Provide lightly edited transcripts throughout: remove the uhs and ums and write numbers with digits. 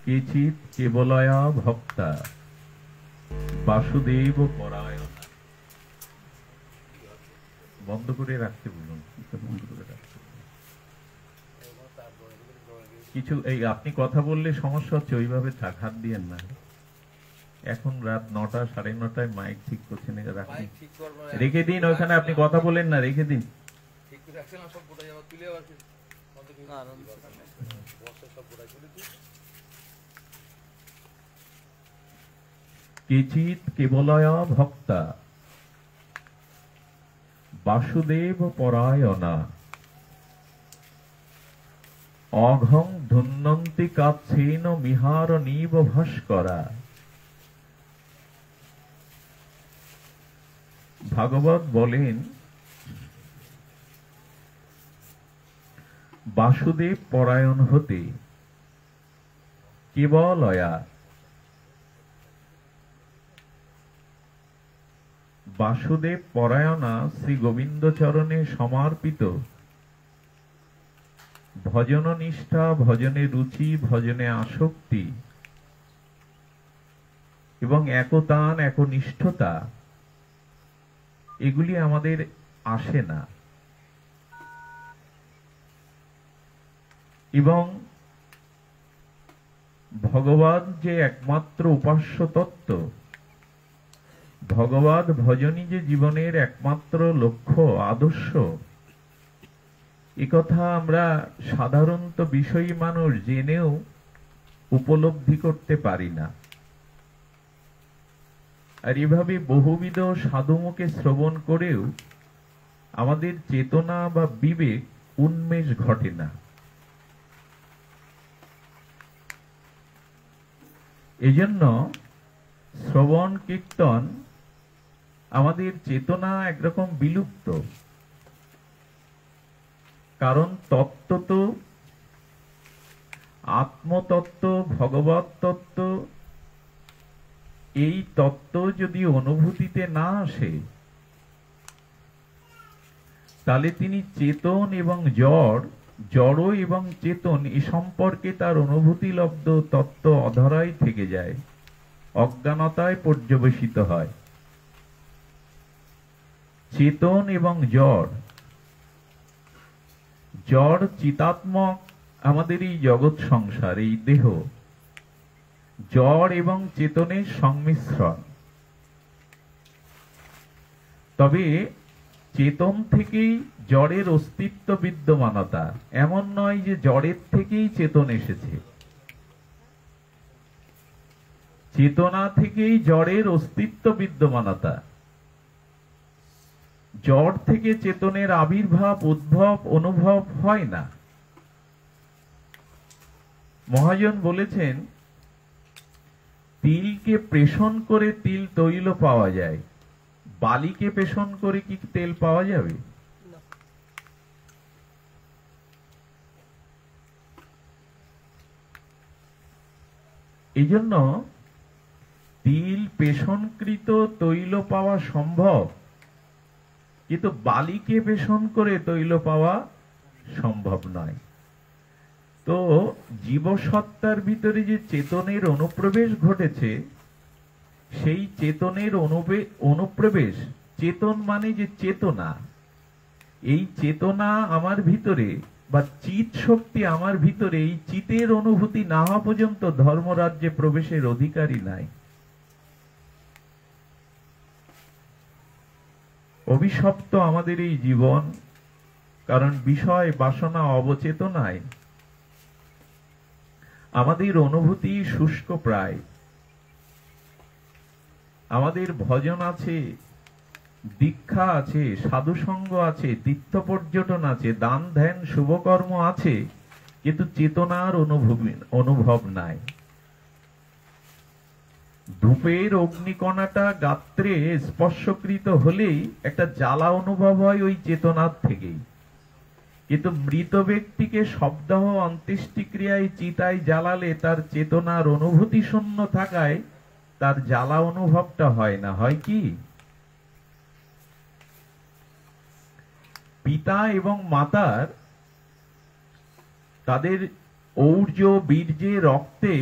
কেচিৎ কেবলয়া ভক্তা বাসুদেব পরায়ণ। বন্ধ করে রাখতে বলুন, বন্ধ করে রাখতে বলুন। কিছু এই আপনি কথা বললে সমস্যা হচ্ছে, ওইভাবে হাত দিয়েন না। এখন রাত 9টা 9:30 মাইক ঠিক করছেন, রেখে দিন ওখানে। আপনি কথা বলেন না, রেখে দিন। কেচিৎ কেবলয়া ভক্তা বাসুদেব পরায়ণা অঘং ধুন্নন্তি কাচ্ছেন মিহার নীব ভাস্করা। ভাগবত বলেন বাসুদেব পরায়ণ হতে কেবলয়া, বাসুদেব পরায়ণা শ্রী গোবিন্দ চরণে সমর্পিত ভজন নিষ্ঠা, ভজনে রুচি, ভজনে আসক্তি এবং একতান একনিষ্ঠতা, এগুলি আমাদের আসে না। এবং ভগবান যে একমাত্র উপাস্য তত্ত্ব, ভগবৎ ভজনই যে জীবনের একমাত্র লক্ষ্য আদর্শ, একথা আমরা সাধারণত বিষয়ী মানুষ জেনেও উপলব্ধি করতে পারি না। আর এভাবে বহুবিধ সাধুমুখে শ্রবণ করেও আমাদের চেতনা বা বিবেক উন্মেষ ঘটে না। এজন্য শ্রবণ কীর্তন আমাদের চেতনা একরকম বিলুপ্ত। কারণ তত্ত্ব তো আত্মতত্ত্ব, ভগবত তত্ত্ব, এই তত্ত্ব যদি অনুভূতিতে না আসে, তাহলে তিনি চেতন এবং জড়, জড় এবং চেতন এ সম্পর্কে তার অনুভূতিলব্ধ তত্ত্ব অধরাই থেকে যায়, অজ্ঞানতায় পর্যবেসিত হয়। চেতন এবং জড়, জড় চিতাত্মক আমাদের এই জগৎ সংসার, এই দেহ জড় এবং চেতনের সংমিশ্রণ। তবে চেতন থেকেই জড়ের অস্তিত্ব বিদ্যমানতা, এমন নয় যে জড়ের থেকেই চেতন এসেছে। চেতনা থেকেই জড়ের অস্তিত্ব বিদ্যমানতা। জড় থেকে চেতনের আবির্ভাব, উদ্ভব, অনুভব হয় না। মহাজন বলেছেন, তিলকে পেষণ করে তিল তৈল পাওয়া যায়, বালিকে পেষণ করে কি তেল পাওয়া যাবে? এই জন্য তিল পেষণকৃত তৈল পাওয়া সম্ভব, কিন্তু বালিকে পেষণ করে তৈল পাওয়া সম্ভব নয়। তো জীবসত্তার ভিতরে যে চেতনের অনুপ্রবেশ ঘটেছে, সেই চেতনের অনুপ্রবেশ, চেতন মানে যে চেতনা, এই চেতনা আমার ভিতরে বা চিৎ শক্তি আমার ভিতরে, এই চিতের অনুভূতি না হওয়া পর্যন্ত ধর্মরাজ্যে প্রবেশের অধিকারী নাই। অভিশপ্ত আমাদের এই জীবন, কারণ বিষয় বাসনা অবচেতনায় আমাদের অনুভূতি শুষ্ক প্রায়। আমাদের ভজন আছে, দীক্ষা আছে, সাধুসঙ্গ আছে, তীর্থ পর্যটন আছে, দান ধ্যান শুভকর্ম আছে, কিন্তু চেতনার অনুভব নাই। ধূপের অগ্নিকণাটা গাত্রে স্পর্শকৃত হলেই একটা জ্বালা অনুভব হয় ওই চেতনার থেকেই, কিন্তু মৃত ব্যক্তিকে শবদাহ অন্ত্যেষ্টিক্রিয়ায় চিতায় জ্বালালে তার চেতনার অনুভূতি শূন্য থাকায় তার জ্বালা অনুভবটা হয় না। হয় কি? পিতা এবং মাতার তাদের ঔর্য বীর্যে রক্তে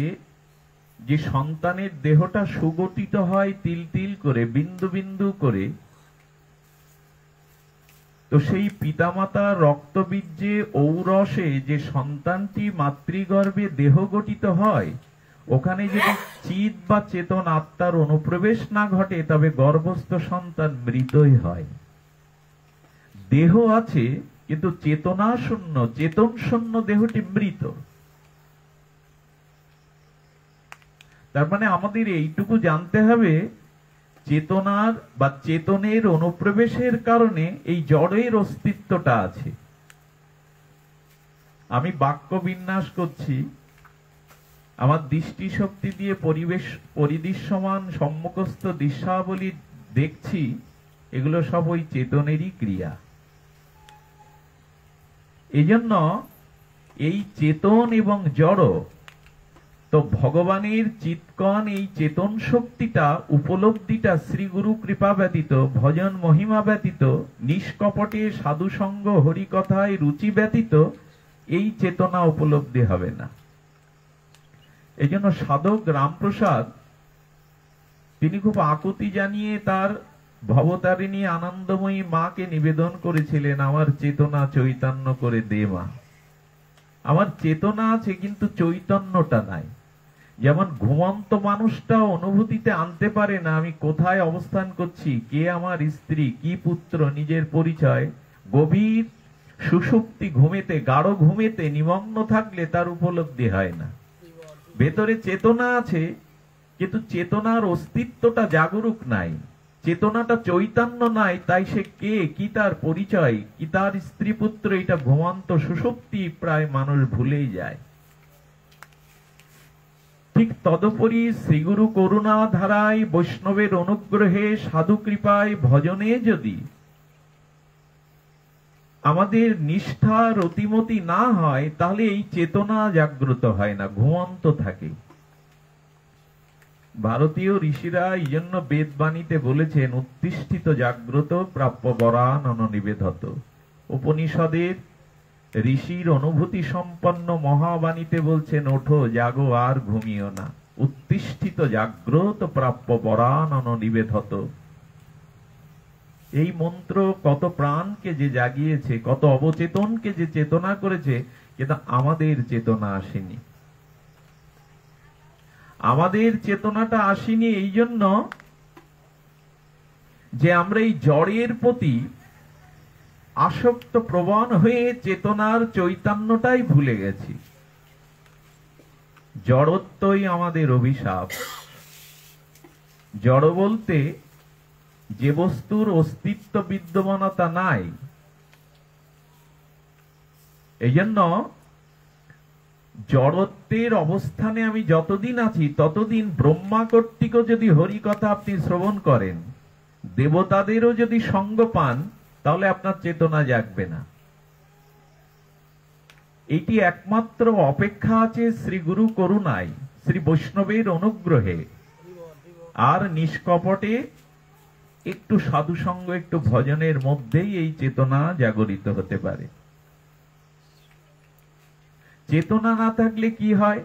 যে সন্তানের দেহটা সুগঠিত হয় তিল তিল করে, বিন্দু বিন্দু করে, তো সেই পিতামাতার রক্তবীর্যে ঔরসে যে সন্তানটি মাতৃগর্ভে দেহ গঠিত হয়, ওখানে যদি চিৎ বা চেতন আত্মার অনুপ্রবেশ না ঘটে তবে গর্ভস্থ সন্তান মৃতই হয়। দেহ আছে কিন্তু চেতনা শূন্য, চেতন শূন্য দেহটি মৃত। তার মানে আমাদের এইটুকু জানতে হবে, চেতনার বা চেতনের অনুপ্রবেশের কারণে এই জড়ের অস্তিত্বটা আছে। আমি বাক্য বিন্যাস করছি, আমার দৃষ্টি শক্তি দিয়ে পরিদৃশ্যমান সম্মুখস্থ দৃশ্যাবলী দেখছি, এগুলো সব ওই চেতনেরই ক্রিয়া। এজন্য এই চেতন এবং জড়, তো ভগবানের চিৎকণ এই চেতন শক্তিটা উপলব্ধিটা শ্রীগুরু কৃপা ব্যতীত, ভজন মহিমা ব্যতীত, নিষ্কপটে সাধুসঙ্গ হরিকথায় রুচি ব্যতীত এই চেতনা উপলব্ধি হবে না। এই জন্য সাধক রামপ্রসাদ তিনি খুব আকুতি জানিয়ে তার ভবতারিণী আনন্দময়ী মাকে নিবেদন করেছিলেন, আমার চেতনা চৈতন্য করে দে মা। আমার চেতনা আছে কিন্তু চৈতন্যটা নাই। যেমন ঘুমন্ত মানুষটা অনুভূতিতে আনতে পারে না আমি কোথায় অবস্থান করছি, কে আমার স্ত্রী, কি পুত্র, নিজের পরিচয়, গভীর সুষুপ্তি ঘুমেতে, গাঢ় ঘুমেতে নিমগ্ন থাকলে তার উপলব্ধি হয় না। ভেতরে চেতনা আছে কিন্তু চেতনার অস্তিত্বটা জাগরুক নাই, চেতনাটা চৈতন্য নাই, তাই সে কে, কি তার পরিচয়, কি তার স্ত্রী পুত্র, এটা ঘুমন্ত সুষুপ্তি প্রায় মানুষ ভুলেই যায়। ঠিক তদুপরি শ্রীগুরু করুণা ধারায়, বৈষ্ণবের অনুগ্রহে, সাধু কৃপায়, ভজনে যদি আমাদের নিষ্ঠা রতিমতি না হয় তাহলে এই চেতনা জাগ্রত হয় না, ঘুমন্ত থাকে। ভারতীয় ঋষিরা এই জন্য বেদবাণীতে বলেছেন, উত্তিষ্ঠিত জাগ্রত প্রাপ্য বরানন নিবেদত। উপনিষদের ঋষির অনুভূতি সম্পন্ন মহাবাণীতে বলছেন, ওঠো জাগো আর ঘুমিও না, উত্তিষ্ঠিত জাগ্রত প্রাপ্য বরানন নিবেদত। এই মন্ত্র কত প্রাণকে যে জাগিয়েছে, কত অবচেতনকে যে চেতনা করেছে, কিন্তু আমাদের চেতনা আসেনি। আমাদের চেতনাটা আসেনি এই জন্য যে আমরা এই জড়ের প্রতি আসক্ত প্রবণ হয়ে চেতনার চৈতন্যটাই ভুলে গেছি। জড়ত্বই আমাদের অভিশাপ। জড় বলতে যে বস্তুর অস্তিত্ব বিদ্যমানতা নাই। এই জন্য জড়ত্বের অবস্থানে আমি যতদিন আছি ততদিন ব্রহ্মা কর্তৃকও যদি হরি কথা আপনি শ্রবণ করেন, দেবতাদেরও যদি সঙ্গ পান, তাহলে আপনার চেতনা জাগবে না। এটি একমাত্র অপেক্ষা আছে শ্রী গুরু করুণায়, শ্রী বৈষ্ণবের অনুগ্রহে, আর নিষ্কপটে একটু সাধুসঙ্গ, একটু ভজনের মধ্যেই এই চেতনা জাগরিত হতে পারে। চেতনা না থাকলে কি হয়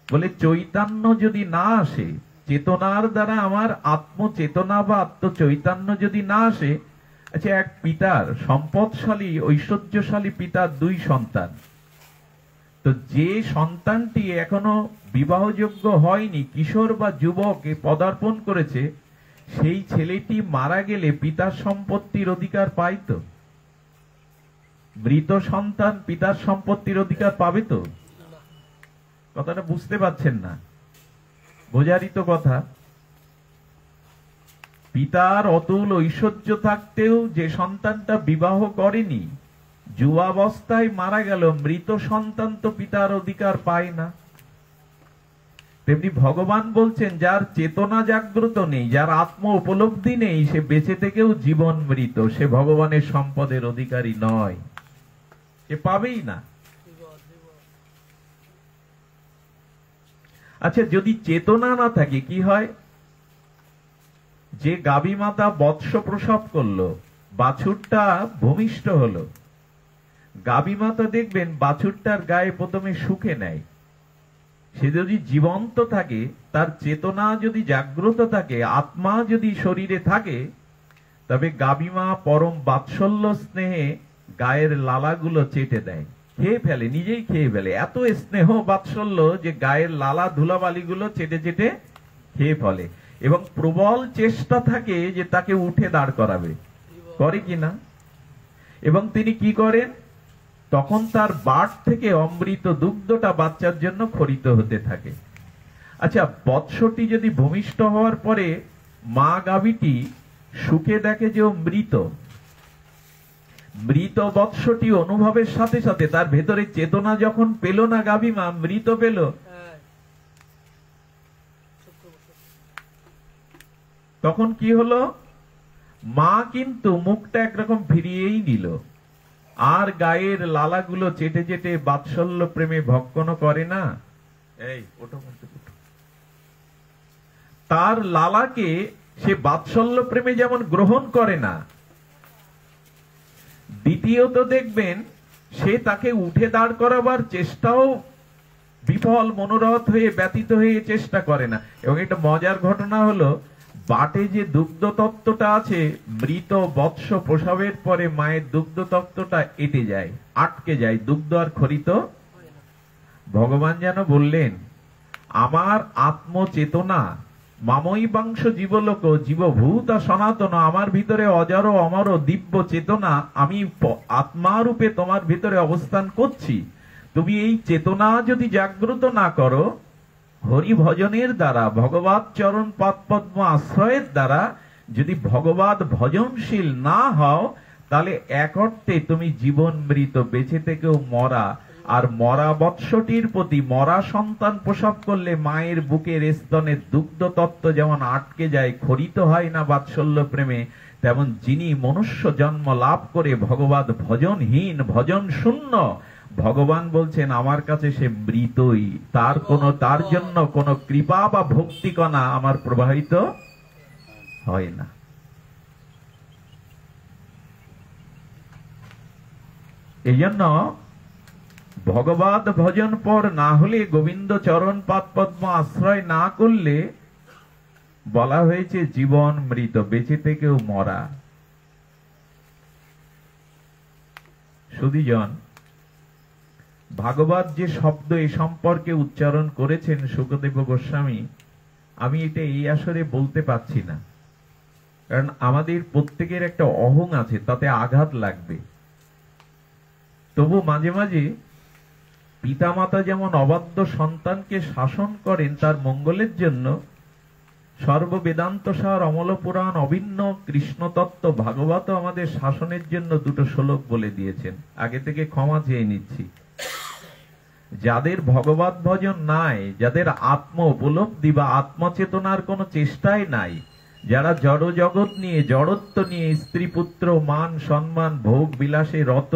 বলে, চৈতন্য যদি না আসে, চেতনার দ্বারা আমার আত্মচেতনা বা আত্মচৈতন্য যদি না আসে। আচ্ছা, এক পিতার, সম্পদশালী ঐশ্বর্যশালী পিতার দুই সন্তান, তো যে সন্তানটি এখনো বিবাহযোগ্য হয়নি, কিশোর বা যুবকে পদার্পণ করেছে, সেই ছেলেটি মারা গেলে পিতার সম্পত্তির অধিকার পায় তো? মৃত সন্তান পিতার সম্পত্তির অধিকার পাবে তো? কথাটা বুঝতে পারছেন না? বোঝারই তো কথা। পিতার অতুল ঐশ্বর্য থাকতেও যে সন্তানটা বিবাহ করেনি, যুবাবস্থায় মারা গেল, মৃত সন্তান তো পিতার অধিকার পায় না। তেমনি ভগবান বলছেন, যার চেতনা জাগ্রত নেই, যার আত্ম উপলব্ধি নেই, সে বেঁচে থেকেও জীবন মৃত, সে ভগবানের সম্পদের অধিকারী নয়, সে পাবেই না। আচ্ছা, যদি চেতনা না থাকে কি হয়? যে গাভী মাতা বৎস প্রসব করলো, বাছুরটা ভূমিষ্ঠ হলো, গাভী মাতা দেখবেন বাছুরটার গায়ে প্রথমে সুখে নেয়, সে যদি জীবন্ত থাকে, তার চেতনা যদি জাগ্রত থাকে, আত্মা যদি শরীরে থাকে, তবে গাবিমা পরম বাৎসল্য স্নেহে গায়ের লালাগুলো চেটে দেয়, খেয়ে ফেলে, নিজেই খেয়ে ফেলে। এত স্নেহ বাৎসল্য যে গায়ের লালা ধুলাবালিগুলো চেটে চেটে খেয়ে ফেলে, এবং প্রবল চেষ্টা থাকে যে তাকে উঠে দাঁড় করাবে, করে কিনা। এবং তিনি কি করেন, তখন তার বাট থেকে অমৃত দুগ্ধটা বাচ্চার জন্য খরিত হতে থাকে। আচ্ছা, বৎসটি যদি ভূমিষ্ঠ হওয়ার পরে মা গাভীটি সুখে দেখে যে ও মৃত, মৃত বৎসটি অনুভবের সাথে সাথে তার ভেতরে চেতনা যখন পেল না, গাভী মা মৃত পেল, তখন কি হলো, মা কিন্তু মুখটা একরকম ফিরিয়েই নিল, আর গায়ের লালাগুলো চেটে চেটে বাৎসল্য প্রেমে ভক্ষণ করে না। এই ওঠো, তার লালাকে সে বাৎসল্য প্রেমে যেমন গ্রহণ করে না, দ্বিতীয়ত দেখবেন সে তাকে উঠে দাঁড় করাবার চেষ্টাও বিফল মনোরথ হয়ে ব্যতীত হয়ে চেষ্টা করে না। এবং একটা মজার ঘটনা হলো, বাটে যে দুগ্ধ তত্ত্বটা আছে, মৃত বৎস প্রসবের পরে মায়ের দুগ্ধ তত্ত্বটা এঁটে যায়, আটকে যায়, দুগ্ধ আর খরিত। ভগবান যেন বললেন, আমার আত্মচেতনা মাময়ী বাংশ জীবলোক জীবভূত সনাতন, আমার ভিতরে অজর অমর দিব্য চেতনা, আমি আত্মারূপে তোমার ভিতরে অবস্থান করছি। তুমি এই চেতনা যদি জাগ্রত না করো, হরি ভজনের দ্বারা, ভগবত চরণ পদ্ম আশ্রয়ের দ্বারা যদি ভগবত ভজনশীল না হও, তাহলে এক অর্থে তুমি জীবন মৃত, বেঁচে থেকেও মরা। আর মরা বৎসটির প্রতি, মরা সন্তান প্রসব করলে মায়ের বুকের স্তনের দুগ্ধ তত্ত্ব যেমন আটকে যায়, খরিত হয় না বাৎসল্য প্রেমে, তেমন যিনি মনুষ্য জন্ম লাভ করে ভগবত ভজনহীন, ভজন শূন্য, ভগবান বলছেন আমার কাছে সে মৃতই, তার জন্য কোন কৃপা বা ভক্তিকণা আমার প্রবাহিত হয় না। এই জন্য ভগবত ভজন পর না হলে, গোবিন্দ চরণ পাদ পদ্ম আশ্রয় না করলে বলা হয়েছে জীবন মৃত, বেঁচে থেকেও মরা। সুধীজন, ভাগবত যে শব্দ এ সম্পর্কে উচ্চারণ করেছেন শুকদেব গোস্বামী, আমি এটা এই আসরে বলতে পারছি না, কারণ আমাদের প্রত্যেকের একটা অহং আছে, তাতে আঘাত লাগবে। তবু মাঝে মাঝে পিতামাতা যেমন অবাধ্য সন্তানকে শাসন করেন তার মঙ্গলের জন্য, সর্ববেদান্ত সার, অমল পুরাণ, অভিন্ন কৃষ্ণ তত্ত্ব, ভাগবত আমাদের শাসনের জন্য দুটো শ্লোক বলে দিয়েছেন। আগে থেকে ক্ষমা চেয়ে নিচ্ছি। যাদের ভগবত ভজন নাই, যাদের আত্ম উপলব্ধি বা আত্মচেতনার কোনো চেষ্টাই নাই, যারা জড় জগৎ নিয়ে, জড়ত্ব নিয়ে, স্ত্রী পুত্র মান সম্মান ভোগ বিলাসে রত,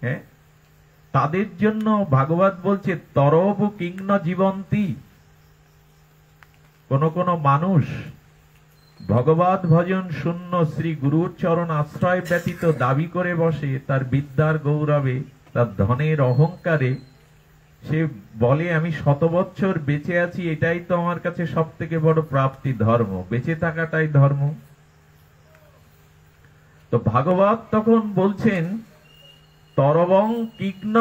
হ্যাঁ, তাদের জন্য ভাগবত বলছে তরব কিংন জীবন্তী। কোন কোন মানুষ ভগবত ভজন শূন্য শ্রী গুরুর চরণ আশ্রয় ব্যতীত দাবি করে বসে, তার বিদ্যার গৌরবে, তার ধনের অহংকারে সে বলে আমি 100 বছর বেঁচে আছি, এটাই তো আমার কাছে সব থেকে বড় প্রাপ্তি, ধর্ম, বেঁচে থাকাটাই ধর্ম। তো ভাগবত তখন বলছেন তরবং কিগ্ন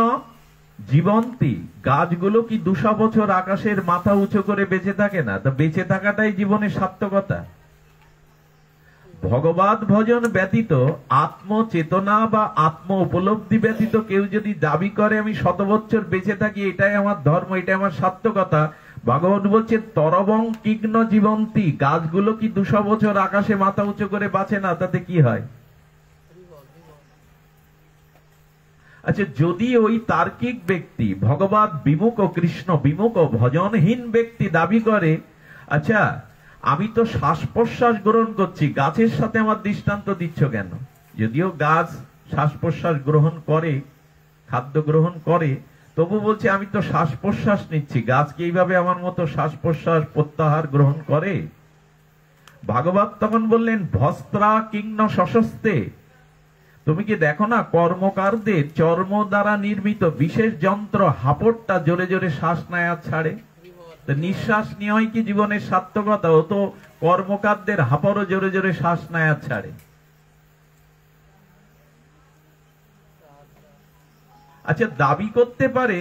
জীবন্তী, গাছগুলো কি 200 বছর আকাশের মাথা উঁচু করে বেঁচে থাকে না? তো বেঁচে থাকাটাই জীবনের সার্থকতা। ভগবত ভজন ব্যতীত, আত্মচেতনা বা আত্ম উপলব্ধি ব্যতীত কেউ যদি দাবি করে আমি 100 বছর বেঁচে থাকি, এটাই আমার ধর্ম, এটাই আমার সার্থকতা, ভাগবত বলছে তরবং কিগ্ন জীবন্তী, গাছগুলো কি 200 বছর আকাশে মাথা উঁচু করে বাঁচে না? তাতে কি হয়? আচ্ছা, যদি ওই তার্কিক ব্যক্তি, ভগবত বিমুখ, কৃষ্ণ বিমুখ, ভজনহীন ব্যক্তি দাবি করে আচ্ছা আমি তো শ্বাস প্রশ্বাস গ্রহণ করছি, গাছের সাথে আমার দৃষ্টান্ত দিচ্ছ কেন? যদিও গাছ শ্বাস প্রশ্বাস গ্রহণ করে, খাদ্য গ্রহণ করে, তবু বলছে আমি তো শ্বাস প্রশ্বাস নিচ্ছি, গাছ কি এইভাবে আমার মতো শ্বাস প্রশ্বাস প্রত্যাহার গ্রহণ করে? ভাগবত তখন বললেন ভস্ত্রা কিংন শশস্তে, তো তুমি কি দেখো না, কর্মকারদের চর্ম দ্বারা নির্মিত বিশেষ যন্ত্র হাপড়টা জোরে জোরে শ্বাস নেয় আর ছাড়ে। তো নিঃশ্বাস নেওয়াই কি জীবনের সার্থকতা? ও তো কর্মকারদের হাপড়ও জোরে জোরে শ্বাস নেয় আর ছাড়ে। আচ্ছা, দাবি করতে পারে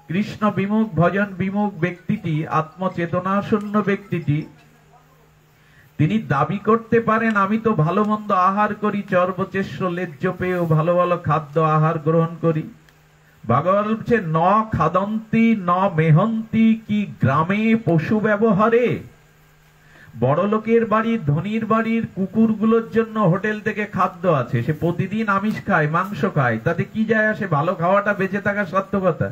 কৃষ্ণ বিমুখ ভজন বিমুখ ব্যক্তিটি, আত্মচেতনা শূন্য ব্যক্তিটি, তিনি দাবি করতে পারেন আমি তো ভালো মন্দ আহার করি, চর্বচেষ্য লেজ্জ পেয়েও ভালো ভালো খাদ্য আহার গ্রহণ করি। ভগবান বলছে ন খাদন্তি ন মেহন্তি কি গ্রামে পশু ব্যবহারে। বড় লোকের বাড়ির, ধনীর বাড়ির কুকুরগুলোর জন্য হোটেল থেকে খাদ্য আছে, সে প্রতিদিন আমিষ খায়, মাংস খায়, তাতে কি যায় আসে? ভালো খাওয়াটা বেঁচে থাকার সার্থকতা।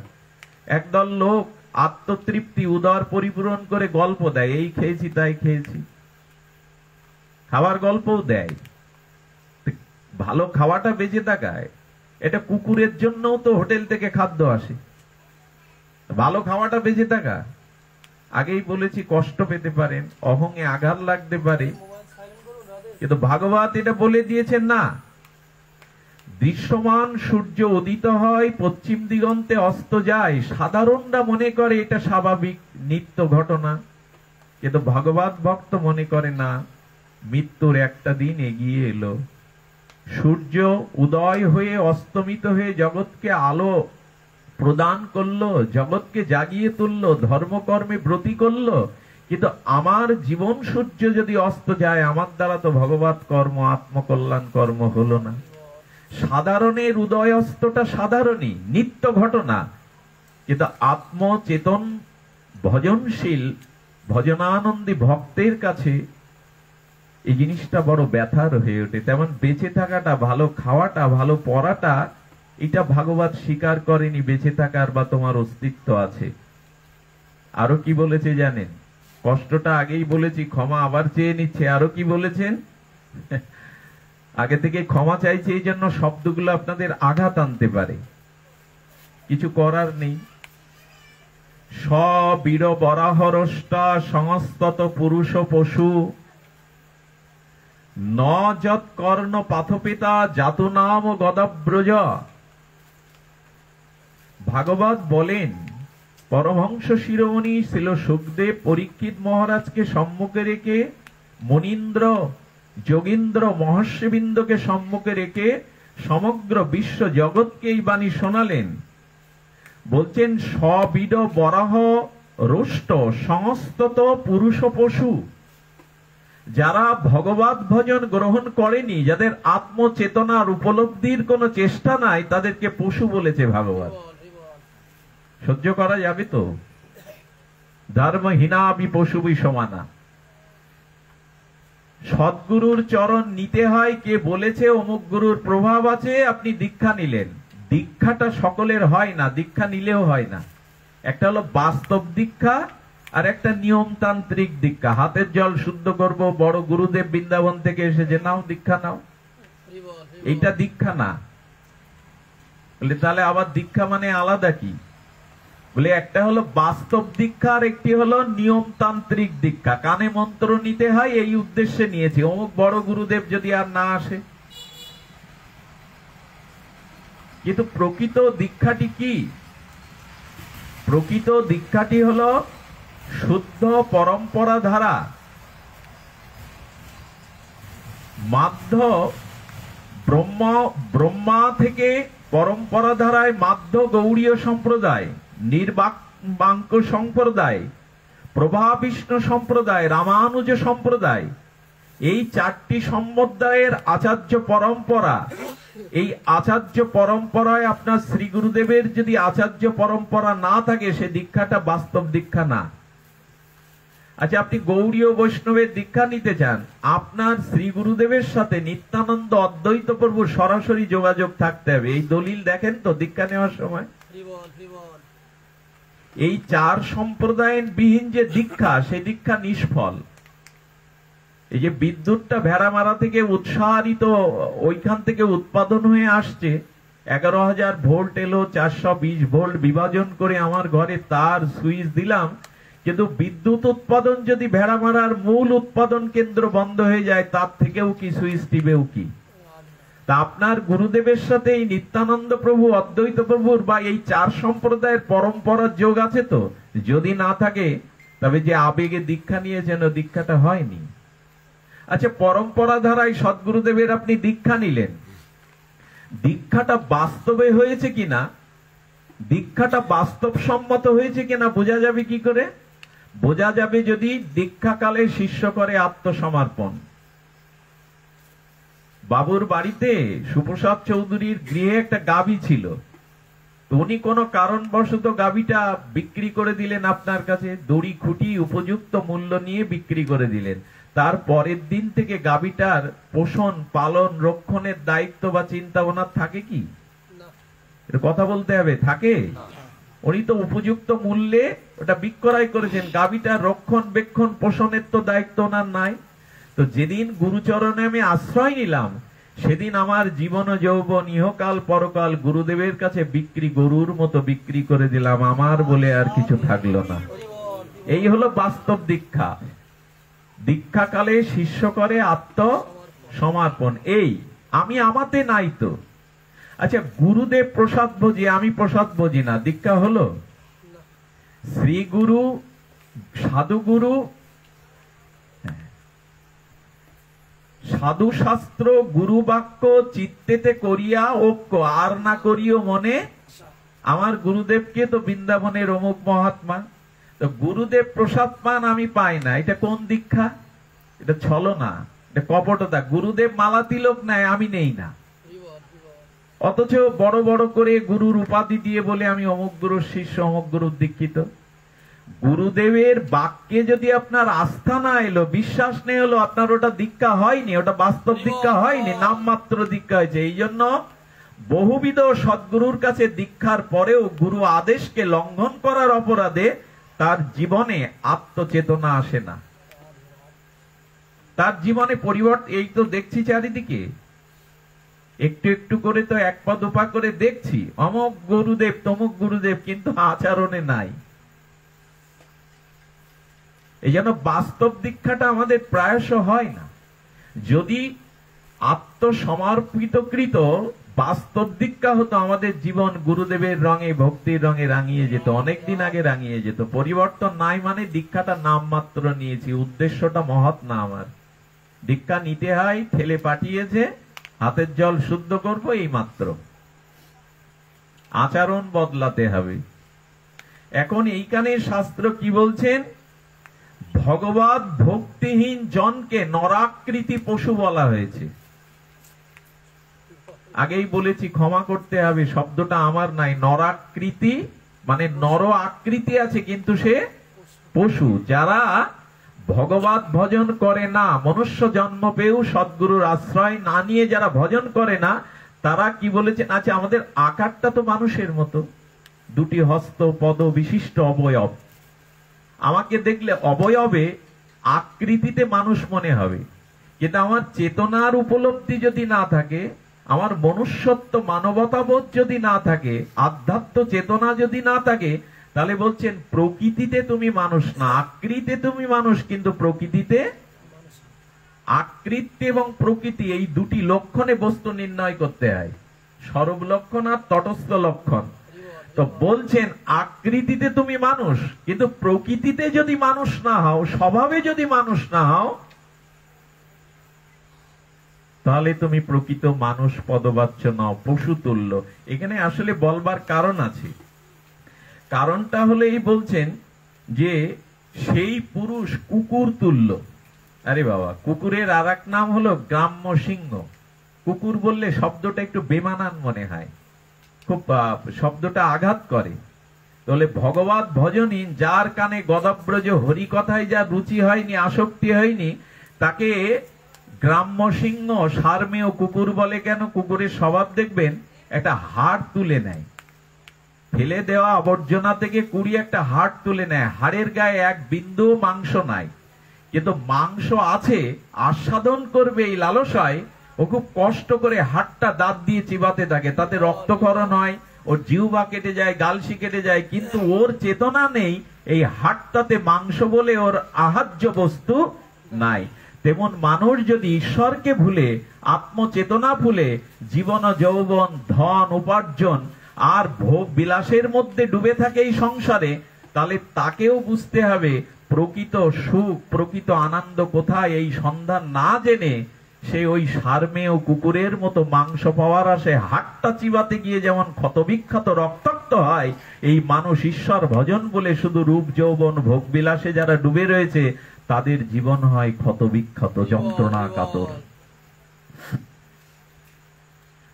একদল লোক আত্মতৃপ্তি, উদর পরিপূরণ করে গল্প দেয়, এই খেয়েছি তাই খেয়েছি, খাবার গল্পও দেয়। ভালো খাওয়াটা বেঁচে থাকায়, এটা কুকুরের জন্যও তো হোটেল থেকে খাদ্য আসে। ভালো খাওয়াটা বেঁচে থাকা, আগেই বলেছি কষ্ট পেতে পারেন, অহংয়ে আঘাত লাগতে পারে, কিন্তু ভাগবত এটা বলে দিয়েছেন না, দৃশ্যমান সূর্য উদিত হয়, পশ্চিম দিগন্তে অস্ত যায়, সাধারণরা মনে করে এটা স্বাভাবিক নিত্য ঘটনা, কিন্তু ভগবত ভক্ত মনে করে না, মৃত্যুর একটা দিন এগিয়ে এলো। সূর্য উদয় হয়ে অস্তমিত হয়ে জগৎকে আলো প্রদান করলো, জগৎকে জাগিয়ে তুললো, ধর্মকর্মে ব্রতী করলো, কিন্তু আমার জীবন সূর্য যদি অস্ত যায়, আমার দ্বারা তো ভগবত কর্ম, আত্মকল্যাণ কর্ম হলো না। সাধারণের উদয় অস্তটা সাধারণই, নিত্য ঘটনা, কিন্তু আত্মচেতন ভজনশীল ভজনানন্দী ভক্তের কাছে এই জিনিসটা বড় ব্যথার হয়ে ওঠে। তেমন বেঁচে থাকাটা, ভালো খাওয়াটা, ভালো পড়াটা, এটা ভাগবত স্বীকার করেনি বেঁচে থাকার বা তোমার অস্তিত্ব আছে। আরো কি বলেছে জানেন? কষ্টটা আগেই বলেছি, ক্ষমা আবার চেয়ে নিচ্ছে। আরো কি বলেছেন? আগে থেকে ক্ষমা চাইছে, এই জন্য শব্দগুলো আপনাদের আঘাত আনতে পারে, কিছু করার নেই। বীর বরাহরষ্টা সংস্তত পুরুষ পশু ন যৎ কর্ণ পাথপিতা জাতু নাম গদাব্রজ। ভাগবত বলেন, পরমহংস শিরোমণি ছিল সুখদেব পরীক্ষিত মহারাজকে সম্মুখে রেখে, মুনীন্দ্র যোগীন্দ্র মহর্ষিবৃন্দকে সম্মুখে রেখে সমগ্র বিশ্ব জগৎকে এই বাণী শোনালেন। বলছেন সবিড বরাহ রুষ্ট সংস্তত পুরুষ পশু। যারা ভগবত ভজন গ্রহণ করেনি, যাদের আত্মচেতনার উপলব্ধির কোনো চেষ্টা নাই, তাদেরকে পশু বলেছে ভাগবত। সহ্য করা যাবে তো? ধর্মহীনাবি পশুবি সমানা। সদ্গুরুর চরণ নিতে হয়, কে বলেছে অমুক গুরুর প্রভাব আছে, আপনি দীক্ষা নিলেন। দীক্ষাটা সকলের হয় না, দীক্ষা নিলেও হয় না। একটা হলো বাস্তব দীক্ষা, আর একটা নিয়মতান্ত্রিক দীক্ষা। হাতের জল শুদ্ধ করব, বড় গুরুদেব বৃন্দাবন থেকে এসেছে, নাও দীক্ষা নাও, এইটা দীক্ষা না। বলে তাহলে আবার দীক্ষা মানে আলাদা কি? বলে একটা হলো বাস্তব দীক্ষা, আর একটি হলো নিয়মতান্ত্রিক দীক্ষা। কানে মন্ত্র নিতে হয়, এই উদ্দেশ্যে নিয়েছি, অমুক বড় গুরুদেব যদি আর না আসে। কিন্তু প্রকৃত দীক্ষাটি কি? প্রকৃত দীক্ষাটি হলো শুদ্ধ পরম্পরা ধারা। মাধ্য ব্রহ্মা থেকে পরম্পরা ধারায় মাধ্য গৌড়ীয় সম্প্রদায়, নির্বাঙ্ক সম্প্রদায়, প্রভা বিষ্ণু সম্প্রদায়, রামানুজ সম্প্রদায়, এই চারটি সম্প্রদায়ের আচার্য পরম্পরা। এই আচার্য পরম্পরায় আপনার শ্রী গুরুদেবের যদি আচার্য পরম্পরা না থাকে, সে দীক্ষাটা বাস্তব দীক্ষা না। আচ্ছা, আপনি গৌড়ীয় বৈষ্ণবের দীক্ষা নিতে চান, আপনার শ্রী গুরুদেবের সাথে নিত্যানন্দ অদ্বৈত প্রভু সরাসরি যোগাযোগ থাকতে হবে। এই দলিল দেখেন তো দীক্ষা নেওয়ার সময়। এই চার সম্প্রদায়ের বিহীন যে দীক্ষা, সেই দীক্ষা নিষ্ফল। এই যে বিদ্যুৎটা ভেড়ামারা থেকে উৎসাহিত, ওইখান থেকে উৎপাদন হয়ে আসছে, 11,000 ভোল্ট এলো, 420 ভোল্ট বিভাজন করে আমার ঘরে তার সুইচ দিলাম, কিন্তু বিদ্যুৎ উৎপাদন যদি ভেড়ামারার মূল উৎপাদন কেন্দ্র বন্ধ হয়ে যায়, তার থেকেও কি সুইচ টিপেও কি? তা আপনার গুরুদেবের সাথে এই নিত্যানন্দ প্রভু, অদ্বৈত প্রভুর বা এই চার সম্প্রদায়ের পরম্পরার যোগ আছে তো? যদি না থাকে তবে যে আবেগে দীক্ষা নিয়েছেন ও দীক্ষাটা হয়নি। আচ্ছা, পরম্পরা ধারায় সদ্গুরুদেবের আপনি দীক্ষা নিলেন, দীক্ষাটা বাস্তবে হয়েছে কিনা, দীক্ষাটা বাস্তবসম্মত হয়েছে কিনা বোঝা যাবে কি করে? বোঝা যাবে যদি দীক্ষাকালে শিষ্য করে আত্মসমর্পণ। বাবুর বাড়িতে সুপ্রসাদ চৌধুরীর গৃহে একটা গাভী ছিল, তো উনি কোনো কারণবশত গাভীটা বিক্রি করে দিলেন আপনার কাছে, দড়ি খুঁটি উপযুক্ত মূল্য নিয়ে বিক্রি করে দিলেন। তার পরের দিন থেকে গাভীটার পোষণ, পালন, রক্ষণের দায়িত্ব বা চিন্তা ওনার থাকে কি? কথা বলতে হবে, থাকে? উনি তো উপযুক্ত মূল্যে ওটা বিক্রয় করেছেন, গাভীটার রক্ষণ বেক্ষণ পোষণের তো দায়িত্ব ওনার নাই। তো যেদিন গুরুচরণে আমি আশ্রয় নিলাম, সেদিন আমার জীবন যৌবন ইহকাল পরকাল গুরুদেবের কাছে বিক্রি, গরুর মতো বিক্রি করে দিলাম, আমার বলে আর কিছু থাকলো না। এই হলো বাস্তব দীক্ষা। দীক্ষাকালে শিষ্য করে আত্মসমর্পণ। এই আমি আমাতে নাই তো। আচ্ছা, গুরুদেব প্রসাদ ভোজি, আমি প্রসাদ ভোজি না, দীক্ষা হলো? শ্রী গুরু, সাধু গুরু, সাধু শাস্ত্র, গুরু বাক্য চিত্তেতে করিয়া ঐক্য, আর না করিও মনে। আমার গুরুদেবকে তো বৃন্দাবনের অমুক মহাত্মা, তো গুরুদেব প্রসাদ পান, আমি পাই না, এটা কোন দীক্ষা? এটা ছলনা, এটা কপটতা। গুরুদেব মালা তিলক নেয়, আমি নেই না, অথচ বড় বড় করে গুরুর উপাধি দিয়ে বলে আমি অমুক গুরুর শিষ্য, অমুক গুরুর দীক্ষিত। গুরুদেবের বাক্যে যদি আপনার আস্থা না এলো, বিশ্বাস নেই হলো, আপনার ওটা দীক্ষা হয়নি, ওটা বাস্তব দীক্ষা হয়নি, নামমাত্র দীক্ষা হয়েছে। এই জন্য বহুবিধ সদ্গুরুর কাছে দীক্ষার পরেও গুরু আদেশকে লঙ্ঘন করার অপরাধে তার জীবনে আত্মচেতনা আসে না, তার জীবনে পরিবর্তন। এই তো দেখছি চারিদিকে, একটু একটু করে তো এক পা দুপা করে দেখছি, অমুক গুরুদেব তমুক গুরুদেব, কিন্তু আচরণে নাই। এই জন্য বাস্তব দীক্ষাটা আমাদের প্রায়শ হয় না। যদি আত্মসমর্পিতকৃত বাস্তব দীক্ষা হতো, আমাদের জীবন গুরুদেবের রঙে, ভক্তির রঙে রাঙিয়ে যেত, অনেকদিন আগে রাঙিয়ে যেত। পরিবর্তন নাই মানে দীক্ষাটা নাম মাত্র নিয়েছি, উদ্দেশ্যটা মহৎ না। আমার দীক্ষা নিতে হয়, ঠেলে পাঠিয়েছে, হাতের জল শুদ্ধ করবো, এই মাত্র। আচরণ বদলাতে হবে। এখন এইখানে শাস্ত্র কি বলছেন? ভগবত ভক্তিহীন জনকে নরাকৃতি পশু বলা হয়েছে। আগেই বলেছি, ক্ষমা করতে হবে, শব্দটা আমার নাই। নরাকৃতি মানে নর আকৃতি আছে, কিন্তু সে পশু। যারা ভগবত ভজন করে না, মনুষ্য জন্ম পেয়েও সদ্গুরুর আশ্রয় না নিয়ে যারা ভজন করে না, তারা কি বলেছেন? আচ্ছা, আমাদের আকারটা তো মানুষের মতো, দুটি হস্ত পদ বিশিষ্ট অবয়ব। আমাকে দেখলে অবয়বে আকৃতিতে মানুষ মনে হবে, কিন্তু আমার চেতনার উপলব্ধি যদি না থাকে, আমার মনুষ্যত্ব মানবতাবোধ যদি না থাকে, আধ্যাত্ম চেতনা যদি না থাকে, তাহলে বলছেন প্রকৃতিতে তুমি মানুষ না, আকৃতিতে তুমি মানুষ, কিন্তু প্রকৃতিতে। আকৃতি এবং প্রকৃতি এই দুটি লক্ষণে বস্তু নির্ণয় করতে হয়, সরব লক্ষণ আর তটস্থ লক্ষণ। তো বলছেন আকৃতিতে তুমি মানুষ, কিন্তু প্রকৃতিতে যদি মানুষ না হও, স্বভাবে যদি মানুষ না হও, তাহলে তুমি প্রকৃত মানুষ পদবাচ্য নও, পশু তুল্য। এখানে আসলে বলবার কারণ আছে। কারণটা হলো এই, বলছেন যে সেই পুরুষ কুকুর তুল্য। আরে বাবা, কুকুরের আর এক নাম হলো গ্রাম্য সিংহ। কুকুর বললে শব্দটা একটু বেমানান মনে হয়, খুব শব্দটা আঘাত করে। তাহলে ভগবত ভজনহীন, যার কানে গদাব্রজ হরি কথায় যা রুচি হয়নি, আসক্তি হয়নি, তাকে গ্রাম্য সিংহ, সারমেয় কুকুর বলে। কেন? কুকুরের স্বভাব দেখবেন, একটা হাড় তুলে নেয়, ফেলে দেওয়া আবর্জনা থেকে কুড়ি একটা হাড় তুলে নেয়। হাড়ের গায়ে এক বিন্দু মাংস নাই, কিন্তু মাংস আছে, আস্বাদন করবে এই লালসায় ও খুব কষ্ট করে হাড়টা দাঁত দিয়ে চিবাতে থাকে, তাতে রক্তক্ষরণ হয়, ওর জিহ্বা কেটে যায়, গালসি কেটে যায়, কিন্তু ওর চেতনা নেই এই হাড়টাতে মাংস বলে ওর আহার্য বস্তু নাই। তেমন মানুষ যদি ঈশ্বরকে ভুলে, আত্মচেতনা ভুলে জীবন যৌবন ধন উপার্জন আর ভোগ বিলাসের মধ্যে ডুবে থাকে এই সংসারে, তাহলে তাকেও বুঝতে হবে প্রকৃত সুখ প্রকৃত আনন্দ কোথায় এই সন্ধান না জেনে সে ওই সারমেয় কুকুরের মতো মাংস পাওয়ার আসে হাটটা চিবাতে গিয়ে যেমন ক্ষতবিক্ষত রক্তাক্ত হয়, এই মানুষ ঈশ্বর ভজন বলে শুধু রূপ যৌবন ভোগ বিলাসে যারা ডুবে রয়েছে তাদের জীবন হয় ক্ষতবিক্ষত যন্ত্রণা কাতর।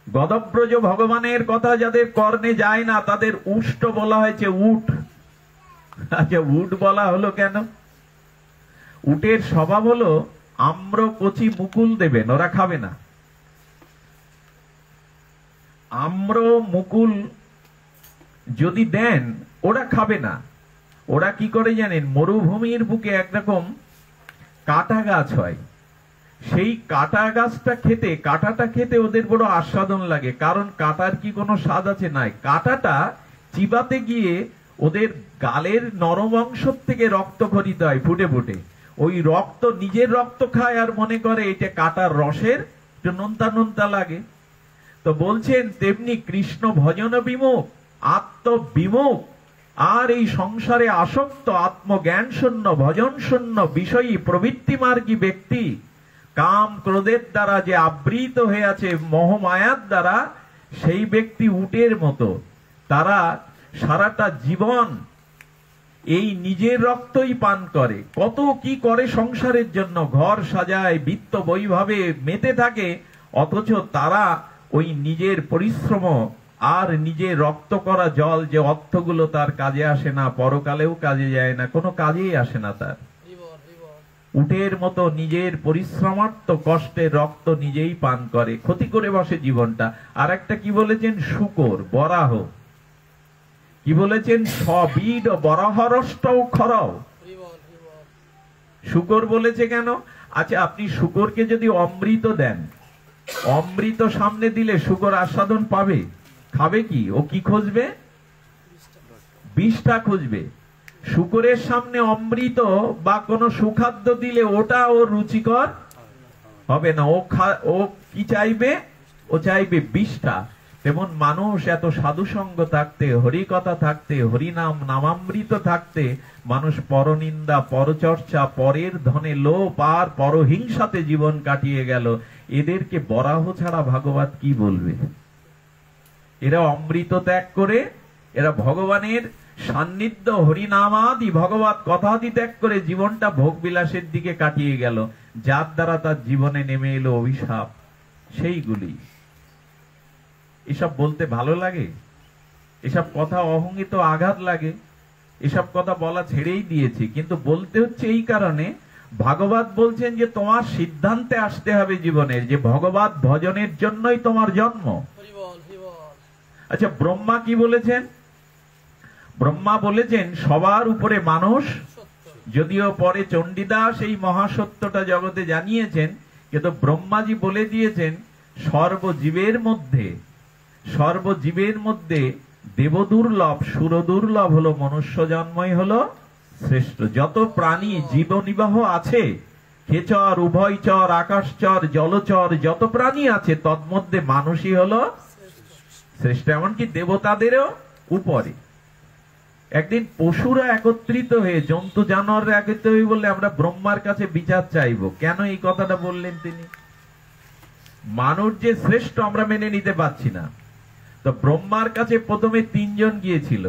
গদব্রজ ভগবানের কথা যাদের কর্ণে যায় না তাদের উষ্ট বলা হয়েছে, উট। আচ্ছা, উট বলা হলো কেন? উটের স্বভাব হলো আম্র কচি মুকুল দেবেন, ওরা খাবে না। আম্র মুকুল যদি দেন ওরা খাবে না। ওরা কি করে জানেন? মরুভূমির বুকে একরকম কাটা গাছ হয়, সেই কাটা গাছটা খেতে, কাটাটা খেতে ওদের বড় আস্বাদন লাগে। কারণ কাটার কি কোনো স্বাদ আছে? নাই। কাটাটা চিবাতে গিয়ে ওদের গালের নরম অংশ থেকে রক্ত খরিত হয় ফুটে ফুটে। ওই রক্ত নিজের রক্ত খায় আর মনে করে এটা কাটার রসের একটু নোনতা নোনতা লাগে। তো বলছেন তেমনি কৃষ্ণ ভজন বিমুখ, আত্মবিমুখ আর এই সংসারে আসক্ত আত্মজ্ঞান শূন্য ভজন শূন্য বিষয়ী প্রবৃত্তি মার্গী ব্যক্তি কাম ক্রোধের দ্বারা যে আবৃত হয়ে আছে মোহমায়ার দ্বারা, সেই ব্যক্তি উটের মতো। তারা সারাটা জীবন এই নিজের রক্তই পান করে, কত কি করে সংসারের জন্য, ঘর সাজায়, বিত্ত বৈভাবে মেতে থাকে, অথচ তারা ওই নিজের পরিশ্রম আর নিজের রক্ত করা জল যে অর্থগুলো তার কাজে আসে না, পরকালেও কাজে যায় না, কোনো কাজেই আসে না তার। উটের মতো নিজের পরিশ্রমার্থ কষ্টের রক্ত নিজেই পান করে, ক্ষতি করে বসে জীবনটা। আর একটা কি বলেছেন? শূকর, বরাহ। কি বলেছেন? সবিড বরাহরষ্টও খরাও। শূকর বলেছে কেন? আচ্ছা, আপনি শূকরকে যদি অমৃত দেন, অমৃত সামনে দিলে শূকর আস্বাদন পাবে? খাবে কি? ও কি খুঁজবে? বিষটা খুঁজবে। শূকরের সামনে অমৃত বা কোনো সুখাদ্য দিলে ওটা ওর রুচিকর হবে না। ও কি চাইবে? ও চাইবে বিষটা। তেমন মানুষ এত সাধুসঙ্গ থাকতে, হরিকথা থাকতে, হরিনাম নামামৃত থাকতে মানুষ পরনিন্দা, পরচর্চা, পরের ধনে লোভ আর পরহিংসাতে জীবন কাটিয়ে গেল। এদেরকে বরাহ ছাড়া ভাগবত কি বলবে? এরা অমৃত ত্যাগ করে, এরা ভগবানের সান্নিধ্য হরিনামাদি ভগবত কথাদি ত্যাগ করে জীবনটা ভোগ বিলাসের দিকে কাটিয়ে গেল, যার দ্বারা তার জীবনে নেমে এলো অভিশাপ। সেইগুলি এসব বলতে ভালো লাগে? এসব কথা অহঙ্গিত আঘাত লাগে। এসব কথা বলা ছেড়েই দিয়েছি, কিন্তু বলতে হচ্ছে এই কারণে, ভাগবত বলছেন যে তোমার সিদ্ধান্তে আসতে হবে জীবনের, যে ভগবত ভজনের জন্যই তোমার জন্ম। আচ্ছা, ব্রহ্মা কি বলেছেন? ব্রহ্মা বলেছেন সবার উপরে মানুষ, যদিও পরে চণ্ডীদাস এই মহাসত্যটা জগতে জানিয়েছেন, কিন্তু ব্রহ্মাজি বলে দিয়েছেন সর্বজীবের মধ্যে দেবদুর্লভ সুরদুর্লভ হলো মনুষ্য জন্মই হলো শ্রেষ্ঠ। যত প্রাণী জীবনিবাহ আছে, খেচর, উভয়চর, আকাশচর, জলচর, যত প্রাণী আছে তন্মধ্যে মানুষই হলো শ্রেষ্ঠ, এমনকি দেবতাদেরও উপরে। একদিন পশুরা একত্রিত হয়ে, জন্তু জানোয়াররা একত্রিত হয়ে বললে আমরা ব্রহ্মার কাছে বিচার চাইব। কেন এই কথাটা বললেন তিনি? মানুষ যে শ্রেষ্ঠ আমরা মেনে নিতে পারছি না। তো ব্রহ্মার কাছে প্রথমে তিনজন গিয়েছিল,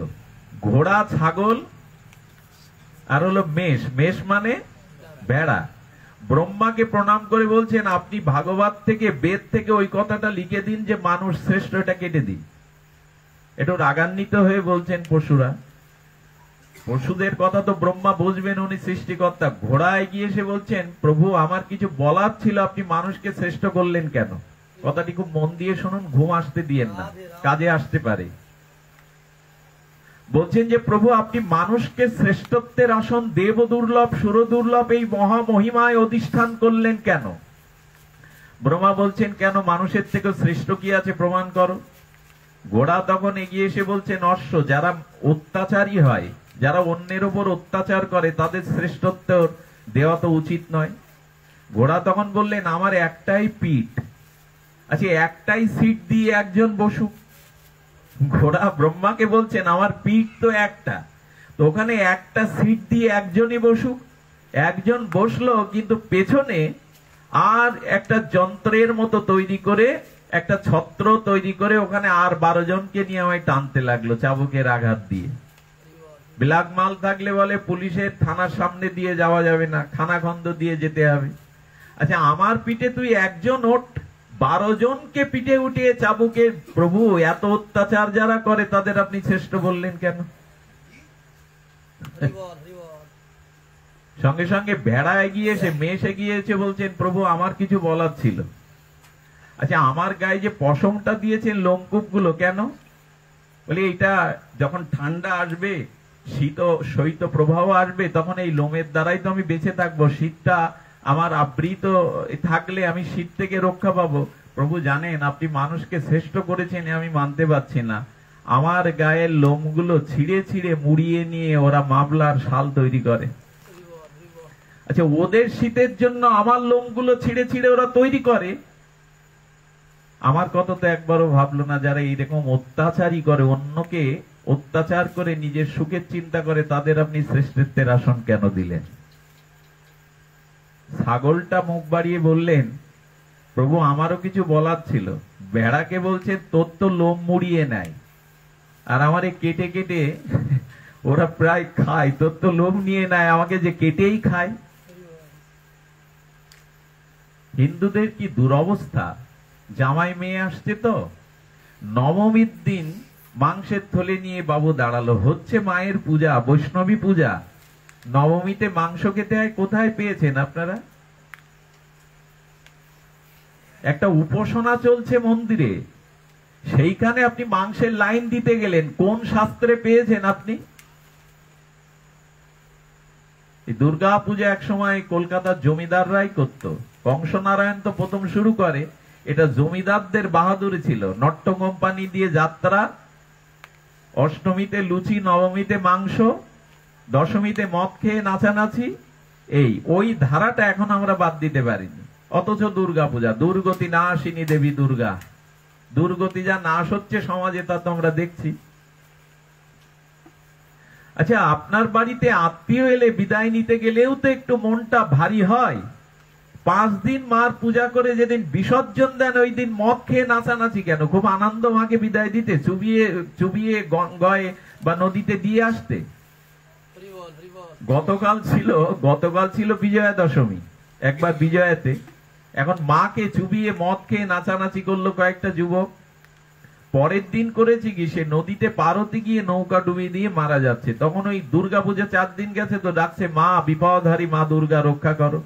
ঘোড়া, ছাগল আর হলো মেষ। মেষ মানে বেড়া। ব্রহ্মাকে প্রণাম করে বলছেন আপনি ভাগবত থেকে, বেদ থেকে ওই কথাটা লিখে দিন যে মানুষ শ্রেষ্ঠ, এটা কেটে দিন। এটা রাগান্বিত হয়ে বলছেন পশুরা। পশুদের কথা তো ব্রহ্মা বুঝবেন, উনি সৃষ্টিকর্তা। ঘোড়ায় গিয়ে এসে বলছেন প্রভু আমার কিছু বলার ছিল, আপনি মানুষকে শ্রেষ্ঠ করলেন কেন? কথাটি খুব মন দিয়ে শুনুন, ঘুম আসতে দিয়েন না, কাজে আসতে পারে। বলছেন যে প্রভু আপনি মানুষকে শ্রেষ্ঠত্বের আসন দেব দুর্লভ সুর দুর্লভ এই মহামহিমায় অধিষ্ঠান করলেন কেন? ব্রহ্মা বলছেন কেন, মানুষের থেকে শ্রেষ্ঠ কি আছে প্রমাণ করো। ঘোড়া তখন এগিয়ে এসে বলছেন অশ্ব, যারা অত্যাচারী হয়, যারা অন্যের উপর অত্যাচার করে তাদের শ্রেষ্ঠত্ব দেওয়া তো উচিত নয়। ঘোড়া তখন বললেন আমার একটাই পিঠ, আচ্ছা একটাই সিট দিয়ে একজন বসুক। ঘোড়া ব্রহ্মাকে বলছেন আমার পিঠ তো একটা, তো ওখানে একটা সিট দিয়ে একজনই বসুক। একজন বসলো, কিন্তু পেছনে আর একটা যন্ত্রের মতো তৈরি করে, একটা ছত্র তৈরি করে ওখানে আর 12 জনকে নিয়ে আমায় টানতে লাগলো চাবুকের আঘাত দিয়ে। ব্ল্যাক মাল থাকলে বলে পুলিশের থানার সামনে দিয়ে যাওয়া যাবে না, খানাখন্দ দিয়ে যেতে হবে। আচ্ছা আমার পিঠে তুই একজন ওঠ, 12 জনকে পিঠে উঠিয়ে চাবুকে, প্রভু এত অত্যাচার যারা করে তাদের আপনি শ্রেষ্ঠ বললেন কেন? সঙ্গে সঙ্গে ভেড়া এগিয়ে এসে, মেষ এগিয়ে এসে বলছেন প্রভু আমার কিছু বলার ছিল। আচ্ছা আমার গায়ে যে পশমটা দিয়েছেন লোমকূপ গুলো কেন? বলে এটা যখন ঠান্ডা আসবে, শৈত প্রবাহ আসবে, তখন এই লোমের দ্বারাই তো আমি বেঁচে থাকবো। শীতটা আমার আবৃত থাকলে আমি শীত থেকে রক্ষা পাবো। প্রভু জানেন আপনি মানুষকে শ্রেষ্ঠ করেছেন, আমি মানতে পারছি না। আমার গায়ের লোমগুলো ছিঁড়ে ছিঁড়ে মুড়িয়ে নিয়ে ওরা মামলার শাল তৈরি করে। আচ্ছা ওদের শীতের জন্য আমার লোমগুলো ছিঁড়ে ছিঁড়ে ওরা তৈরি করে, আমার কথা তো একবারও ভাবলো না। যারা এইরকম অত্যাচারই করে, অন্যকে অত্যাচার করে নিজের সুখের চিন্তা করে, তাদের আপনি শ্রেষ্ঠত্বের আসন কেন দিলেন? ছাগলটা মুখ বাড়িয়ে বললেন প্রভু আমারও কিছু বলার ছিল। ভেড়াকে বলছেন তোর তো লোম মুড়িয়ে নেয়, আর আমারে কেটে কেটে ওরা প্রায় খায়, তোর তো লোম নিয়ে নেয়, আমাকে যে কেটেই খায়। হিন্দুদের কি দুরবস্থা, জামাই মেয়ে আসছে তো, নবমীর দিন মাংসের থলে নিয়ে বাবু দাঁড়ালো, হচ্ছে মায়ের পূজা, বৈষ্ণবী পূজা, নবমীতে মাংস খেতে হয়। কোথায় পেয়েছেন আপনারা? একটা উপাসনা চলছে মন্দিরে, সেইখানে আপনি মাংসের লাইন দিতে গেলেন, কোন শাস্ত্রে পেয়েছেন আপনি? এই দুর্গা পূজা এক সময় কলকাতার জমিদাররাই করত। কংসনারায়ণ তো প্রথম শুরু করে, এটা জমিদারদের বাহাদুরি ছিল। নট্য কোম্পানি দিয়ে যাত্রা, অষ্টমীতে লুচি, নবমীতে মাংস, দশমীতে মদ খেয়ে নাচানাচি, ওই ধারাটা এখন আমরা বাদ দিতে পারিনি। অথচ দুর্গা পূজা, দুর্গতি না আসিনি দেবী দুর্গা, দুর্গতি যা নাশ হচ্ছে সমাজে তা তো আমরা দেখছি। আচ্ছা আপনার বাড়িতে আত্মীয় এলে বিদায় নিতে গেলেও তো একটু মনটা ভারী হয়। 5 দিন মার পূজা করে যেদিন বিসর্জন দেন, ওই দিন মদ খেয়ে নাচানাচি কেন? খুব আনন্দ মাকে বিদায় দিতে, চুবিয়ে চুবিয়ে গঙ্গায় বা নদীতে দিয়ে আসতে। গতকাল ছিল বিজয়া দশমী, একবার বিজয়াতে, এখন মাকে চুবিয়ে মদ খেয়ে নাচানাচি করলো কয়েকটা যুবক। পরের দিন করেছি কি, সে নদীতে পার হতে গিয়ে নৌকা ডুবিয়ে দিয়ে মারা যাচ্ছে। তখন ওই দুর্গাপূজা 4 দিন গেছে তো, ডাকছে মা বিপদহারী, মা দুর্গা রক্ষা করো।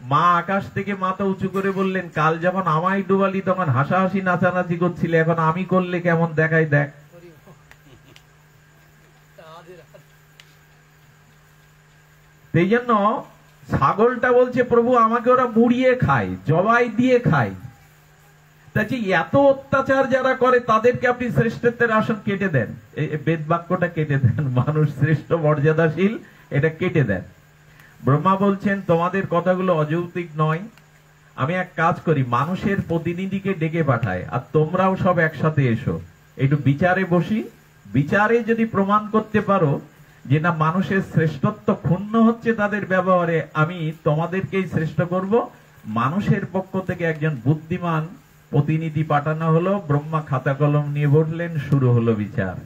মা আকাশ থেকে মাথা উঁচু করে বললেন কাল যখন আমায় ডুবালি তখন হাসাহাসি নাচানাচি করছিলে, এখন আমি করলে কেমন দেখাই দেখ। সেই জন্য ছাগলটা বলছে প্রভু আমাকে ওরা মুড়িয়ে খায়, জবাই দিয়ে খায়। এত অত্যাচার যারা করে তাদেরকে আপনি শ্রেষ্ঠত্বের আসন কেটে দেন, বেদ বাক্যটা কেটে দেন, মানুষ শ্রেষ্ঠ মর্যাদাশীল, এটা কেটে দেন। ব্রহ্মা বলছেন তোমাদের কথাগুলো অযৌক্তিক নয়, আমি এক কাজ করি, মানুষের প্রতিনিধিকে ডেকে পাঠায়, আর তোমরাও সব একসাথে এসো, একটু বিচারে বসি। বিচারে যদি প্রমাণ করতে পারো যে না মানুষের শ্রেষ্ঠত্ব ক্ষুণ্ণ হচ্ছে তাদের ব্যবহারে, আমি তোমাদেরকেই শ্রেষ্ঠ করব। মানুষের পক্ষ থেকে একজন বুদ্ধিমান প্রতিনিধি পাঠানো হলো। ব্রহ্মা খাতা কলম নিয়ে বসলেন, শুরু হলো বিচার।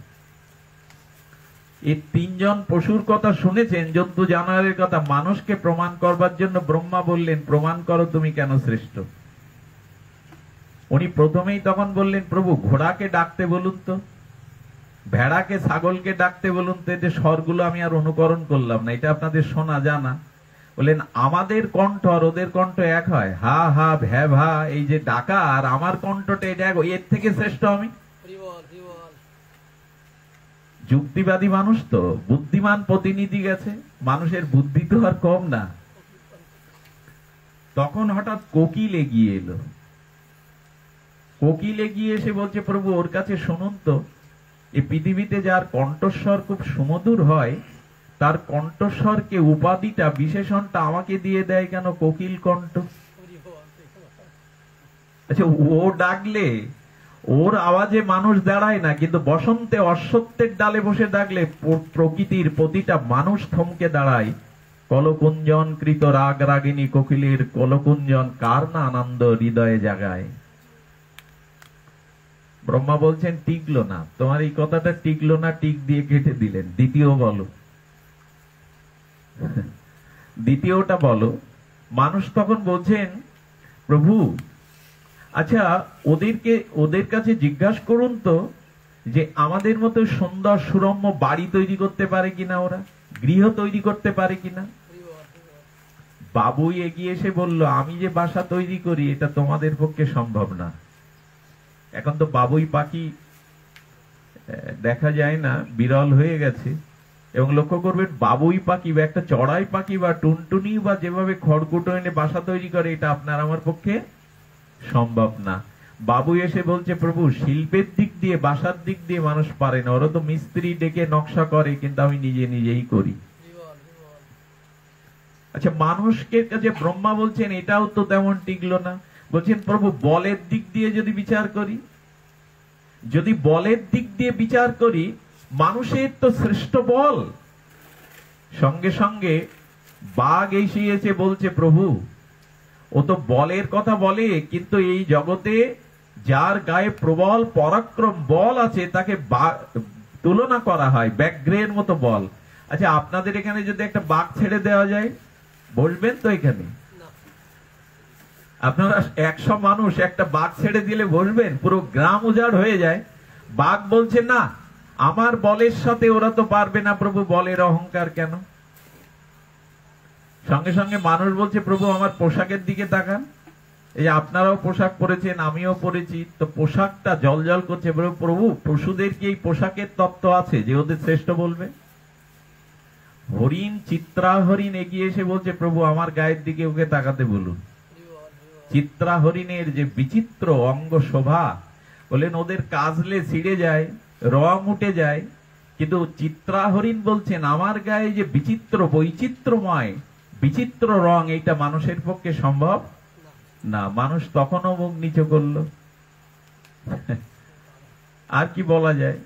এই 3 জন পশুর কথা শুনেছেন, জন্তু জানোয়ারের কথা, মানুষকে প্রমাণ করবার জন্য ব্রহ্মা বললেন প্রমাণ করো তুমি কেন শ্রেষ্ঠ। উনি প্রথমেই তখন বললেন প্রভু ঘোড়াকে ডাকতে বলুন তো, ভেড়াকে ছাগলকে ডাকতে বলুন তো, যে স্বরগুলো আমি আর অনুকরণ করলাম না, এটা আপনাদের শোনা জানা। বললেন আমাদের কণ্ঠ আর ওদের কণ্ঠ এক হয়, হা হা ভ্যা ভা, এই যে ডাকা আর আমার কণ্ঠটা এটা এক, এর থেকে শ্রেষ্ঠ আমি। যুক্তিবাদী মানুষ তো, বুদ্ধিমান প্রতিনিধি গেছে, মানুষের বুদ্ধি তো আর কম না। তখন হঠাৎ কোকিল এগিয়ে এলো। কোকিল এগিয়ে এসে বলছে প্রভু ওর কাছে শুনুন তো, এই পৃথিবীতে যার কণ্ঠস্বর খুব সুমধুর হয় তার কণ্ঠস্বরকে, উপাধিটা, বিশেষণটা আমাকে দিয়ে দেয় কেন কোকিল কণ্ঠ? আচ্ছা, ও ডাকলে ওর আওয়াজে মানুষ দাঁড়ায় না, কিন্তু বসন্তে অশ্বত্থের ডালে বসে ডাকলে প্রকৃতির প্রতিটা মানুষ থমকে দাঁড়ায়। কলকুঞ্জন কৃত রাগ রাগিনী কোকিলের কলকুঞ্জন কার না আনন্দ হৃদয়ে জাগায়। ব্রহ্মা বলছেন টিকলো না, তোমার এই কথাটা টিকলো না, টিক দিয়ে কেটে দিলেন। দ্বিতীয় বলো, দ্বিতীয়টা বলো। মানুষ তখন বলছেন, প্রভু আচ্ছা ওদের কাছে জিজ্ঞাসা করুন তো যে আমাদের মতো সুন্দর সুরম্য বাড়ি তৈরি করতে পারে কিনা, ওরা গৃহ তৈরি করতে পারে কিনা। বাবুই এগিয়ে এসে বলল, আমি যে বাসা তৈরি করি এটা তোমাদের পক্ষে সম্ভব না। এখন তো বাবুই পাখি দেখা যায় না, বিরল হয়ে গেছে। এবং লক্ষ্য করবেন, বাবুই পাখি বা একটা চড়াই পাখি বা টুনটুনি বা যেভাবে খড়কুটো এনে বাসা তৈরি করে, এটা আপনার আমার পক্ষে সম্ভব না। বাবুই এসে বলছে, প্রভু শিল্পের দিক দিয়ে, বাসার দিক দিয়ে মানুষ পারে না, ওরা তো মিস্ত্রি ডেকে নকশা করে, কিন্তু আমি নিজেই করি। আচ্ছা, মানুষকে কাছে ব্রহ্মা বলছেন এটাও তো তেমন টিকলো না। বলছেন, প্রভু বলের দিক দিয়ে যদি বিচার করি, যদি বলের দিক দিয়ে বিচার করি, মানুষের তো শ্রেষ্ঠ বল। সঙ্গে সঙ্গে বাঘ এসে বলছে, প্রভু ও তো বলের কথা বলে, কিন্তু এই জগতে যার গায়ে প্রবল পরাক্রম বল আছে তাকে তুলনা করা হয় ব্যাঘ্রের মতো বল। আচ্ছা, আপনাদের এখানে যদি একটা বাঘ ছেড়ে দেওয়া যায়, বসবেন তো এখানে? আপনারা 100 মানুষ একটা বাঘ ছেড়ে দিলে বসবেন? পুরো গ্রাম উজাড় হয়ে যায়। বাঘ বলছে, না আমার বলের সাথে ওরা তো পারবে না প্রভু, বলের অহংকার কেন? সঙ্গে সঙ্গে মানুষ বলছে, প্রভু আমার পোশাকের দিকে তাকান, এই আপনারাও পোশাক পরেছেন, আমিও পরেছি, তো পোশাকটা জলজল করছে। প্রভু পশুদের কি এই পোশাকের তত্ত্ব আছে যে ওদের শ্রেষ্ঠ বলবে? হরিণ, চিত্রা হরিণ এগিয়ে এসে বলছে, প্রভু আমার গায়ের দিকে ওকে তাকাতে বলুন। চিত্রা হরিণের যে বিচিত্র অঙ্গ শোভা, বলেন ওদের কাজলে ছিঁড়ে যায়, রং উঠে যায়, কিন্তু চিত্রা হরিণ বলছেন আমার গায়ে যে বিচিত্র বৈচিত্র্যময় বিচিত্র রং, এইটা মানুষের পক্ষে সম্ভব না। মানুষ তখনও মুখ নিচু করলো। আর কি বলা যায়?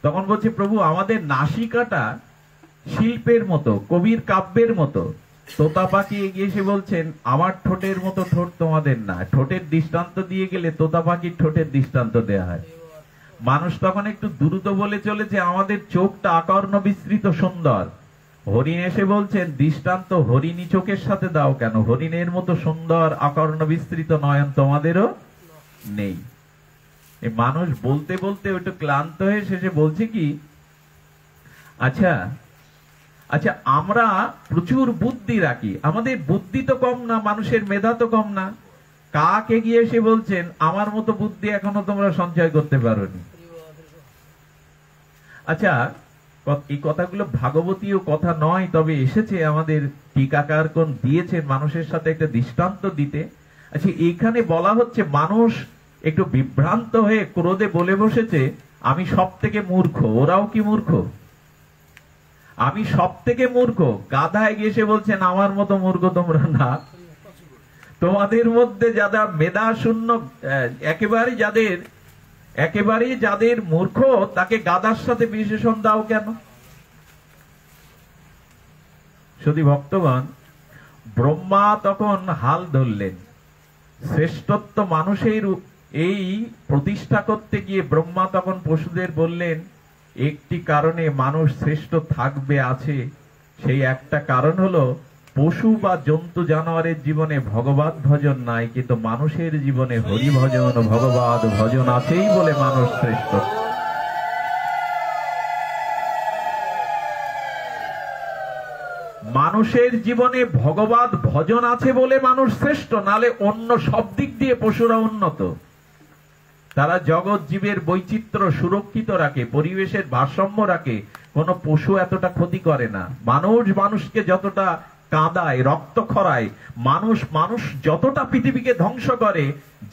তখন বলছে, প্রভু আমাদের নাসিকাটা শিল্পের মতো, কবির কাব্যের মতো। তোতা পাখি এগিয়ে এসে বলছেন, আমার ঠোঁটের মতো ঠোঁট তোমাদের না। ঠোঁটের দৃষ্টান্ত দিয়ে গেলে তোতা পাখির ঠোঁটের দৃষ্টান্ত দেয়া হয়। মানুষ তখন একটু দ্রুত বলে চলেছে, আমাদের চোখটা আকর্ণ বিস্তৃত সুন্দর। হরিণ এসে বলছেন, দৃষ্টান্ত হরিণী চোখের সাথে দাও কেন? হরিণের মতো সুন্দর আকর্ণ বিস্তৃত নয়ন তোমাদেরও নেই। এই মানুষ বলতে বলতে একটু ক্লান্ত হয়ে শেষে বলছে কি, আচ্ছা আচ্ছা আমরা প্রচুর বুদ্ধি রাখি, আমাদের বুদ্ধি তো কম না, মানুষের মেধা তো কম না। কাক এগিয়ে এসে বলছেন, আমার মতো বুদ্ধি এখনো তোমরা সঞ্চয় করতে পারোনি। আচ্ছা, এই কথাগুলো ভাগবতীয় কথা নয়, তবে এসেছে আমাদের টিকাকার কোন দিয়েছেন মানুষের সাথে একটা দৃষ্টান্ত দিতে। আচ্ছা, এখানে বলা হচ্ছে মানুষ একটু বিভ্রান্ত হয়ে ক্রোধে বলে বসেছে, আমি সব থেকে মূর্খ। ওরাও কি মূর্খ? আমি সব থেকে মূর্খ। গাধা এগিয়ে এসে বলছেন, আমার মতো মূর্খ তোমরা না। তোমাদের মধ্যে যারা মেধা শূন্য, একেবারে যাদের মূর্খ, তাকে গাধার সাথে বিশেষণ দাও কেন? শুধু ভক্তগণ, ব্রহ্মা তখন হাল ধরলেন। শ্রেষ্ঠত্ব মানুষের এই প্রতিষ্ঠা করতে গিয়ে ব্রহ্মা তখন পশুদের বললেন, একটি কারণে মানুষ শ্রেষ্ঠ থাকবে আছে, সেই একটা কারণ হলো পশু বা জন্তু জানোয়ারের জীবনে ভগবত ভজন নাই, কিন্তু মানুষের জীবনে হরি ভজন ভগবত ভজন আছেই বলে মানুষ শ্রেষ্ঠ। মানুষের জীবনে ভগবত ভজন আছে বলে মানুষ শ্রেষ্ঠ, নালে অন্য সব দিক দিয়ে পশুরা উন্নত। তারা জগৎ জীবের বৈচিত্র্য সুরক্ষিত রাখে, পরিবেশের ভারসাম্য রাখে, কোন পশু এতটা ক্ষতি করে না। মানুষকে যতটা কাঁদায়, রক্ত খরায়, মানুষ যতটা পৃথিবীকে ধ্বংস করে,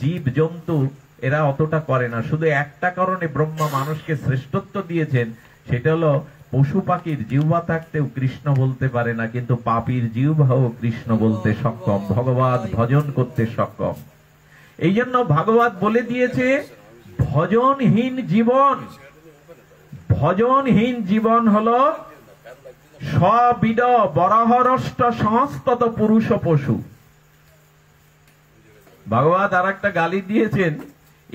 জীব জন্তু এরা অতটা করে না। শুধু একটা কারণে ব্রহ্মা মানুষকে শ্রেষ্ঠত্ব দিয়েছেন, সেটা হলো পশু পাখির জিহ্বা থাকতেও কৃষ্ণ বলতে পারে না, কিন্তু পাপীর জিহ্বাও কৃষ্ণ বলতে সক্ষম, ভগবত ভজন করতে সক্ষম। এই জন্য ভাগবত বলে দিয়েছে ভজনহীন জীবন, ভজনহীন জীবন হলো সবিদ বরাহরষ্ট সংস্তত পুরুষ পশু। ভাগবত আর একটা গালি দিয়েছেন,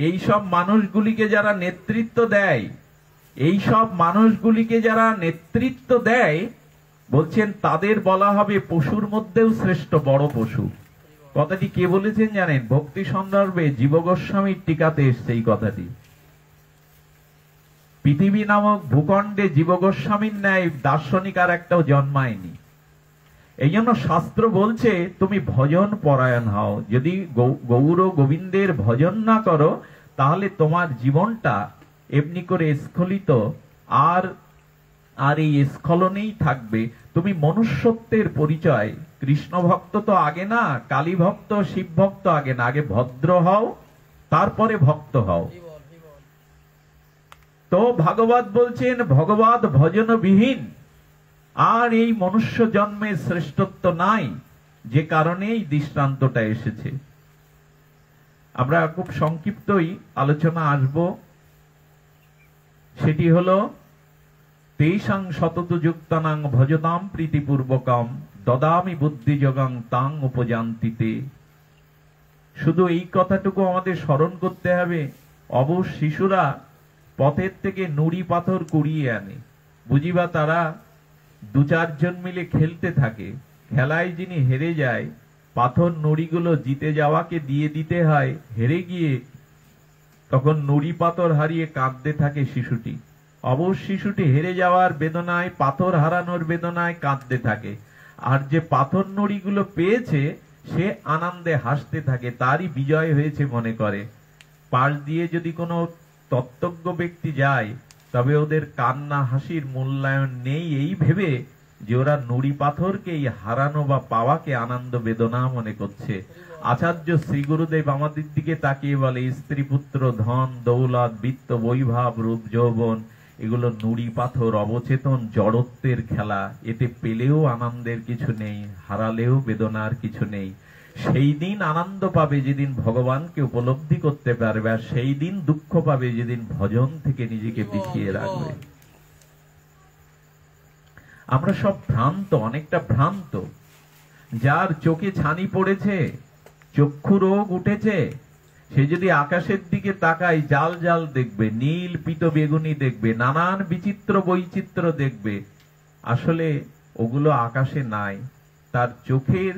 এই সব মানুষগুলিকে যারা নেতৃত্ব দেয়, এই সব মানুষগুলিকে যারা নেতৃত্ব দেয়, বলছেন তাদের বলা হবে পশুর মধ্যেও শ্রেষ্ঠ বড় পশু। কথাটি কে বলেছেন জানেন? ভক্তি সন্দর্ভে জীব গোস্বামীর টিকাতে এসছে এই কথাটি। পৃথিবী নামক ভূখণ্ডে জীব গোস্বামীর ন্যায় দার্শনিক আর একটাও জন্মায়নি। এই জন্য শাস্ত্র বলছে তুমি ভজন পরায়ণ হও। যদি গৌর গোবিন্দের ভজন না করো, তাহলে তোমার জীবনটা এমনি করে স্খলিত আর এই স্খলনেই থাকবে। তুমি মনুষ্যত্বের পরিচয়, কৃষ্ণ ভক্ত তো আগে না, কালী ভক্ত শিব ভক্ত আগে না, আগে ভদ্র হও তারপরে ভক্ত হও। তো ভাগবত বলছেন ভগবত ভজন বিহীন আর এই মনুষ্য জন্মের শ্রেষ্ঠত্ব নাই, যে কারণে এই দৃষ্টান্তটা এসেছে। আমরা খুব সংক্ষিপ্তই আলোচনা আসব। সেটি হলো তেষাং শততু যুক্তানাং ভজতাম প্রীতিপূর্বকম দদামি বুদ্ধিযোগাং তাং উপজান্তিতে। শুধু এই কথাটুকু আমাদের স্মরণ করতে হবে। অবশ শিশুরা পথের থেকে নুড়ি পাথর কুড়িয়ে আনে, বুঝিবা তারা দু চারজন মিলে খেলতে থাকে। খেলায় যিনি হেরে যায়, পাথর নুড়িগুলো জিতে যাওয়াকে দিয়ে দিতে হয়। হেরে গিয়ে তখন নুড়ি পাথর হারিয়ে কাঁদতে থাকে শিশুটি। অবশ শিশুটি হেরে যাওয়ার বেদনায়, পাথর হারানোর বেদনায় কাঁদতে থাকে। আর যে পাথর নুড়িগুলো পেয়েছে সে আনন্দে হাসতে থাকে, তারই বিজয় হয়েছে মনে করে। পাশ দিয়ে যদি কোনো তত্ত্বজ্ঞ ব্যক্তি যায়, তবে ওদের কান্না হাসির মূল্যায়ন নেই এই ভেবে যে ওরা নুড়ি পাথরকেই হারানো বা পাওয়াকে আনন্দ বেদনা মনে করছে। আচার্য শ্রী গুরুদেব আমাদের দিকে তাকিয়ে বলে, স্ত্রী পুত্র ধন দৌলত বিত্ত বৈভব রূপ যৌবন এগুলো নুড়ি পাথর, অবচেতন জড়ত্বের খেলা। এতে পেলেও আনন্দের কিছু নেই, হারালেও বেদনার কিছু নেই। সেই দিন আনন্দ পাবে যেদিন ভগবানকে উপলব্ধি করতে পারবে, আর সেই দিন দুঃখ পাবে যেদিন ভজন থেকে নিজেকে পিছিয়ে রাখবে। আমরা সব ভ্রান্ত, অনেকটা ভ্রান্ত। যার চোখে ছানি পড়েছে, চক্ষু রোগ উঠেছে, সে যদি আকাশের দিকে তাকায় জাল জাল দেখবে, নীল পীত বেগুনি দেখবে, নানান বিচিত্র বৈচিত্র্য দেখবে। আসলে ওগুলো আকাশে নাই, তার চোখের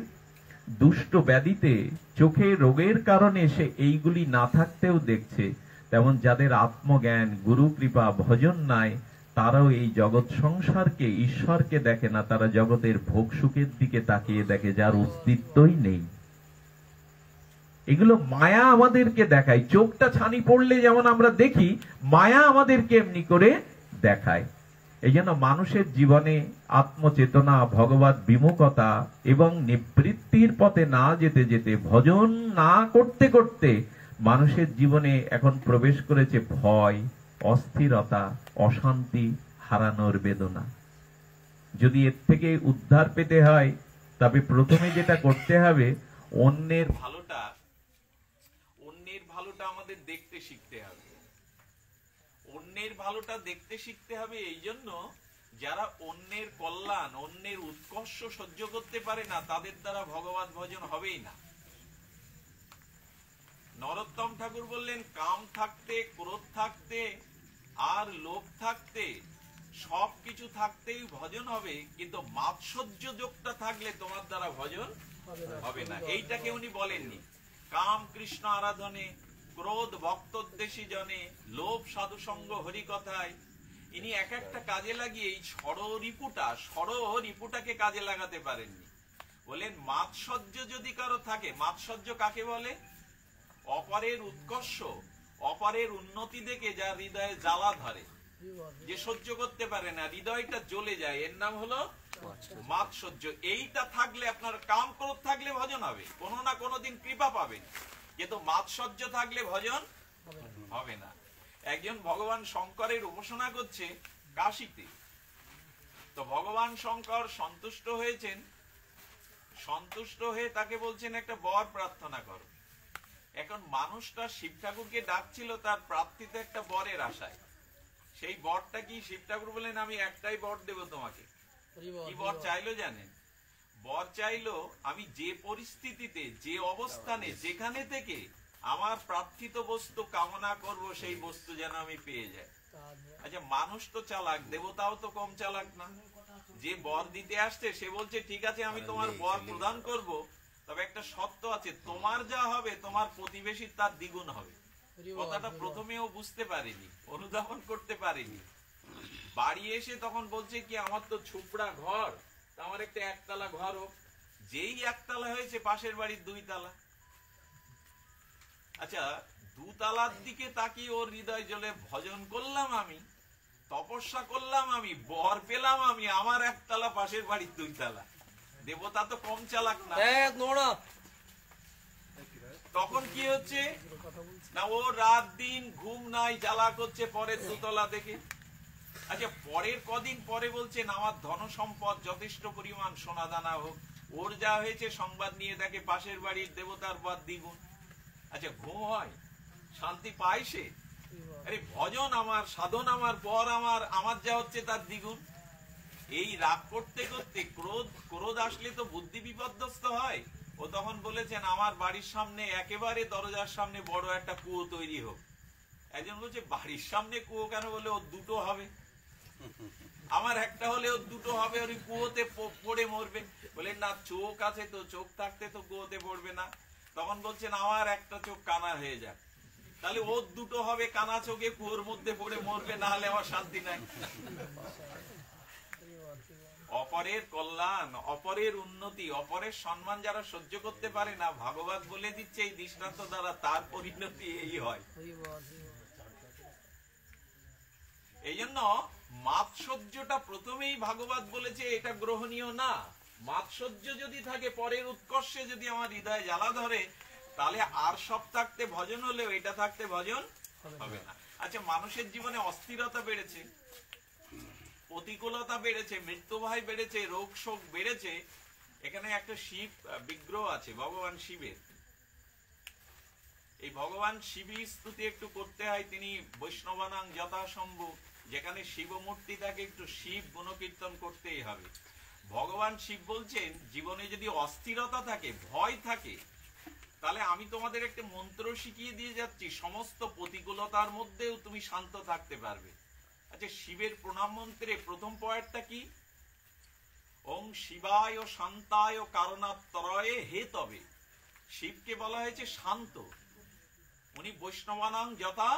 দুষ্ট ব্যাধিতে, চোখের রোগের কারণে সে এইগুলি না থাকতেও দেখছে। তেমন যাদের আত্মজ্ঞান, গুরু কৃপা, ভজন নাই, তারাও এই জগৎ সংসারকে, ঈশ্বরকে দেখে না, তারা জগতের ভোগ সুখের দিকে তাকিয়ে দেখে, যার অস্তিত্বই নেই। এগুলো মায়া আমাদেরকে দেখায়। চোখটা ছানি পড়লে যেমন আমরা দেখি, মায়া আমাদেরকে এমনি করে দেখায়। এই জন্য মানুষের জীবনে আত্মচেতনা, ভগবত বিমুখতা এবং নিবৃত্তির পথে না যেতে যেতে, ভজন না করতে করতে মানুষের জীবনে এখন প্রবেশ করেছে ভয়, অস্থিরতা, অশান্তি, হারানোর বেদনা। যদি এর থেকে উদ্ধার পেতে হয়, তবে প্রথমে যেটা করতে হবে, অন্যের ভালোটা আমাদের দেখতে শিখতে হবে। অন্যের ভালোটা দেখতে শিখতে হবে। এই জন্য যারা অন্যের কল্যাণ, অন্যের উৎকর্ষ সহ্য করতে পারে না, তাদের দ্বারা ভগবত ভজন হবেই না। নরোত্তম ঠাকুর বললেন, কাম থাকতে, ক্রোধ থাকতে আর লোভ থাকতে, সবকিছু থাকতেই ভজন হবে, কিন্তু মাৎসর্য যোগটা থাকলে তোমার দ্বারা ভজন হবে না। এইটাকে উনি বলেননি। কাম কৃষ্ণ আরাধনে, ক্রোধ ভক্তোদ্দেশী জনে, লোভ সাধু সঙ্গ হরি কথায়। ইনি এক একটা কাজে লাগিয়ে এই ষড়রিপুটাকে কাজে লাগাতে পারেননি। বলেন মাৎসর্য যদি কারো থাকে, মাৎসর্য কাকে বলে? অপরের উৎকর্ষ, অপরের উন্নতি দেখে যার হৃদয়ে জ্বালা ধরে, যে সহ্য করতে পারে না, হৃদয়টা জ্বলে যায়, এর নাম হলো মাৎসর্য। এইটা থাকলে, আপনার কাম ক্রোধ থাকলে ভজন হবে, কোনো না কোনো দিন কৃপা পাবেন, কিন্তু মাৎসর্য থাকলে ভজন হবে না। একজন ভগবান শঙ্করের উপাসনা করছে কাশীতে। তো ভগবান শঙ্কর সন্তুষ্ট হয়েছেন, সন্তুষ্ট হয়ে তাকে বলছেন একটা বর প্রার্থনা করো। এখন মানুষটা শিব ঠাকুরকে ডাকছিল তার প্রাপ্তিতে একটা বরের আশায়। সেই বরটা কি? শিব ঠাকুর বলেন আমি একটাই বর দেব তোমাকে। কি বর চাইলো জানেন? বর চাইলো আমি যে পরিস্থিতিতে, যে অবস্থানে, যেখানে থেকে আমার প্রার্থিত বস্তু কামনা করব সেই বস্তু যেন আমি পেয়ে যাই। আচ্ছা, মানুষ তো চালাক, দেবতাও তো কম চালাক না। যে বর দিতে আসছে সে বলছে ঠিক আছে আমি তোমার বর প্রদান করব, তবে একটা শর্ত আছে, তোমার যা হবে তোমার প্রতিবেশীর তার দ্বিগুণ হবে। কথাটা প্রথমেও বুঝতে পারিনি, অনুধাবন করতে পারিনি। বাড়ি এসে তখন বলছে কি আমার তো ছুপড়া ঘর, আমার একটা একতলা ঘর হোক। যেই একতলা হয়েছে পাশের বাড়ির 2 তালা। আচ্ছা, 2 তালার দিকে তাকিয়ে ওর হৃদয় জ্বলে ভজন করলাম আমি, তপস্যা করলাম আমি, বর পেলাম আমি, আমার একতলা পাশের বাড়ির 2 তালা। দেবতা তো কম চালাক না। তখন কি হচ্ছে না, ও রাত দিন ঘুম নাই, জ্বালা করছে পরের 2 তলা দেখে। আচ্ছা, পরের কদিন পরে বলছেন আমার ধন সম্পদ যথেষ্ট পরিমাণ সোনা দানা হোক। ওর যা হয়েছে সংবাদ নিয়ে দেখে পাশের বাড়ির দেবতার বাদ দ্বিগুণ। আচ্ছা, ঘুম হয়? শান্তি পায় সে? আরে ভজন আমার, সাধন আমার, বর আমার, আমার যা হচ্ছে তার দ্বিগুণ। এই রাগ করতে করতে ক্রোধ আসলে তো বুদ্ধি বিপর্যস্ত হয়। ও তখন বলেছেন আমার বাড়ির সামনে একেবারে দরজার সামনে বড় একটা কুয়ো তৈরি হোক। একজন বলছে বাড়ির সামনে কুয়ো কেন? বলে ওর 2টো হবে। আমার একটা হলে ওর 2টো হবে, ওর কুয়োতে পড়ে মরবে। বলে না, চোখ আছে তো, চোখ থাকতে তো কুয়োতে পড়বে না। তখন বলছেন আমার একটা চোখ কানা হয়ে যাক, তাহলে ওর 2টো হবে, কানা চোখে কুয়োর মধ্যে পড়ে মরবে, না হলে আমার শান্তি নাই। অপরের কল্যাণ, অপরের উন্নতি, অপরের সম্মান যারা সহ্য করতে পারে না, ভাগবত বলে দিচ্ছে এই দৃষ্টান্ত দ্বারা তার পরিণতি এই হয়। এই জন্য মাৎসর্যটা প্রথমেই ভাগবত বলেছে এটা গ্রহণীয় না। মাৎসর্য যদি থাকে, পরের উৎকর্ষে যদি আমার হৃদয়ে জ্বালা ধরে, তাহলে আর সব থাকতে ভজন হলেও এটা থাকতে ভজন হবে না। আচ্ছা, মানুষের জীবনে অস্থিরতা বেড়েছে, প্রতিকূলতা বেড়েছে, মৃত্যু ভয় বেড়েছে, রোগ শোক বেড়েছে। এখানে একটা শিব বিগ্রহ আছে, ভগবান শিবের। এই ভগবান শিবের স্তুতি একটু করতে হয়। তিনি বৈষ্ণবানাং যথাসম্ভব, যেখানে শিব মূর্তি থাকে একটু শিব গুণকীর্তন করতেই হবে। ভগবান শিব বলছেন জীবনে যদি অস্থিরতা থাকে, ভয় থাকে, তাহলে আমি তোমাদের একটা মন্ত্র শিখিয়ে দিয়ে যাচ্ছি, সমস্ত প্রতিকূলতার মধ্যেও তুমি শান্ত থাকতে পারবে। আচ্ছা, শিবের প্রণাম মন্ত্রে প্রথম পয়েন্টটা কি? ওং শিবায় শান্তায় কারণাত্রয়ে হে তবে। শিবকে বলা হয়েছে শান্ত, উনি বৈষ্ণবানাং যথা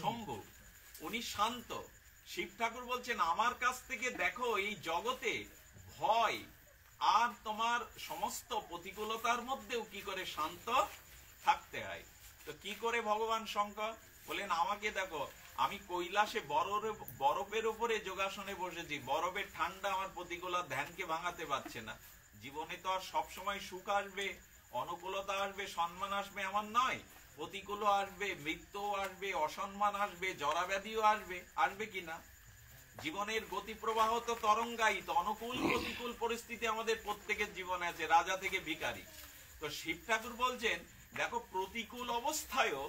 সম্ভব, উনি শান্ত। শিব ঠাকুর বলছেন আমার কাছ থেকে দেখো এই জগতে ভয় আর তোমার সমস্ত প্রতিকূলতার মধ্যেও কি করে শান্ত থাকতে হয়। তো কি করে ভগবান শঙ্কর বলেন আমাকে দেখো, আমি কৈলাসে বরফের উপরে যোগাসনে বসেছি, বরফের ঠান্ডা আমার প্রতিকূলতা ধ্যানকে ভাঙাতে পারছে না। জীবনে তো আর সবসময় সুখ আসবে, অনুকূলতা আসবে, সম্মান আসবে এমন নয়। প্রতিকূল আসবে, মৃত্যু আসবে, অসম্মান আসবে, জরাব্যাধিও আসবে। আসবে কিনা? জীবনের গতি প্রবাহ তো তরঙ্গায়িত, অনুকূল প্রতিকূল পরিস্থিতি আমাদের প্রত্যেকের জীবনে আছে, রাজা থেকে ভিখারি। তো শিব ঠাকুর বলছেন দেখো, প্রতিকূল অবস্থায়ও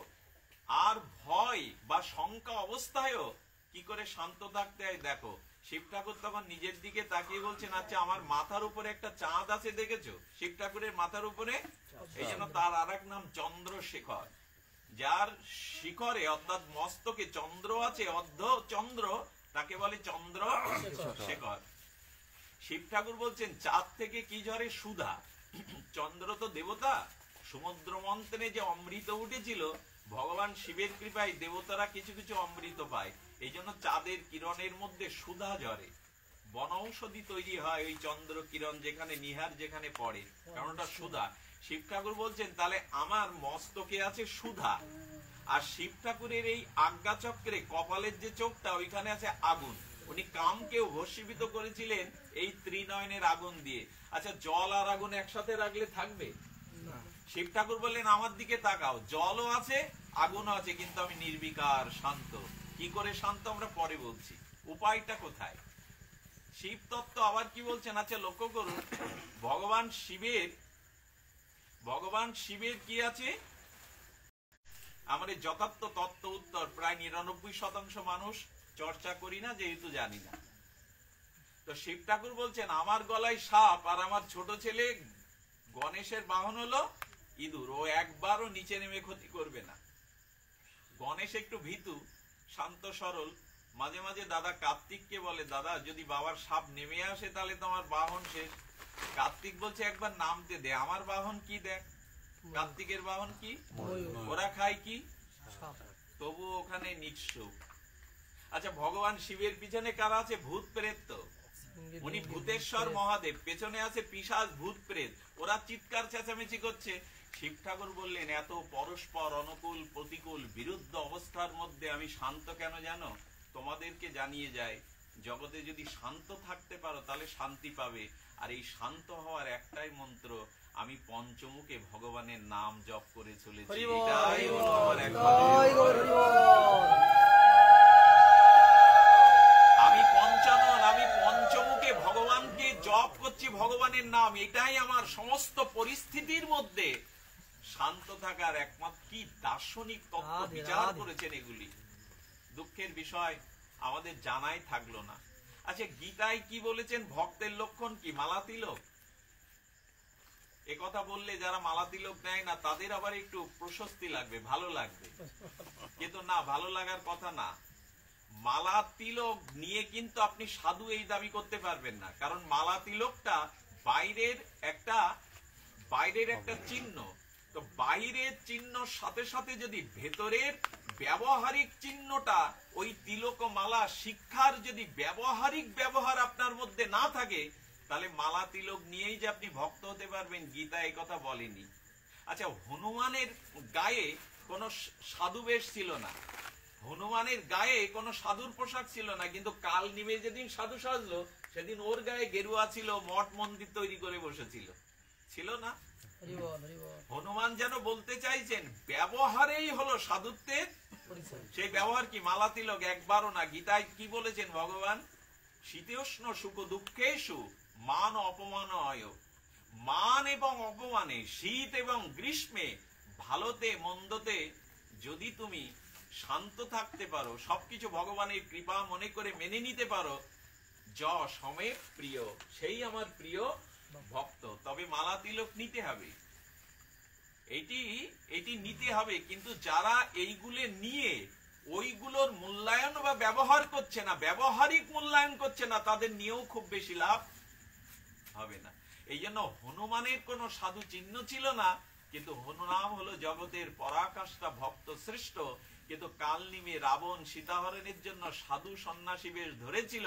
আর ভয় বা শঙ্কা অবস্থায়ও কি করে শান্ত থাকতে হয় দেখো। শিব ঠাকুর তখন নিজের দিকে তাকিয়ে বলছেন আচ্ছা, আমার মাথার উপরে একটা চাঁদ আছে দেখেছো? শিব ঠাকুরের মাথার উপরে, এই জন্য তার আর এক নাম চন্দ্রশেখর। যার শিখরে অর্থাৎ মস্তকে চন্দ্র আছে, অর্ধ চন্দ্র, তাকে বলে চন্দ্র শেখর। শিব ঠাকুর বলছেন চাঁদ থেকে কি ঝরে? সুধা। চন্দ্র তো দেবতা, সমুদ্র মন্থনে যে অমৃত উঠেছিল, ভগবান শিবের কৃপায় দেবতারা কিছু কিছু অমৃত পায়। এই জন্য চাঁদের কিরণের মধ্যে সুধা ঝরে, বনৌষধি তৈরি হয় ওই চন্দ্র কিরণ যেখানে, নিহার যেখানে পড়ে, কারণ ওটা সুধা। শিব ঠাকুর বলছেন তাহলে আমার মস্তকে আছে সুধা, আর শিব ঠাকুরের এই আজ্ঞা চক্রে কপালের যে চোখটা, ওইখানে আছে আগুন। উনি কামকেও ভস্মীভূত করেছিলেন এই ত্রিনয়নের আগুন দিয়ে। আচ্ছা, জল আর আগুন একসাথে রাখলে থাকবে? শিব ঠাকুর বললেন আমার দিকে তাকাও, জলও আছে আগুনও আছে, কিন্তু আমি নির্বিকার শান্ত। কি করে শান্ত আমরা পরে বলছি, উপায়টা কোথায়? শিব তত্ত্ব আবার কি বলছেন, আচ্ছা লক্ষ্য করুন, ভগবান শিবের কি আছে, আমাদের যথার্থ তত্ত্ব উত্তর প্রায় 99% মানুষ চর্চা করি না, যেহেতু জানি না। তো শিব ঠাকুর বলছেন আমার গলায় সাপ আর আমার ছোট ছেলে গণেশের বাহন হলো ইঁদুর, ও একবারও নিচে নেমে ক্ষতি করবে না। গণেশ একটু ভীতু, শান্ত সরল, মাঝে মাঝে দাদা কার্তিককে বলে, দাদা যদি বাবার সাপ নেমে আসে তাহলে তোমার বাহন শেষ। কার্তিক বলছে একবার নামতে দে, আমার বাহন কি দেখ, কার্তিকের বাহন কি, ওরা খায় কি, তবু ওখানে নিঃস্ব। আচ্ছা ভগবান শিবের পিছনে কারা আছে, ভূত প্রেত, তো উনি ভূতেশ্বর মহাদেব, পেছনে আছে পিশাচ ভূত প্রেত, ওরা চিৎকার চেঁচামেচি করছে। শিব ঠাকুর বললেন এত পরস্পর অনুকূল প্রতিকূল বিরুদ্ধ অবস্থার মধ্যে আমি শান্ত কেন জানো, তোমাদেরকে জানিয়ে যায় জগতে যদি শান্ত থাকতে পারো তাহলে শান্তি পাবে, আর এই শান্ত হওয়ার একটাই মন্ত্র, আমি পঞ্চমুখে ভগবানের নাম জপ করে চলেছি, এটাই হলো আমার আমি পঞ্চানন, আমি পঞ্চমুখে ভগবানকে জপ করছি, ভগবানের নাম, এটাই আমার সমস্ত পরিস্থিতির মধ্যে শান্ত থাকার একমাত্র। কি দার্শনিক তত্ত্ব বিচার করেছেন এগুলি, দুঃখের বিষয় আমাদের জানাই থাকলো না। আচ্ছা গীতায় কি বলেছেন, ভক্তের লক্ষণ কি, মালা তিলক। একথা বললে যারা মালা তিলক নেয় না তাদের আবার একটু প্রশস্তি লাগবে, ভালো লাগবে, কিন্তু না, ভালো লাগার কথা না। মালা তিলক নিয়ে কিন্তু আপনি সাধু এই দাবি করতে পারবেন না, কারণ মালা তিলকটা বাইরের একটা চিহ্ন, তো বাইরের চিহ্ন সাথে সাথে যদি ভেতরের ব্যবহারিক চিহ্নটা, ওই তিলক ও মালা শিক্ষার যদি ব্যবহারিক ব্যবহার আপনার মধ্যে না থাকে, তাহলে মালা তিলক নিয়েই যে আপনি ভক্ত হতে পারবেন, গীতা এই কথা বলেনি। আচ্ছা হনুমানের গায়ে কোনো সাধু বেশ ছিল না, হনুমানের গায়ে কোনো সাধুর পোশাক ছিল না, কিন্তু কাল নিমে যেদিন সাধু সাজলো সেদিন ওর গায়ে গেরুয়া ছিল, মঠ মন্দির তৈরি করে বসেছিল, ছিল না। হনুমান যেন বলতে চাইছেন ব্যবহারেই হলো সাধুত্বের, সেই ব্যবহার কি, মালা তিলক একবারও না। গীতায় কি বলেছেন ভগবান, শীতোষ্ণ সুখ দুঃখেষু মান অপমান হয়, মান এবং অপমানে, শীত এবং গ্রীষ্মে, ভালোতে মন্দতে যদি তুমি শান্ত থাকতে পারো, সবকিছু ভগবানের কৃপা মনে করে মেনে নিতে পারো, যশ সমে প্রিয়, সেই আমার প্রিয় ভক্ত। তবে মালা তিলক নিতে হবে, এটি নিতে হবে, কিন্তু যারা এইগুলো নিয়ে ওইগুলোর মূল্যায়ন বা ব্যবহার করছে না, ব্যবহারিক মূল্যায়ন করছে না, তাদের নিয়েও খুব বেশি লাভ হবে না। এই জন্য হনুমানের কোন সাধু চিহ্ন ছিল না, কিন্তু হনুনাম হলো জগতের পরাকাষ্ঠা ভক্ত শ্রেষ্ঠ। কিন্তু কাল নিমে রাবণ সীতাহরণের জন্য সাধু সন্ন্যাসী বেশ ধরেছিল,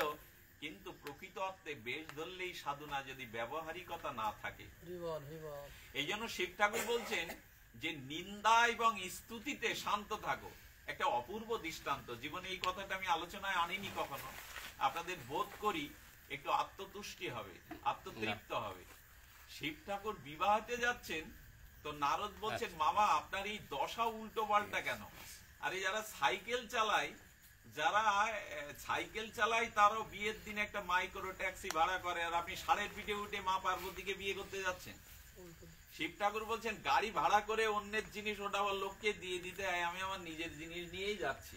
কিন্তু প্রকৃত অর্থে বেশ ধরলেই সাধু না, যদি ব্যবহারিকতা না থাকে। এই জন্য শিব ঠাকুর বলছেন যে নিন্দা এবং স্তুতিতে শান্ত থাকো। একটা অপূর্ব দৃষ্টান্ত, জীবনে এই কথাটা আমি আলোচনায় আনিনি কখনো, আপনাদের বোধ করি একটু আত্মতুষ্টি হবে, আত্মতৃপ্ত হবে। শিব ঠাকুর বিবাহতে যাচ্ছেন, তো নারদ বলছেন মামা আপনার এই দশা উল্টো পাল্টা কেন। আরে যারা সাইকেল চালায় তারাও বিয়ের দিন একটা মাইক্রো ট্যাক্সি ভাড়া করে, আর আপনি ষাঁড়ের পিঠে উঠে মা পার্বতীকে বিয়ে করতে যাচ্ছেন। শিব ঠাকুর বলছেন গাড়ি ভাড়া করে অন্যের জিনিস ওটা আবার লোককে দিয়ে দিতে হয়, আমি আমার নিজের জিনিস নিয়েই যাচ্ছি।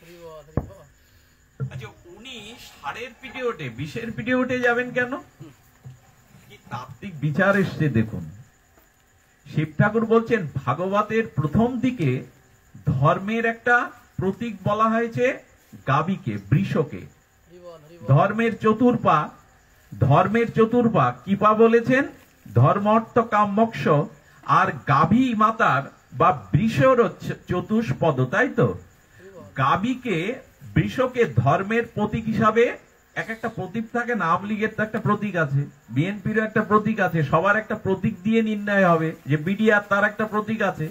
আচ্ছা উনি ষাঁড়ের পিঠে ওঠে বিষের পিঠে উঠে যাবেন কেন, কি তাত্ত্বিক বিচার এসছে দেখুন। শিব ঠাকুর বলছেন ভাগবতের প্রথম দিকে ধর্মের একটা প্রতীক বলা হয়েছে গাবিকে, বৃষকে, ধর্মের চতুর্পা কিপা বলেছেন ধর্ম অর্থ কাম মোক্ষ, আর গাভী মাতার বা বৃষর চতুষ্পদ, তাই তো। গাবিকে বৃষকে ধর্মের প্রতীক হিসাবে, একটা প্রতীক থাকে না, আওয়ামী লীগের তো একটা প্রতীক আছে, বিএনপির একটা প্রতীক আছে, সবার একটা প্রতীক দিয়ে নির্ণয় হবে, যে বিডিআর তার একটা প্রতীক আছে,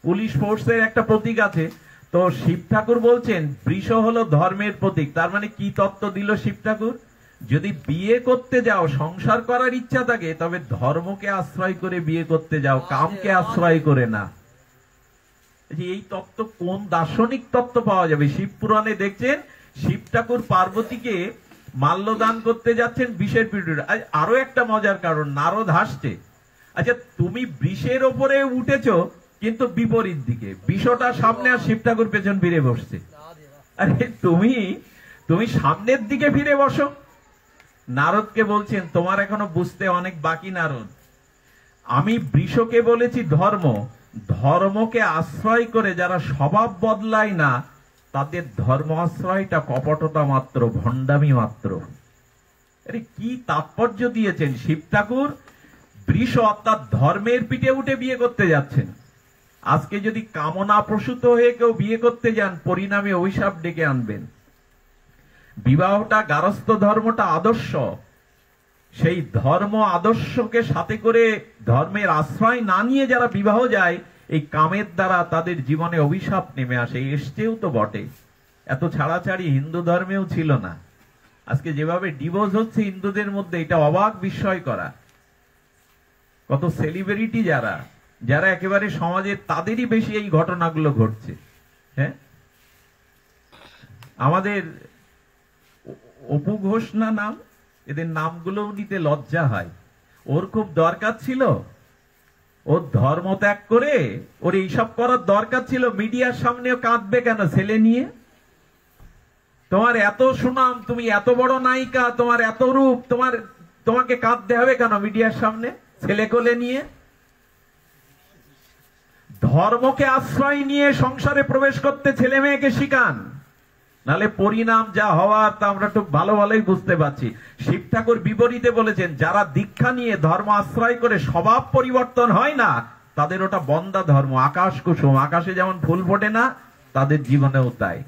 পুলিশ ফোর্সের একটা প্রতীক আছে। তো শিব ঠাকুর বলছেন বৃষ হলো ধর্মের প্রতীক। তার মানে কি তত্ত্ব দিল শিব ঠাকুর, যদি বিয়ে করতে যাও, সংসার করার ইচ্ছা থাকে, তবে ধর্মকে আশ্রয় করে বিয়ে করতে যাও, কামকে আশ্রয় করে না। এই তত্ত্ব কোন দার্শনিক তত্ত্ব পাওয়া যাবে? শিব পুরাণে দেখছেন শিব ঠাকুর পার্বতীকে মাল্যদান করতে যাচ্ছেন বিষের পিঠে। আরো একটা মজার কারণ, নারদ হাসছে। আচ্ছা, তুমি বিষের ওপরে উঠেছো কিন্তু বিপরীত দিকে, বিষটা সামনে আর শিব ঠাকুর পেছন ফিরে বসছে। আরে তুমি সামনের দিকে ফিরে বসো। নারদকে বলছেন তোমার এখনো বুঝতে অনেক বাকি নারদ। আমি বৃষকে বলেছি ধর্ম, ধর্মকে আশ্রয় করে যারা স্বভাব বদলায় না তাদের ধর্ম আশ্রয়টা কপটতা মাত্র, ভণ্ডামি মাত্র। আরে কি তাৎপর্য দিয়েছেন শিব ঠাকুর। বৃষ অর্থাৎ ধর্মের পিঠে উঠে বিয়ে করতে যাচ্ছেন। আজকে যদি কামনা প্রসূত হয়ে কেউ বিয়ে করতে যান, পরিণামে অভিশাপ ডেকে আনবেন। বিবাহটা, গারস্থ ধর্মটা আদর্শ, সেই ধর্ম আদর্শকে সাথে করে ধর্মের আশ্রয় না নিয়ে যারা বিবাহ যায়, এই কামের দ্বারা তাদের জীবনে অভিশাপ নেমে আসে। এসছেও তো বটে, এত ছাড়াছাড়ি হিন্দু ধর্মেও ছিল না। আজকে যেভাবে ডিভোর্স হচ্ছে হিন্দুদের মধ্যে, এটা অবাক বিস্ময় করা। কত সেলিব্রিটি যারা একেবারে সমাজের, তাদেরই বেশি এই ঘটনাগুলো ঘটছে। হ্যাঁ, আমাদের অপু ঘোষ না নাম, এদের নামগুলো নিতে লজ্জা হয়। ওর খুব দরকার ছিল, ওর ধর্ম ত্যাগ করে ওর এইসব করার দরকার ছিল। মিডিয়ার সামনেও কাঁদবে কেন ছেলে নিয়ে? তোমার এত সুনাম, তুমি এত বড় নায়িকা, তোমার এত রূপ, তোমাকে কাঁদতে হবে কেন মিডিয়ার সামনে ছেলে কোলে নিয়ে? ধর্মকে আশ্রয় নিয়ে সংসারে প্রবেশ করতে ছেলে মেয়েকে শিখান, নালে পরিণাম যা হওয়ার তা আমরা খুব ভালোই বুঝতে পারছি। শিব ঠাকুর বিপরীতে বলেছেন, যারা দীক্ষা নিয়ে ধর্ম আশ্রয় করে স্বভাব পরিবর্তন হয় না, তাদের ওটা বন্দা ধর্ম, আকাশ কুসুম। আকাশে যেমন ফুল ফোটে না, তাদের জীবনেও তাই।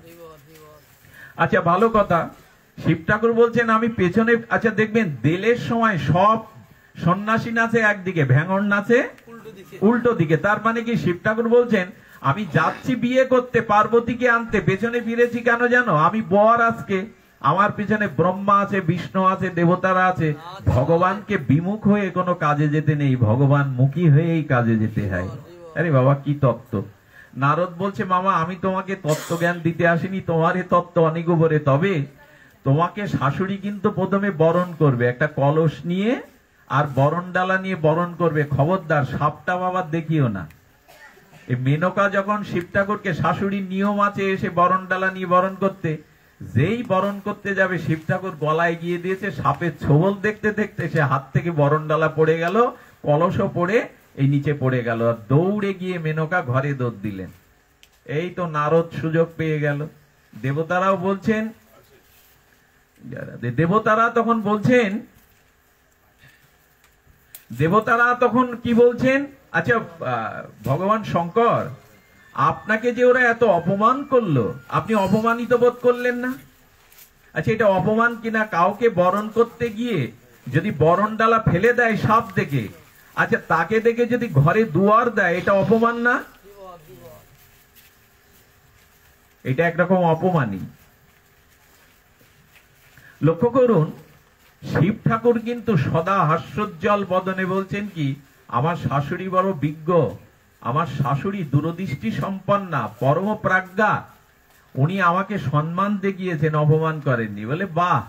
আচ্ছা, ভালো কথা। শিব ঠাকুর বলছেন আমি পেছনে, আচ্ছা দেখবেন দেলের সময় সব সন্ন্যাসী নাচে একদিকে, ভ্যাঙর নাচে উল্টো দিকে। তার মানে কি শিব ঠাকুর বলছেন আমি যাচ্ছি বিয়ে করতে, পার্বতীকে আনতে, পেছনে ফিরেছি কেন জানো? আমি বর, আজকে আমার পিছনে ব্রহ্মা আছে, বিষ্ণু আছে, দেবতারা আছে। ভগবানকে বিমুখ হয়ে কোনো কাজে যেতে নেই, ভগবান মুখী হয়েই কাজে যেতে হয়। আরে বাবা, কি তত্ত্ব! নারদ বলছে মামা আমি তোমাকে তত্ত্ব জ্ঞান দিতে আসিনি, তোমারই তত্ত্ব অনেক উপরে। তবে তোমাকে শাশুড়ি কিন্তু প্রথমে বরণ করবে, একটা কলস নিয়ে আর বরণ ডালা নিয়ে বরণ করবে। খবরদার সাপটা বাবার দেখিও না। এই মেনকা যখন শিব ঠাকুরকে, শাশুড়ির নিয়ম আছে এসে বরণ ডালা নিয়ে বরণ করতে, যেই বরণ করতে যাবে শিব ঠাকুর গলায় গিয়ে দিয়েছে, সাপের ছোবল দেখতে দেখতে সে হাত থেকে বরণ ডালা পড়ে গেল, কলসও পড়ে এই নিচে পড়ে গেল। আর দৌড়ে গিয়ে মেনকা ঘরে দৌড় দিলেন। এই তো নারদ সুযোগ পেয়ে গেল। দেবতারাও বলছেন, দেবতারা তখন কি বলছেন? আচ্ছা ভগবান শঙ্কর, আপনাকে যে ওরা এত অপমান করলো, আপনি অপমানিত বোধ করলেন না? আচ্ছা, এটা অপমান কিনা? কাউকে বরণ করতে গিয়ে যদি বরণ ডালা ফেলে দেয় সাপ দেখে, আচ্ছা তাকে দেখে যদি ঘরে দুয়ার দেয়, এটা অপমান না? এটা একরকম অপমানই। লক্ষ্য করুন, শিব ঠাকুর কিন্তু সদা হাস্যোজ্জ্বল বদনে বলছেন কি, আমার শাশুড়ি বড় বিজ্ঞ, আমার শাশুড়ি দূরদৃষ্টি সম্পন্না, পরম প্রাজ্ঞা, উনি আমাকে সম্মান দেখিয়েছেন, অপমান করেননি। বলে বাহ,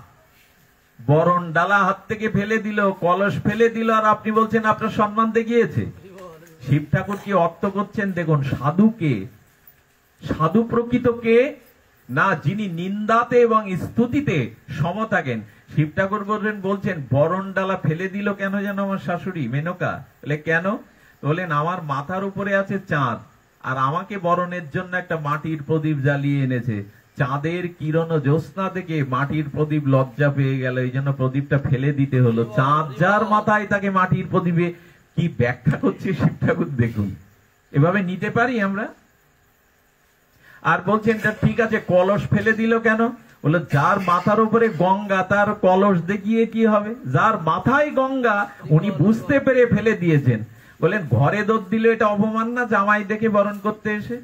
বরণ ডালা হাত থেকে ফেলে দিল, কলস ফেলে দিল, আর আপনি বলছেন আপনার সম্মান দেখিয়েছে। শিব ঠাকুর কি অর্থ করছেন দেখুন, সাধুকে, সাধু প্রকৃত কে না, যিনি নিন্দাতে এবং স্তুতিতে সম থাকেন। শিব ঠাকুর বলছেন বরণ ডালা ফেলে দিল কেন যেন আমার শাশুড়ি মেনকা? বলে কেন? বলেন আমার মাথার উপরে আছে চাঁদ, আর আমাকে বরণের জন্য একটা মাটির প্রদীপ জ্বালিয়ে এনেছে। চাঁদের কিরণ জ্যোৎস্না থেকে মাটির প্রদীপ লজ্জা পেয়ে গেল, এই জন্য প্রদীপটা ফেলে দিতে হলো। চাঁদ যার মাথায় তাকে মাটির প্রদীপে, কি ব্যাখ্যা করছে শিব ঠাকুর দেখুন। এভাবে নিতে পারি আমরা? আর বলছেন ঠিক আছে, কলস ফেলে দিল কেন? বলে যার মাথার উপরে গঙ্গা তার কলস দেখিয়ে কি হবে? যার মাথায় গঙ্গা উনি বুঝতে পেরে ফেলে দিয়েছেন। বলেন ঘরে দৌড় দিল, এটা অপমান না জামাই দেখে বরণ করতে এসে?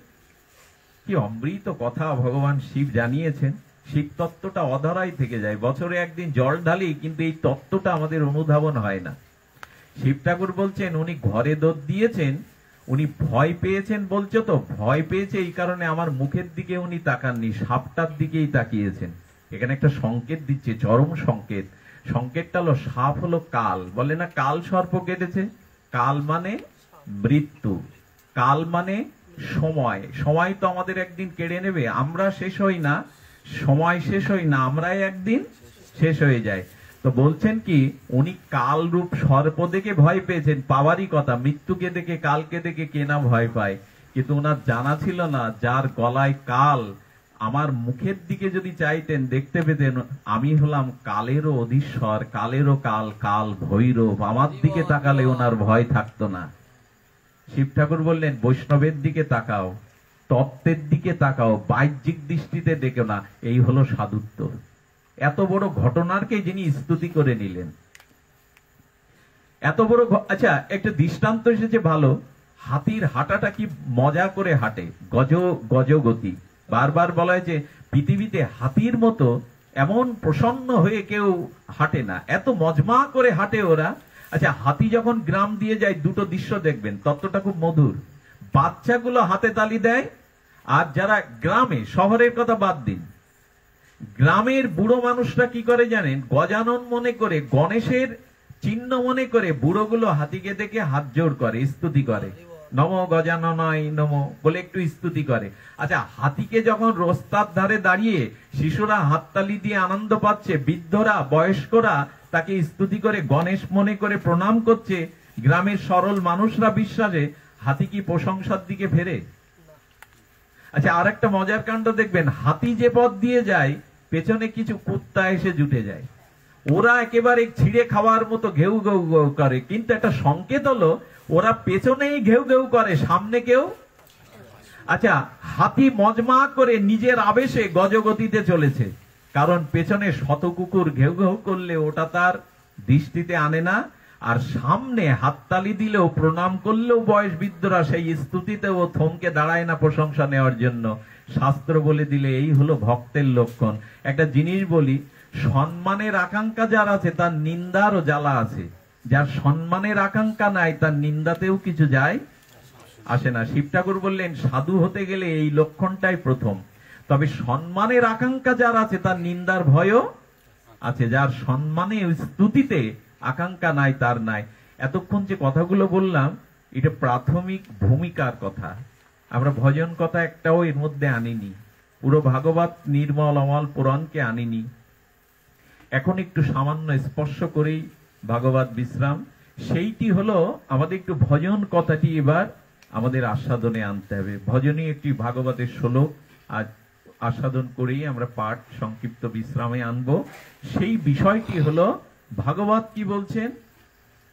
কি অমৃত কথা ভগবান শিব জানিয়েছেন। শিব তত্ত্বটা অধরাই থেকে যায়। বছরে একদিন জল ঢালি, কিন্তু এই তত্ত্বটা আমাদের অনুধাবন হয় না। শিব ঠাকুর বলছেন উনি ঘরে দৌড় দিয়েছেন, উনি ভয় পেয়েছেন। বলছো তো ভয় পেয়েছে এই কারণে আমার মুখের দিকে উনি তাকাননি, সাপটার দিকেই তাকিয়েছেন। এখানে একটা সংকেত দিচ্ছে, চরম সংকেত। সংকেতটা হলো সাপ হলো কাল, বলে না কাল সর্প কেটেছে। কাল মানে মৃত্যু, কাল মানে সময়। সময় তো আমাদের একদিন কেড়ে নেবে, আমরা শেষ হই না, সময় শেষ হই না, আমরাই একদিন শেষ হয়ে যায়। তো বলছেন কি, উনি কাল রূপ সর্প দেখে ভয় পেয়েছেন, পাওয়ারই কথা। মৃত্যুকে দেখে, কালকে দেখে কে না ভয় পায়, কিন্তু ওনার জানা ছিল না যার গলায় কাল, আমার মুখের দিকে যদি চাইতেন দেখতে পেতেন আমি হলাম কালেরও অধীশ্বর, কালেরও কাল, কাল ভৈরব। আমার দিকে তাকালে ওনার ভয় থাকতো না। শিব ঠাকুর বললেন বৈষ্ণবের দিকে তাকাও, তত্ত্বের দিকে তাকাও, বাহ্যিক দৃষ্টিতে দেখো না। এই হলো সাধুত্ব। এত বড় ঘটনারকে যিনি স্তুতি করে নিলেন, এত বড়। আচ্ছা, একটা দৃষ্টান্ত এসেছে ভালো। হাতির হাঁটাটা কি মজা করে হাঁটে, গজগতি। বারবার বলা হয়েছে পৃথিবীতে হাতির মতো এমন প্রসন্ন হয়ে কেউ হাঁটে না, এত মজমা করে হাঁটে ওরা। আচ্ছা, হাতি যখন গ্রাম দিয়ে যায় দুটো দৃশ্য দেখবেন, তত্ত্বটা খুব মধুর। বাচ্চাগুলো হাতে তালি দেয়, আর যারা গ্রামে, শহরের কথা বাদ দিন, গ্রামের বুড়ো মানুষরা কি করে জানেন, গজানন মনে করে, গণেশের চিহ্ন মনে করে বুড়োগুলো হাতিকে দেখে হাত জোড় করে, স্তুতি করে, নমো গজাননায় নমো বলে একটু স্তুতি করে। আচ্ছা, হাতিকে যখন রাস্তার ধারে দাঁড়িয়ে শিশুরা হাততালি দিয়ে আনন্দ পাচ্ছে, বৃদ্ধরা বয়স্করা তাকে স্তুতি করে গণেশ মনে করে প্রণাম করছে, গ্রামের সরল মানুষরা বিশ্বাসে, হাতি কি প্রশংসার দিকে ফেরে? আচ্ছা, আর একটা মজার কাণ্ড দেখবেন, হাতি যে পথ দিয়ে যায় পেছনে কিছু কুত্তা এসে জুটে যায়, ওরা একেবারে ছিঁড়ে খাওয়ার মতো ঘেউ ঘেউ ঘেউ করে, কিন্তু একটা সংকেত হলো ওরা পেছনেই ঘেউ ঘেউ করে, সামনে কেউ। আচ্ছা, হাতি মজমা করে নিজের আবেশে গজগতিতে চলেছে, কারণ পেছনে শত কুকুর ঘেউ ঘেউ করলে ওটা তার দৃষ্টিতে আনে না, আর সামনে হাততালি দিলেও প্রণাম করলেও বয়স বৃদ্ধরা সেই স্তুতিতেও থমকে দাঁড়ায় না প্রশংসা নেওয়ার জন্য। শাস্ত্র বলে দিলে এই হলো ভক্তের লক্ষণ। একটা জিনিস বলি, সম্মানের আকাঙ্ক্ষা যার আছে তার নিন্দারও জ্বালা আছে, যার সম্মানের আকাঙ্ক্ষা নাই তার নিন্দাতেও কিছু যায় আসে না। শিব ঠাকুর বললেন সাধু হতে গেলে এই লক্ষণটাই প্রথম। তবে সম্মানের আকাঙ্ক্ষা যার আছে তার নিন্দার ভয়ও আছে, যার সম্মানে স্তুতিতে আকাঙ্ক্ষা নাই তার নাই। এতক্ষণ যে কথাগুলো বললাম এটা প্রাথমিক ভূমিকার কথা, আমরা ভজন কথা একটাও এর মধ্যে আনিনি, পুরো ভাগবত নির্মল অমল পুরাণকে আনিনি। এখন একটু সামান্য স্পর্শ করেই ভাগবত বিশ্রাম, সেইটি হলো আমাদের একটু ভজন কথাটি এবার আমাদের আস্বাদনে আনতে হবে। ভজনী একটি ভাগবতের শ্লোক আজ আস্বাদন করেই আমরা পাঠ সংক্ষিপ্ত বিশ্রামে আনব। সেই বিষয়টি হলো ভাগবত কি বলছেন,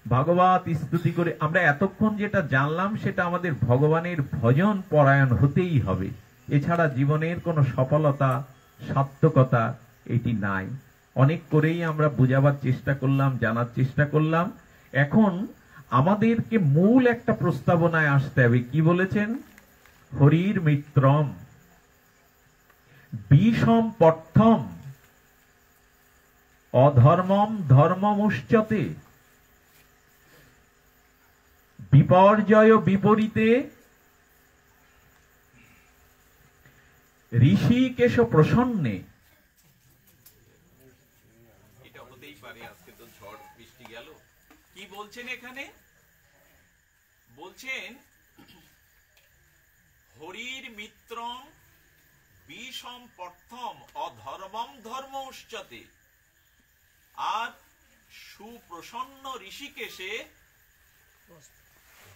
ভাগবত স্তুতি করে আমরা এতক্ষণ যেটা জানলাম সেটা আমাদের ভগবানের ভজন পরায়ণ হতেই হবে, এছাড়া জীবনের কোনো সফলতা সার্থকতা এটি নাই। অনেক করেই আমরা বুঝাবার চেষ্টা করলাম, জানার চেষ্টা করলাম। এখন আমাদেরকে মূল একটা প্রস্তাবনায় আসতে হবে। কি বলেছেন, হরির মিত্রম বিষম পর্থম অধর্মম ধর্মমুচ্যতে বিপর্যয় বিপরীতে ঋষিকেশ প্রসন্নে। এটা হতেই পারে, আজকে তো ঝড় বৃষ্টি গেল। কি বলছেন এখানে, বলছেন হরির মিত্রম বিষম পর্থম অধর্মম ধর্ম উচ্চতে, আর সুপ্রসন্ন ঋষিকেশে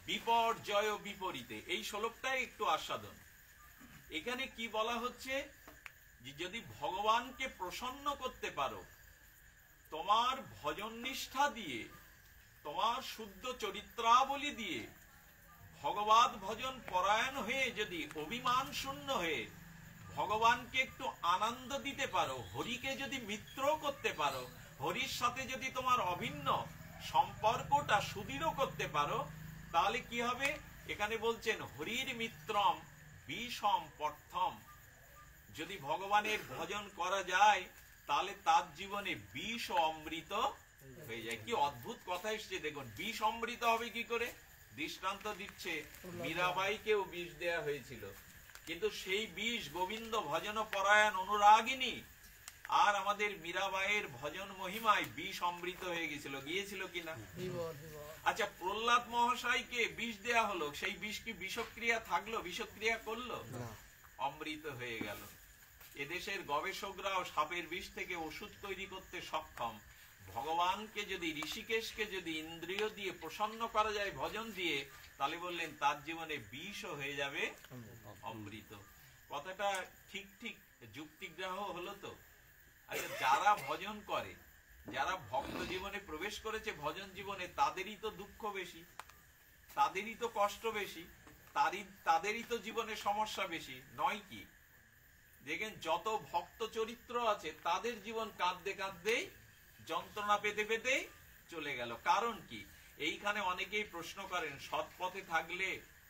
বিপর্যয় বিপরীতে। এই শ্লোকটাই একটু আস্বাদন। এখানে কি বলা হচ্ছে, যে যদি ভগবানকে প্রসন্ন করতে পারো, তোমার ভজন নিষ্ঠা দিয়ে, তোমার শুদ্ধ চরিত্রাবলী দিয়ে, ভগবত ভজন পরায়ণ হয়ে যদি অভিমান শূন্য হয়ে ভগবানকে একটু আনন্দ দিতে পারো, হরিকে যদি মিত্র করতে পারো, হরির সাথে যদি তোমার অভিন্ন সম্পর্কটা সুদৃঢ় করতে পারো, তাহলে কি হবে? এখানে বলছেন হরির মিত্রম বিষম পর্থম। যদি ভগবানের ভজন করা যায় তাহলে তার জীবনে বিষ ও অমৃত হয়ে যায়। কি অদ্ভুত কথা এসছে দেখুন, বিষ অমৃত হবে কি করে? দৃষ্টান্ত দিচ্ছে, মীরাবাইকেও বিষ দেয়া হয়েছিল, কিন্তু সেই বিষ গোবিন্দ ভজন পরায়ণ অনুরাগিনী আর আমাদের মীরাবাইয়ের ভজন মহিমায় বিষ অমৃত হয়ে গেছিল, গিয়েছিল কিনা? আচ্ছা, প্রহ্লাদ মহাশয়কে বিষ দেয়া হলো, সেই বিষ কি বিষক্রিয়া থাকলো, বিষক্রিয়া করলো? অমৃত হয়ে গেল। এদেশের গবেষকরাও সাপের বিষ থেকে ওষুধ তৈরি করতে সক্ষম। ভগবানকে যদি, ঋষিকেশকে যদি ইন্দ্রিয় দিয়ে প্রসন্ন করা যায় ভজন দিয়ে, তাহলে বললেন তার জীবনে বিষও হয়ে যাবে অমৃত। কথাটা ঠিক ঠিক যুক্তিগ্রাহ হলো তো? আচ্ছা, যারা ভজন করে, যারা ভক্ত জীবনে প্রবেশ করেছে ভজন জীবনে, তাদেরই তো দুঃখ বেশি, তাদেরই তো কষ্ট বেশি, তাদেরই তো জীবনে সমস্যা বেশি, নয় কি? দেখেন, যত ভক্ত চরিত্র আছে তাদের জীবন কাঁদতে কাঁদতেই, যন্ত্রণা পেতে পেতে চলে গেল। কারণ কি? এইখানে অনেকেই প্রশ্ন করেন, সৎ পথে থাকলে,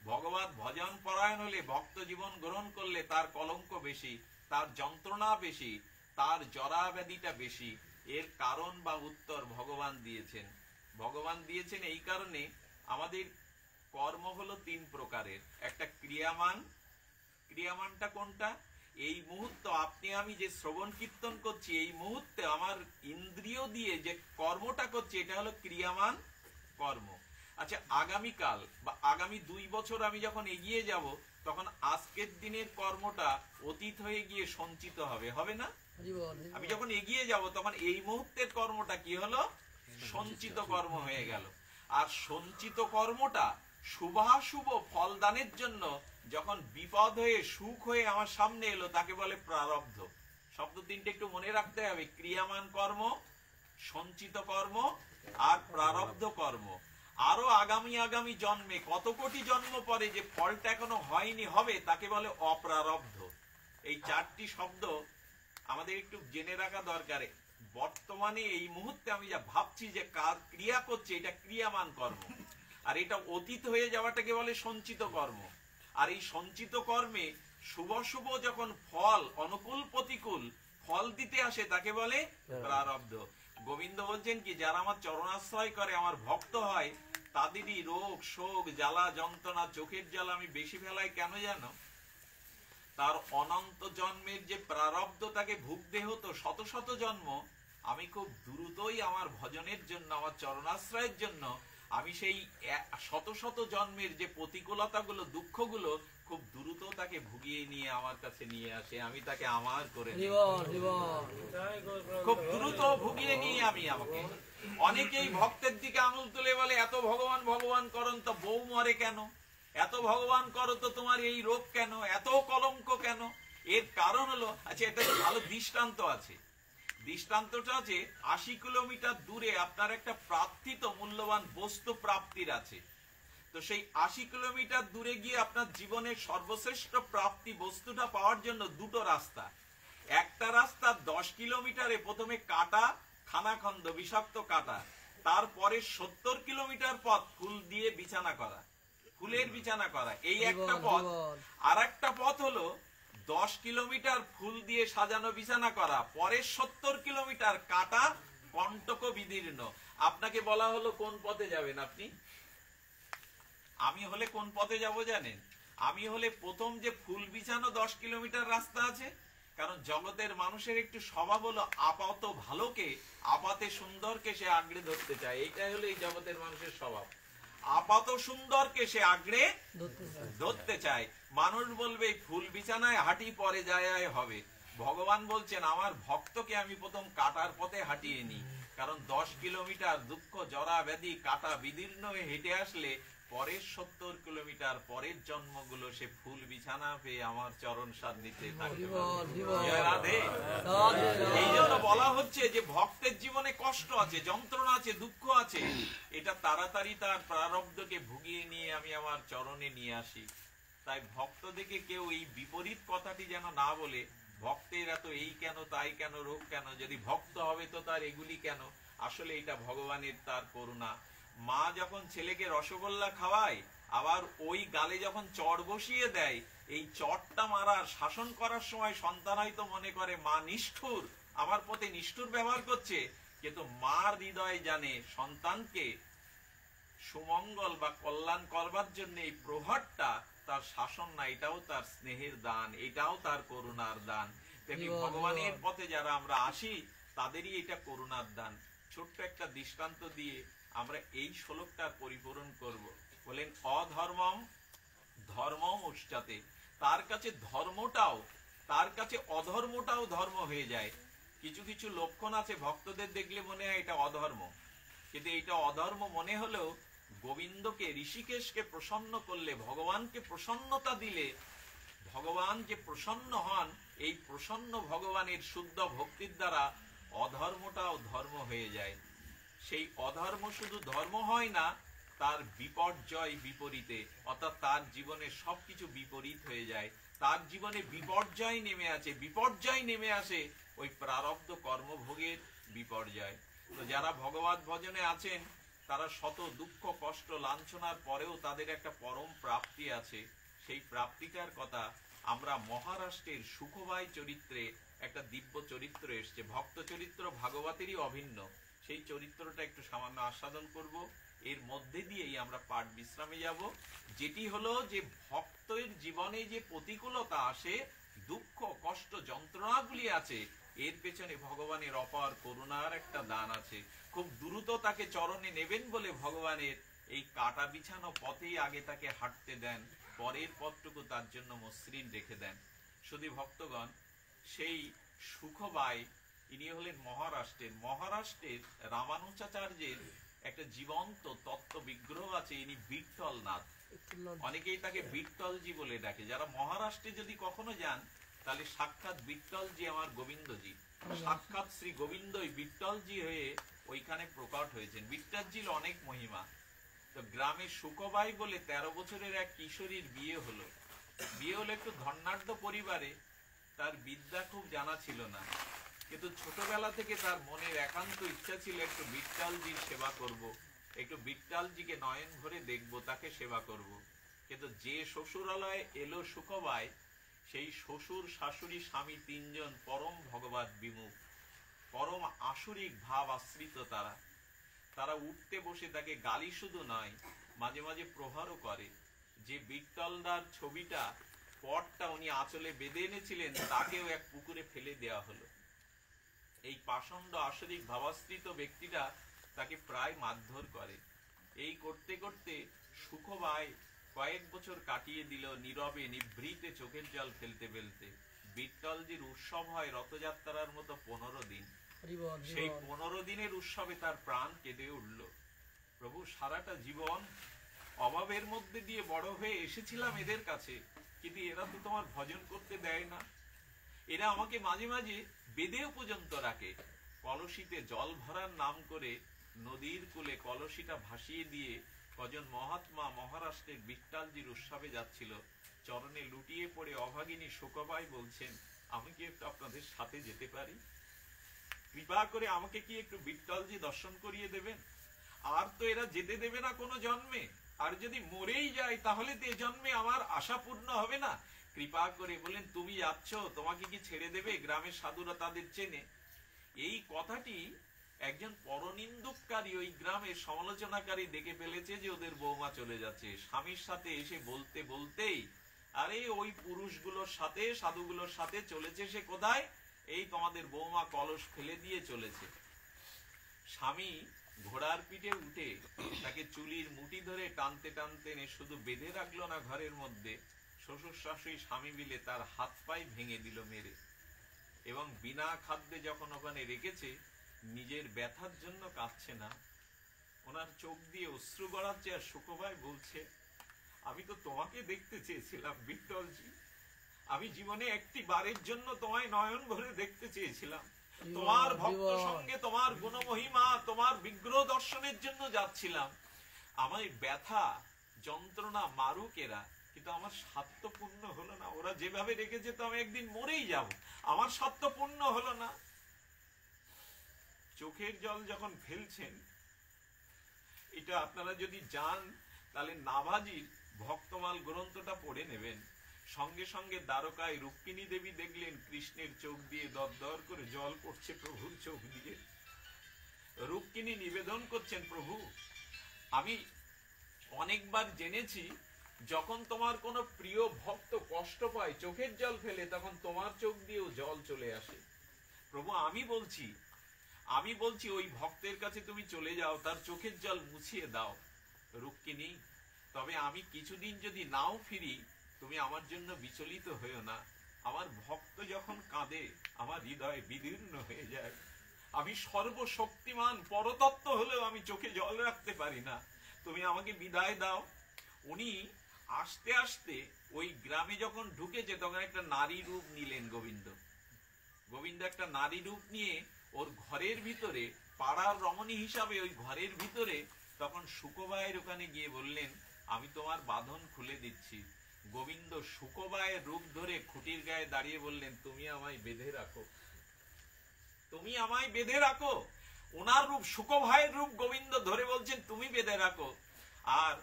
ভগবত ভজন পরায়ণ হলে, ভক্ত জীবন গ্রহণ করলে তার কলঙ্ক বেশি, তার যন্ত্রণা বেশি, তার জরা ব্যাধিটা বেশি। এর কারণ বা উত্তর ভগবান দিয়েছেন। ভগবান দিয়েছেন এই কারণে, আমাদের কর্ম হলো তিন প্রকারের। একটা ক্রিয়ামান। ক্রিয়ামানটা কোনটা? এই মুহূর্তে আপনি আমি যে শ্রবণ কীর্তন করছি, এই মুহূর্তে আমার ইন্দ্রিয় দিয়ে যে কর্মটা করছি, এটা হলো ক্রিয়ামান কর্ম। আচ্ছা, আগামীকাল বা আগামী 2 বছর আমি যখন এগিয়ে যাব, তখন আজকের দিনের কর্মটা অতীত হয়ে গিয়ে সঞ্চিত হবে, হবে না? আমি যখন এগিয়ে যাব, তখন এই মুহূর্তের কর্মটা কি হলো? সঞ্চিত কর্ম হয়ে গেল। আর সঞ্চিত কর্মটা শুভাশুভ ফলদানের জন্য যখন বিপদ হয়ে সুখ হয়ে আমার সামনে এলো, তাকে বলে প্রারব্ধ। শব্দ তিনটে একটু মনে রাখতে হবে: ক্রিয়ামান কর্ম, সঞ্চিত কর্ম আর প্রারব্ধ কর্ম। আরো আগামী আগামী জন্মে, কত কোটি জন্ম পরে যে ফলটা এখনো হয়নি, হবে, তাকে বলে অপ্রারব্ধ। এই 4টি শব্দ আমাদের একটু জেনে রাখা দরকার। বর্তমানে এই মুহূর্তে আমি যা ভাবছি, যে কার ক্রিয়া করছে, এটা ক্রিয়ামান কর্ম। আর এটা অতীত হয়ে যাওয়াটাকে বলে সঞ্চিত কর্ম। আর এই সঞ্চিত কর্মে শুভ শুভ যখন ফল, অনুকূল প্রতিকূল ফল দিতে আসে, তাকে বলে প্রারব্ধ। গোবিন্দ বলছেন কি, যারা আমার চরণাশ্রয় করে, আমার ভক্ত হয়, তাদেরই রোগ শোক জ্বালা যন্ত্রণা, চোখের জ্বালা আমি বেশি ফেলাই কেন জানো? তার অনন্ত জন্মের যে প্রারব্ধ তাকে ভুগতে হতো, শত শত জন্ম, আমি খুব দ্রুতই আমার ভজনের জন্য, আমার চরণাশ্রয়ের জন্য, আমি সেই শত শত জন্মের যে প্রতিকূলতাগুলো, দুঃখগুলো খুব দ্রুত তাকে ভুগিয়ে নিয়ে আমার কাছে নিয়ে আসে। আমি তাকে আমার করে নিই, খুব দ্রুত ভুগিয়ে নিয়ে আমি আমাকে। অনেকেই ভক্তের দিকে আঙুল তুলে বলে, এত ভগবান ভগবান করন তো বউ মরে কেন? এত ভগবান করো তো তোমার এই রোগ কেন? এত কলঙ্ক কেন? এর কারণ হলো, আচ্ছা, এটা ভালো দৃষ্টান্ত আছে। দৃষ্টান্তটা আছে, 80 কিলোমিটার দূরে আপনার একটা প্রার্থিত মূল্যবান বস্তু প্রাপ্তির আছে। তো সেই 80 কিলোমিটার দূরে গিয়ে আপনার জীবনের সর্বশ্রেষ্ঠ প্রাপ্তি বস্তুটা পাওয়ার জন্য দুটো রাস্তা। একটা রাস্তা 10 কিলোমিটারে প্রথমে কাটা, খানাখন্দ, বিষাক্ত কাটা, তারপরে 70 কিলোমিটার পথ ফুল দিয়ে বিছানা করা, ফুলের বিছানা করা, এই একটা পথ। আর একটা পথ হলো 10 কিলোমিটার ফুল দিয়ে সাজানো বিছানা করা, পরের 70 কিলোমিটার কাটা, কণ্টক বিদীর্ণ। আপনাকে বলা হলো কোন পথে যাবেন আপনি? আমি হলে কোন পথে যাব জানেন? আমি হলে প্রথম যে ফুল বিছানো 10 কিলোমিটার রাস্তা আছে, কারণ জগতের মানুষের একটু স্বভাব হলো আপাত ভালোকে, আপাতে সুন্দরকে সে আঁকড়ে ধরতে চায়। এইটাই হলো এই জগতের মানুষের স্বভাব। আপাত সুন্দরকে সে আঁকড়ে ধরতে চায়। মানুষ বলবে ফুল বিছানায় হাঁটি, পরে যায় হবে। ভগবান বলছেন, আমার ভক্তকে আমি প্রথম কাটার পথে হাঁটিয়ে নিই। কারণ 10 কিলোমিটার দুঃখ জরা ব্যাধি কাটা বিদীর্ণ হয়ে হেঁটে আসলে পরের 70 কিলোমিটার পরের জন্মগুলো সে ফুল বিছানা পেয়ে আমার চরণ সান্নিধ্যে থাকতে পারে। এই জন্য বলা হচ্ছে যে ভক্তের জীবনে কষ্ট আছে, যন্ত্রণা আছে, দুঃখ আছে, এটা তাড়াতাড়ি তার প্রারব্ধকে ভুগিয়ে নিয়ে আমি আমার চরণে নিয়ে আসি। তাই ভক্ত দেখে কেউ এই বিপরীত কথাটি যেন না বলে, ভক্তের এত এই কেন তাই কেন রোগ কেন, যদি ভক্ত হবে তো তার এগুলি কেন। আসলে এটা ভগবানের তার করুণা। মা যখন ছেলেকে রসগোল্লা খাওয়ায়, আবার ওই গালে যখন চড় বসিয়ে দেয়, এই চড়টা মারার শাসন করার সময় সন্তান হয়তো মনে করে মা নিষ্ঠুর, আমার প্রতি নিষ্ঠুর ব্যবহার করছে, কিন্তু মার হৃদয় জানে সন্তানকে সুমঙ্গল বা কল্যাণ করবার জন্য এই প্রহারটা তার শাসন না, এটাও তার স্নেহের দান, এটাও তার করুণার দান। তেমনি ভগবানের পথে যারা আমরা আসি তাদেরই এটা করুণার দান। ছোট্ট একটা দৃষ্টান্ত দিয়ে আমরা এই শ্লোকটার পরিপূরণ করব। বলেন অধর্মম ধর্মম উচ্চাতে, তার কাছে ধর্মটাও, তার কাছে অধর্মটাও ধর্ম হয়ে যায়। কিছু কিছু লক্ষণ আছে ভক্তদের দেখলে মনে হয় এটা অধর্ম, কিন্তু এটা অধর্ম মনে হলেও গোবিন্দকে, ঋষিকেশকে প্রসন্ন করলে, ভগবানকে প্রসন্নতা দিলে ভগবান যে প্রসন্ন হন, এই প্রসন্ন ভগবানের শুদ্ধ ভক্তির দ্বারা অধর্মটাও ধর্ম হয়ে যায়। সেই অধর্ম শুধু ধর্ম হয় না, তার বিপর্যয় বিপরীতে, অর্থাৎ তার জীবনে সবকিছু বিপরীত হয়ে যায়। তার জীবনে বিপর্যয় নেমে আসে, বিপর্যয় নেমে আসে ওই প্রারব্ধ কর্মভোগের বিপর্যয়। তো যারা ভগবত ভজনে আছেন তারা শত দুঃখ কষ্ট লাঞ্ছনার পরেও তাদের একটা পরম প্রাপ্তি আছে। সেই প্রাপ্তিটার কথা আমরা মহারাষ্ট্রের সুখবাই চরিত্রে একটা দিব্য চরিত্র এসছে, ভক্ত চরিত্র ভাগবতেরই অভিন্ন, সেই চরিত্রটা একটু সামান্য আস্বাদন করব। এর মধ্যে দিয়েই আমরা পাঠ বিশ্রামে যাব, যেটি হলো যে ভক্তের জীবনে যে প্রতিকূলতা আসে, দুঃখ কষ্ট যন্ত্রণাগুলি আছে, এর পেছনে ভগবানের অপার করুণার একটা দান আছে। খুব দ্রুত তাকে চরণে নেবেন বলে ভগবানের এই কাটা বিছানো পথেই আগে তাকে হাঁটতে দেন, পরের পথটুকু তার জন্য মসৃণ রেখে দেন। শুধু ভক্তগণ, সেই সুখবাই ইনি হলেন মহারাষ্ট্রের রামানুজাচার্যের একটা জীবন্ত তত্ত্ব বিগ্রহ আছে, ইনি বিঠ্ঠলনাথ। অনেকেই তাকে বিঠ্ঠলজি বলে ডাকে। যারা মহারাষ্ট্রে যদি কখনো যান তাহলে সাক্ষাৎ বিঠ্ঠলজি আমার গোবিন্দজি, সাক্ষাৎ শ্রী গোবিন্দই বিঠ্ঠলজি হয়ে ওইখানে প্রকট হয়েছেন। বিঠ্ঠলজির অনেক মহিমা। তো গ্রামে সুখবাই বলে 13 বছরের এক কিশোরীর বিয়ে হলো একটু ধনাঢ্য পরিবারে। তার বিদ্যা খুব জানা ছিল না, কিন্তু ছোটবেলা থেকে তার মনের একান্ত ইচ্ছা ছিল একটু বিঠ্ঠলজির সেবা করব, একটু বিঠ্ঠলজিকে নয়ন ভরে দেখব, তাকে সেবা করব। কিন্তু যে শ্বশুরালয়ে এলো সুখবাই, সেই শ্বশুর শাশুড়ি স্বামী 3 জন পরম ভগবত বিমুখ, পরম আসরিক ভাব আশ্রিত। তারা উঠতে বসে তাকে গালি শুধু নয়, মাঝে মাঝে প্রহারও করে। যে বিঠ্ঠলদার ছবিটা, পটটা উনি আঁচলে বেঁধে এনেছিলেন, তাকেও এক পুকুরে ফেলে দেওয়া হলো। এই পাষণ্ড আসরিক ভাবাশ্রিত ব্যক্তিটা তাকে প্রায় মারধর করে। এই করতে করতে সুখবাই কয়েক বছর কাটিয়ে দিল নীরবে নিভৃতে চোখের জল ফেলতে ফেলতে। বিঠ্ঠলজির উৎসব হয় রথযাত্রার মতো 15 দিন। সেই 15 দিনের উৎসবে তার প্রাণ কেঁদে উঠল। প্রভু, সারাটা জীবন অভাবের মধ্যে দিয়ে বড় হয়ে এসেছিলাম এদের কাছে, কিন্তু এরা তো তোমার ভজন করতে দেয় না। এরা আমাকে মাঝে মাঝে বেদেও পর্যন্ত রাখে। কলসিতে জল ভরার নাম করে নদীর কূলে কলসিটা ভাসিয়ে দিয়ে কজন মহাত্মা মহারাষ্ট্রের বিঠ্ঠলজির উৎসবে যাচ্ছিল। চরণে লুটিয়ে পড়ে অভাগিনী সুখবাই বলছেন, আমি কি একটু আপনাদের সাথে যেতে পারি? কৃপা করে আমাকে কি একটু বিঠ্ঠলজি দর্শন করিয়ে দেবেন? আর তো এরা যেতে দেবে না কোনো জন্মে, আর যদি মরেই যায় তাহলে তো এ জন্মে আমার আশা পূর্ণ হবে না। কৃপা করে বলেন, তুমি যাচ্ছ, তোমাকে কি ছেড়ে দেবে? গ্রামের সাধুরা তাদের চেনে। এই কথাটি একজন পরনিন্দুককারী, ওই গ্রামের সমালোচনাকারী দেখে ফেলেছে যে ওদের বৌমা চলে যাচ্ছে। স্বামীর সাথে এসে বলতে বলতেই, আরে ওই পুরুষগুলোর সাথে, সাধুগুলোর সাথে চলেছে সে কোথায়? এই তোমাদের বৌমা কলস ফেলে দিয়ে চলেছে। স্বামী ঘোড়ার পিঠে উঠে তাকে চুলির মুঠি ধরে টানতে টানতে শুধু বেঁধে রাখলো না ঘরের মধ্যে, শ্বশুর শাশুড়ি স্বামী মিলে তার হাত পায়ে ভেঙে দিল মেরে। এবং বিনা খাদ্যে যখন ওখানে রেখেছে, নিজের ব্যথার জন্য কাঁদছে না, ওনার চোখ দিয়ে অশ্রু গড়াচ্ছে। আর সুখবাই বলছে, আমি তো তোমাকে দেখতে চেয়েছিলাম বিঠ্ঠলজি, আমি জীবনে একটি বারের জন্য তোমায় নয়ন ভরে দেখতে চেয়েছিলাম, তোমার ভক্ত সঙ্গে তোমার গুণমহিমা, তোমার বিগ্রহ দর্শনের জন্য যাচ্ছিলাম। আমার ব্যথা যন্ত্রণা মারুক এরা, কিন্তু আমার স্বার্থ পূর্ণ হলো না। ওরা যেভাবে রেখেছে তো আমি একদিন মরেই যাব, আমার স্বার্থ পূর্ণ হলো না। চোখের জল যখন ফেলছেন, এটা আপনারা যদি যান তাহলে নাভাজির ভক্তমাল গ্রন্থটা পড়ে নেবেন। সঙ্গে সঙ্গে দ্বারকায় রুক্মিণী দেবী দেখলেন কৃষ্ণের চোখ দিয়ে দরদর করে জল পড়ছে প্রভুর চোখ দিয়ে। রুক্মিণী নিবেদন করছেন, প্রভু আমি অনেকবার জেনেছি যখন তোমার কোনো প্রিয় ভক্ত কষ্ট পায়, চোখের জল ফেলে, তখন তোমার চোখ দিয়েও জল চলে আসে। প্রভু আমি বলছি ওই ভক্তের কাছে তুমি চলে যাও, তার চোখের জল মুছিয়ে দাও রুক্মিণী। তবে আমি কিছুদিন যদি নাও ফিরি, তুমি আমার জন্য বিচলিত হয়েও না। আমার ভক্ত যখন কাঁদে আমার হৃদয় বিদীর্ণ হয়ে যায়। আমি সর্বশক্তিমান পরতত্ত্ব হলেও আমি চোখে জল রাখতে পারি না। তুমি আমাকে বিদায় দাও। উনি আস্তে আস্তে ওই গ্রামে যখন ঢুকেছে, তখন একটা নারী রূপ নিলেন গোবিন্দ। গোবিন্দ একটা নারী রূপ নিয়ে ওর ঘরের ভিতরে, পাড়ার রমণী হিসাবে ওই ঘরের ভিতরে, তখন শুকোবায়ের ওখানে গিয়ে বললেন, আমি তোমার বাঁধন খুলে দিচ্ছি। গোবিন্দ শুকোবায়ের রূপ ধরে খুঁটির গায়ে দাঁড়িয়ে বললেন, তুমি আমায় বেঁধে রাখো, তুমি আমায় বেঁধে রাখো। ওনার রূপ, শুকোবায়ের রূপ গোবিন্দ ধরে বলছেন, তুমি বেঁধে রাখো, আর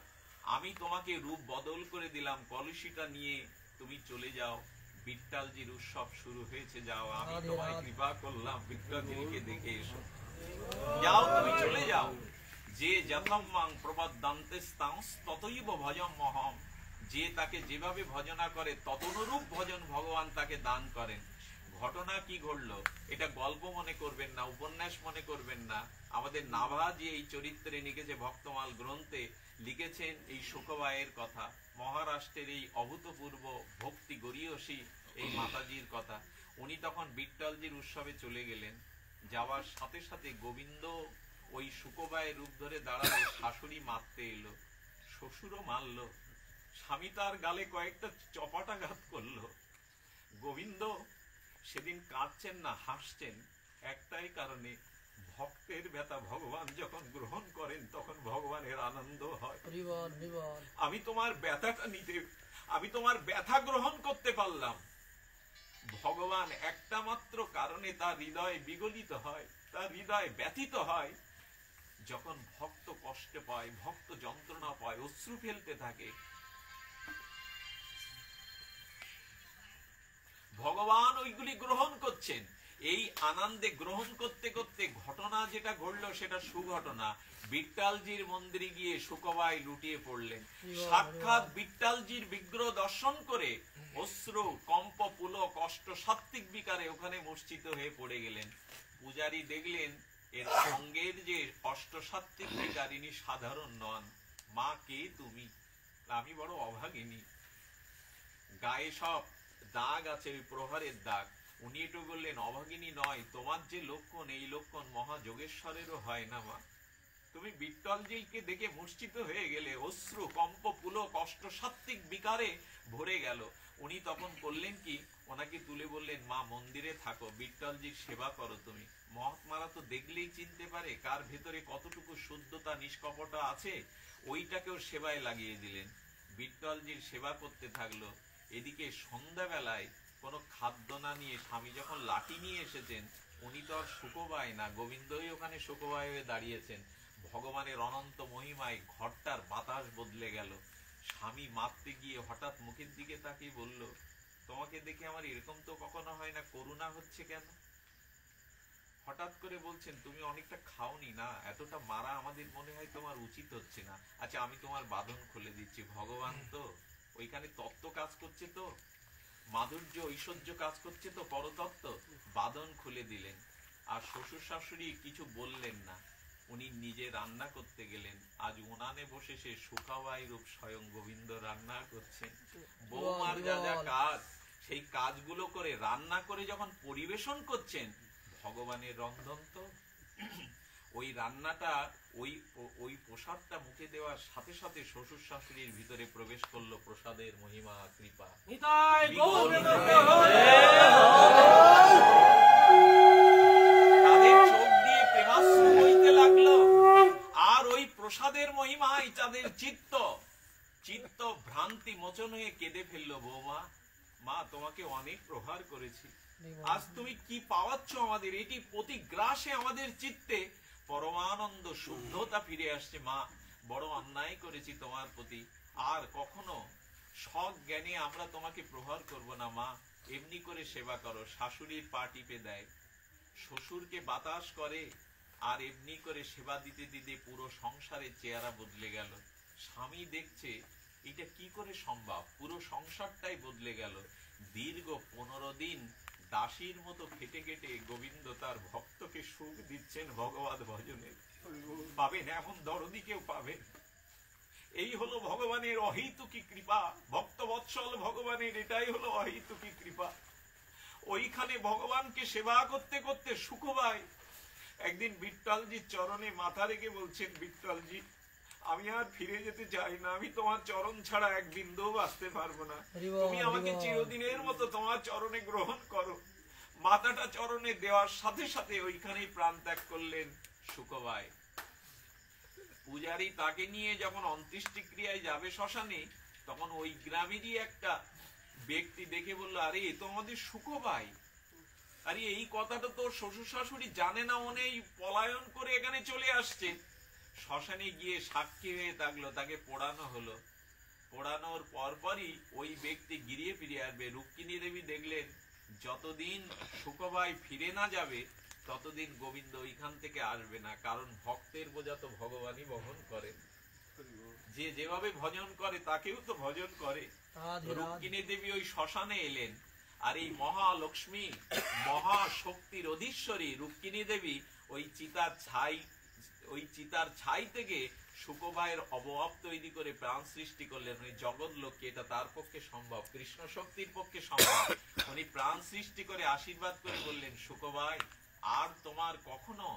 আমি তোমাকে রূপ বদল করে দিলাম, কলসিটা নিয়ে তুমি চলে যাও। বিট্টালজির উৎসব শুরু হয়েছে, যাও, আমি তোমায় কৃপা করলাম, বিট্টালজিকে দেখে এসো, যাও, তুমি চলে যাও। যে যথাম্মাং প্রবদ্যান্তেস্তাংস ততৈব ভজম মহম, যে তাকে যেভাবে ভজনা করে তদনুরূপ ভজন ভগবান তাকে দান করেন। ঘটনা কি ঘটলো এটা গল্প মনে করবেন না, উপন্যাস মনে করবেন না। আমাদের নাভাজি এই চরিত্রে লিখেছে, ভক্তমাল গ্রন্থে লিখেছেন এই শুকবায়ের কথা, মহারাষ্ট্রের এই অভূতপূর্ব ভক্তি গরীয়সী এই মাতাজির কথা। উনি তখন বিট্টলজির উৎসবে চলে গেলেন। যাওয়ার সাথে সাথে গোবিন্দ ওই শুকবায়ের রূপ ধরে দাঁড়ালো, শাশুড়ি মারতে এলো, শ্বশুরও মারলো, স্বামী তার গালে কয়েকটা চপাটাঘাত করলো। গোবিন্দ সেদিন কাঁদছেন না, হাসছেন, একটাই কারণে, ভক্তের ব্যথা ভগবান যখন গ্রহণ করেন তখন ভগবানের আনন্দ হয়। আমি তোমার ব্যথাটা নিতে, আমি তোমার ব্যথা গ্রহণ করতে পারলাম। ভগবান একটা মাত্র কারণে তার হৃদয় বিগলিত হয়, তার হৃদয় ব্যথিত হয়, যখন ভক্ত কষ্ট পায়, ভক্ত যন্ত্রণা পায়, অশ্রু ফেলতে থাকে। ভগবান ওইগুলি গ্রহণ করছেন। এই আনন্দে গ্রহণ করতে করতে ঘটনা যেটা ঘটলো সেটা সুঘটনা। বিট্টালজির মন্দিরে গিয়ে শুকবাই লুটিয়ে পড়লেন। সাক্ষাৎ বিট্টালজির বিগ্রহ দর্শন করে অশ্রু, কম্প, পুলক, অষ্ট সাত্ত্বিক বিকারে ওখানে মূর্ছিত হয়ে পড়ে গেলেন। পূজারী দেখলেন এর সঙ্গের যে অষ্ট সাত্ত্বিক বিকার, ইনি সাধারণ নন। মা, কে তুমি? আমি বড় অভাগিনী, গায়ে সব দাগ আছে, ওই প্রহারের দাগ। উনি একটু বললেন, অভাগিনী নয়, তোমার যে লক্ষণ, এই লক্ষণ মহাযোগেশ্বরেরও হয় না মা। তুমি বিট্টলজিকে দেখে মূর্ছিত হয়ে গেলে, অশ্রু, কম্প, পুলক, অষ্ট সাত্ত্বিক বিকারে ভরে গেল। উনি তখন করলেন কি, ওনাকে তুলে বললেন, মা মন্দিরে থাকো, বিট্টলজির সেবা করো তুমি। মহাত্মারা তো দেখলেই চিনতে পারে কার ভেতরে কতটুকু শুদ্ধতা, নিষ্কপটা আছে, ওইটাকেও সেবায় লাগিয়ে দিলেন। বিট্টলজির সেবা করতে থাকলো। এদিকে সন্ধ্যাবেলায় কোনো খাদ্য না নিয়ে স্বামী যখন লাঠি নিয়ে এসেছেন, উনি তো আর শুকোবায় না, গোবিন্দই ওখানে শুকোবায় হয়ে দাঁড়িয়েছেন। ভগবানের অনন্ত মহিমায় ঘরটার বাতাস বদলে গেল। স্বামী মারতে গিয়ে হঠাৎ মুখের দিকে তাকিয়ে বলল, তোমাকে দেখে আমার এরকম তো কখনো হয় না, করুণা হচ্ছে কেন? হঠাৎ করে বলছেন, তুমি অনেকটা খাওনি না, এতটা মারা আমাদের মনে হয় তোমার উচিত হচ্ছে না। আচ্ছা, আমি তোমার বাঁধন খুলে দিচ্ছি। ভগবান তো ওইখানে তত্ত্ব কাজ করছে, তো মাধুর্য, ঐশ্বর্য কাজ করছে, তো পরতত্ত্ব। বাঁধন খুলে দিলেন। আর শ্বশুর শাশুড়ি কিছু বললেন না, উনি নিজে রান্না করতে গেলেন। আজ উনানে বসে সে শুকাবাই রূপ স্বয়ং গোবিন্দ রান্না করছেন। বৌমার যা যা কাজ, সেই কাজগুলো করে রান্না করে যখন পরিবেশন করছেন, ভগবানের রন্ধন তো। ওই রান্নাটা, ওই প্রসাদটা মুখে দেওয়ার সাথে সাথে শ্বশুর শাশুড়ির ভিতরে প্রবেশ করলো প্রসাদের মহিমা, কৃপা। তাদের চোখ দিয়ে প্রেমাশ্রু বইতে লাগলো। আর ওই প্রসাদের মহিমায় তাদের চিত্ত ভ্রান্তি মোচন হয়ে কেঁদে ফেললো। বৌমা, মা তোমাকে অনেক প্রহার করেছি, আজ তুমি কি পাওয়াচ্ছ আমাদের? এটি প্রতিগ্রাসে আমাদের চিত্তে পরমানন্দ, শুদ্ধতা ফিরে আসছে। মা, বড় অন্যায় করেছি তোমার প্রতি, আর কখনো সজ্ঞানে আমরা তোমাকে প্রহার করব না। মা, এমনি করে সেবা করো। শাশুড়ির পা টিপে দেয়, শ্বশুরকে বাতাস করে, আর এমনি করে সেবা দিতে দিতে পুরো সংসারের চেহারা বদলে গেল। স্বামী দেখছে এটা কি করে সম্ভব? পুরো সংসারটাই বদলে গেল। দীর্ঘ 15 দিন দাসীর মতো খেটে খেটে গোবিন্দ তার ভক্তকে সুখ দিচ্ছেন ভগবত ভজনে। পাবেন এমন দরদি কেউ পাবে? এই হলো ভগবানের অহৈতুকী কৃপা। ভক্ত বৎসল ভগবানের এটাই হলো অহৈতুকী কৃপা। ওইখানে ভগবানকে সেবা করতে করতে সুখবাই একদিন বিট্টলজির চরণে মাথা রেখে বলছেন, বিট্টলজি আমি আর ফিরে যেতে চাই না, আমি তোমার চরণ ছাড়া এক বিন্দুও বাঁচতে পারবো না, তুমি আমাকে চিরদিনের মতো তোমার চরণে গ্রহণ করো। মাথাটা চরণে দেওয়ার সাথে সাথে ওইখানেই প্রাণ ত্যাগ করলেন সুখবাই। পূজারী তাকে নিয়ে যখন অন্ত্যেষ্টি ক্রিয়ায় যাবে শ্মশানে, তখন ওই গ্রামেরই একটা ব্যক্তি দেখে বলল, আরে এ তো আমাদের সুখবাই, আরে এই কথাটা তো শ্বশুর শাশুড়ি জানে না, মনে পলায়ন করে এখানে চলে আসছে। শ্মশানে গিয়ে সাক্ষী হয়ে থাকলো, তাকে পোড়ানো হলো। পোড়ানোর পরপরই ওই ব্যক্তি গিরিয়ে ফিরে আসবে। রুক্মিণী দেবী দেখলেন যতদিন সুখবাই ফিরে না যাবে ততদিন গোবিন্দ ওইখান থেকে আসবে না, কারণ ভক্তের বোঝা তো ভগবানই বহন করে। যে যেভাবে ভজন করে তাকেও তো ভজন করে। রুক্মিণী দেবী ওই শ্মশানে এলেন, আর এই মহালক্ষ্মী মহাশক্তির অধীশ্বরী রুক্মিণী দেবী ওই চিতার ছাই থেকে সুখবাইয়ের অবয়ব তৈরি করে প্রাণ সৃষ্টি করলেন। ওই জগৎ লক্ষ্মী, এটা তার পক্ষে সম্ভব, কৃষ্ণ শক্তির পক্ষে সম্ভব। উনি প্রাণ সৃষ্টি করে আশীর্বাদ করে বললেন, সুখবাই আর তোমার কখনো